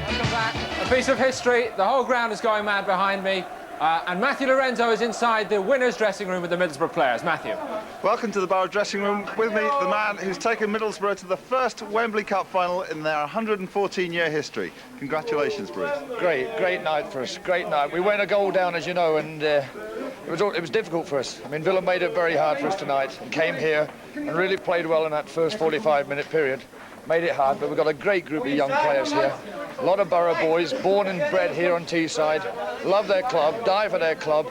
Welcome back. A piece of history. The whole ground is going mad behind me. And Matthew Lorenzo is inside the winners' dressing room with the Middlesbrough players. Matthew. Welcome to the Borough dressing room. With me, the man who's taken Middlesbrough to the first Wembley Cup final in their 114-year history. Congratulations, Bruce. Great night for us. Great night. We went a goal down, as you know, and it was difficult for us. I mean, Villa made it very hard for us tonight and came here and really played well in that first 45-minute period. Made it hard, but we've got a great group of young players here. A lot of Borough boys, born and bred here on Teesside, love their club, die for their club,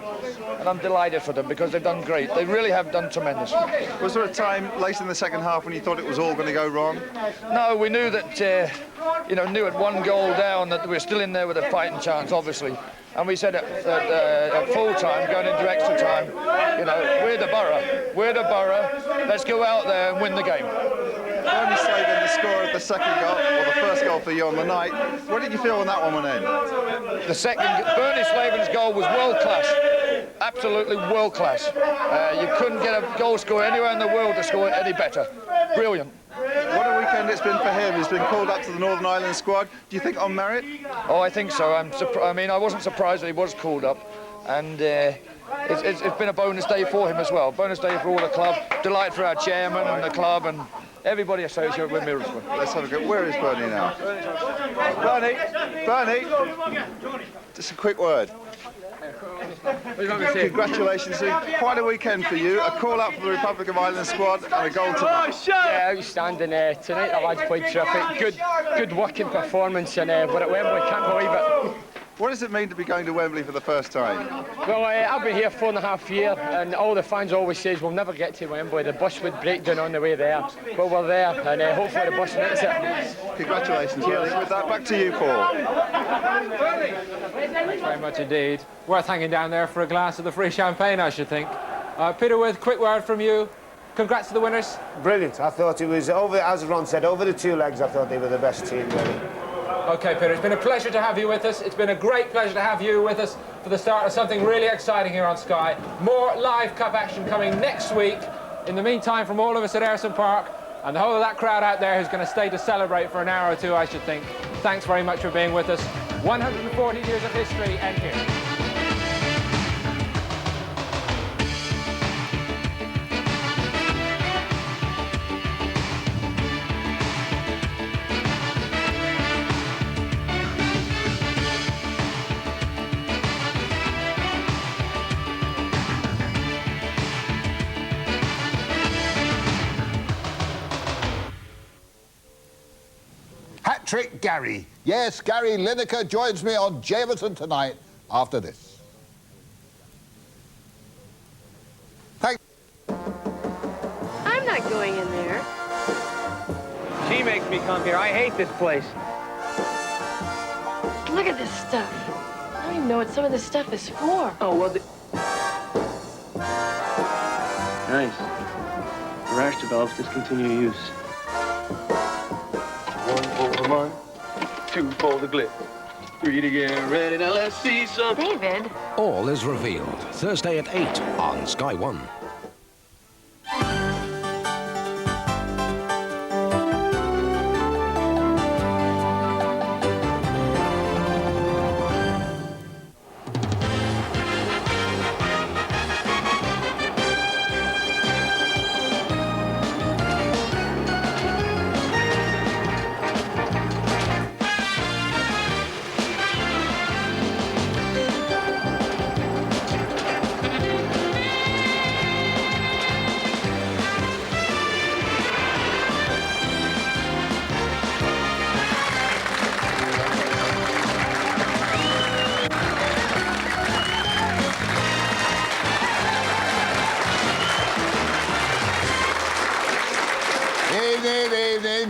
and I'm delighted for them because they've done great. They really have done tremendous. Was there a time late in the second half when you thought it was all going to go wrong? No, we knew that, knew at one goal down that we were still in there with a fighting chance, obviously. And we said at full time, going into extra time, we're the Borough, let's go out there and win the game. Bernie Slavin, the scorer of the second goal, or the first goal for you on the night. What did you feel when that one went in? Bernie Slavin's goal was world class, absolutely world class. You couldn't get a goal scorer anywhere in the world to score it any better. Brilliant. What a weekend it's been for him. He's been called up to the Northern Ireland squad. Do you think on merit? Oh, I think so. I wasn't surprised that he was called up, and it's been a bonus day for him as well. Bonus day for all the club. Delight for our chairman and the club and everybody associated with Middlesbrough. Let's have a go. Where is Bernie now? Bernie, just a quick word. Congratulations, quite a weekend for you. A call out for the Republic of Ireland squad and a goal tonight. Yeah, outstanding tonight. The lads played terrific. Good working performance, and we're at Wembley. Can't believe it. What does it mean to be going to Wembley for the first time? Well, I've been here 4.5 years, and all the fans always says we'll never get to Wembley. The bus would break down on the way there. But we're there, and hopefully the bus makes it. Congratulations. Cheers. With that, back to you, Paul. Thanks very much indeed. Worth hanging down there for a glass of the free champagne, I should think. Peter With, quick word from you. Congrats to the winners. Brilliant. I thought it was, as Ron said, over the two legs, I thought they were the best team, really. OK, Peter, it's been a pleasure to have you with us. It's been a great pleasure to have you with us for the start of something really exciting here on Sky. More live Cup action coming next week. In the meantime, from all of us at Ayresome Park and the whole of that crowd out there who's going to stay to celebrate for an hour or two, I should think, thanks very much for being with us. 140 years of history end here. Hat-trick Gary. Yes, Gary Lineker joins me on Jameson tonight after this. Thank I'm not going in there. She makes me come here. I hate this place. Look at this stuff. I don't even know what some of this stuff is for. Oh, well, nice. The rash develops, discontinue use. 1 for the money, 2 for the glitz, 3 to get ready. Now let's see some. David. All is revealed. Thursday at 8 on Sky 1.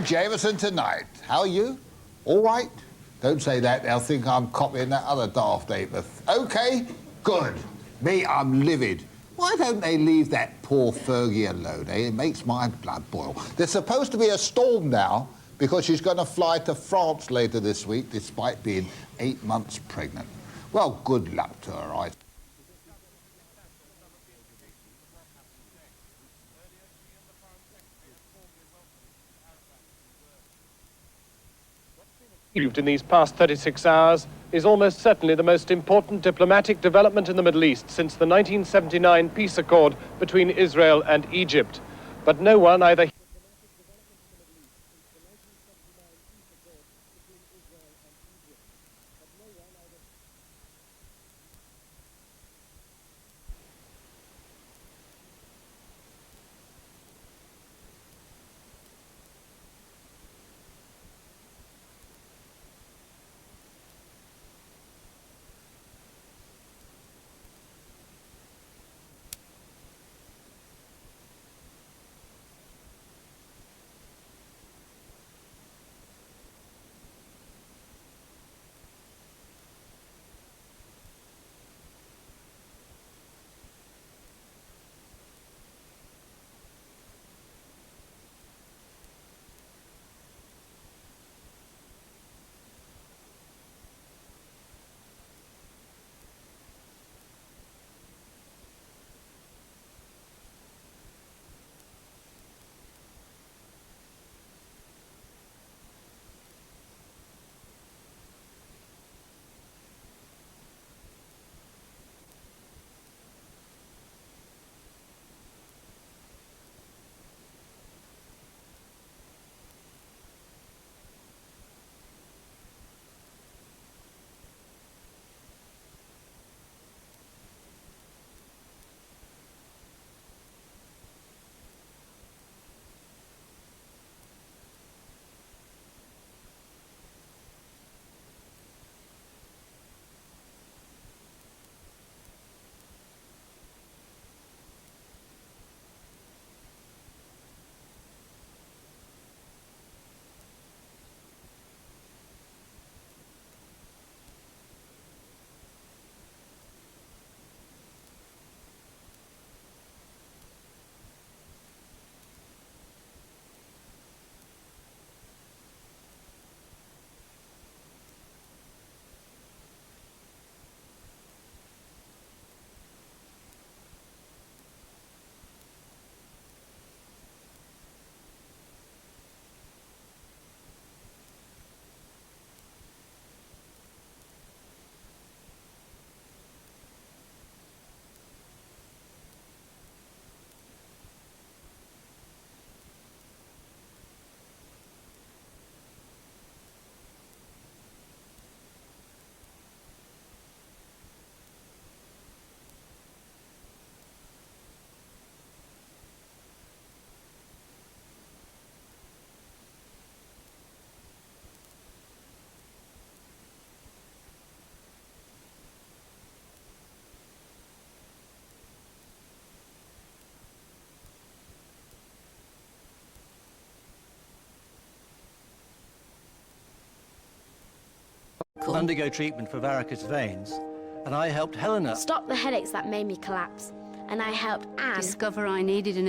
I'm Jameson tonight. How are you? All right? Don't say that, they'll think I'm copying that other daft ape. OK, good. Me, I'm livid. Why don't they leave that poor Fergie alone, eh? It makes my blood boil. There's supposed to be a storm now because she's going to fly to France later this week despite being 8 months pregnant. Well, good luck to her, I... In these past 36 hours is almost certainly the most important diplomatic development in the Middle East since the 1979 peace accord between Israel and Egypt. But no one either... Undergo treatment for varicose veins, and I helped Helena stop the headaches that made me collapse, and I helped Anne discover I needed an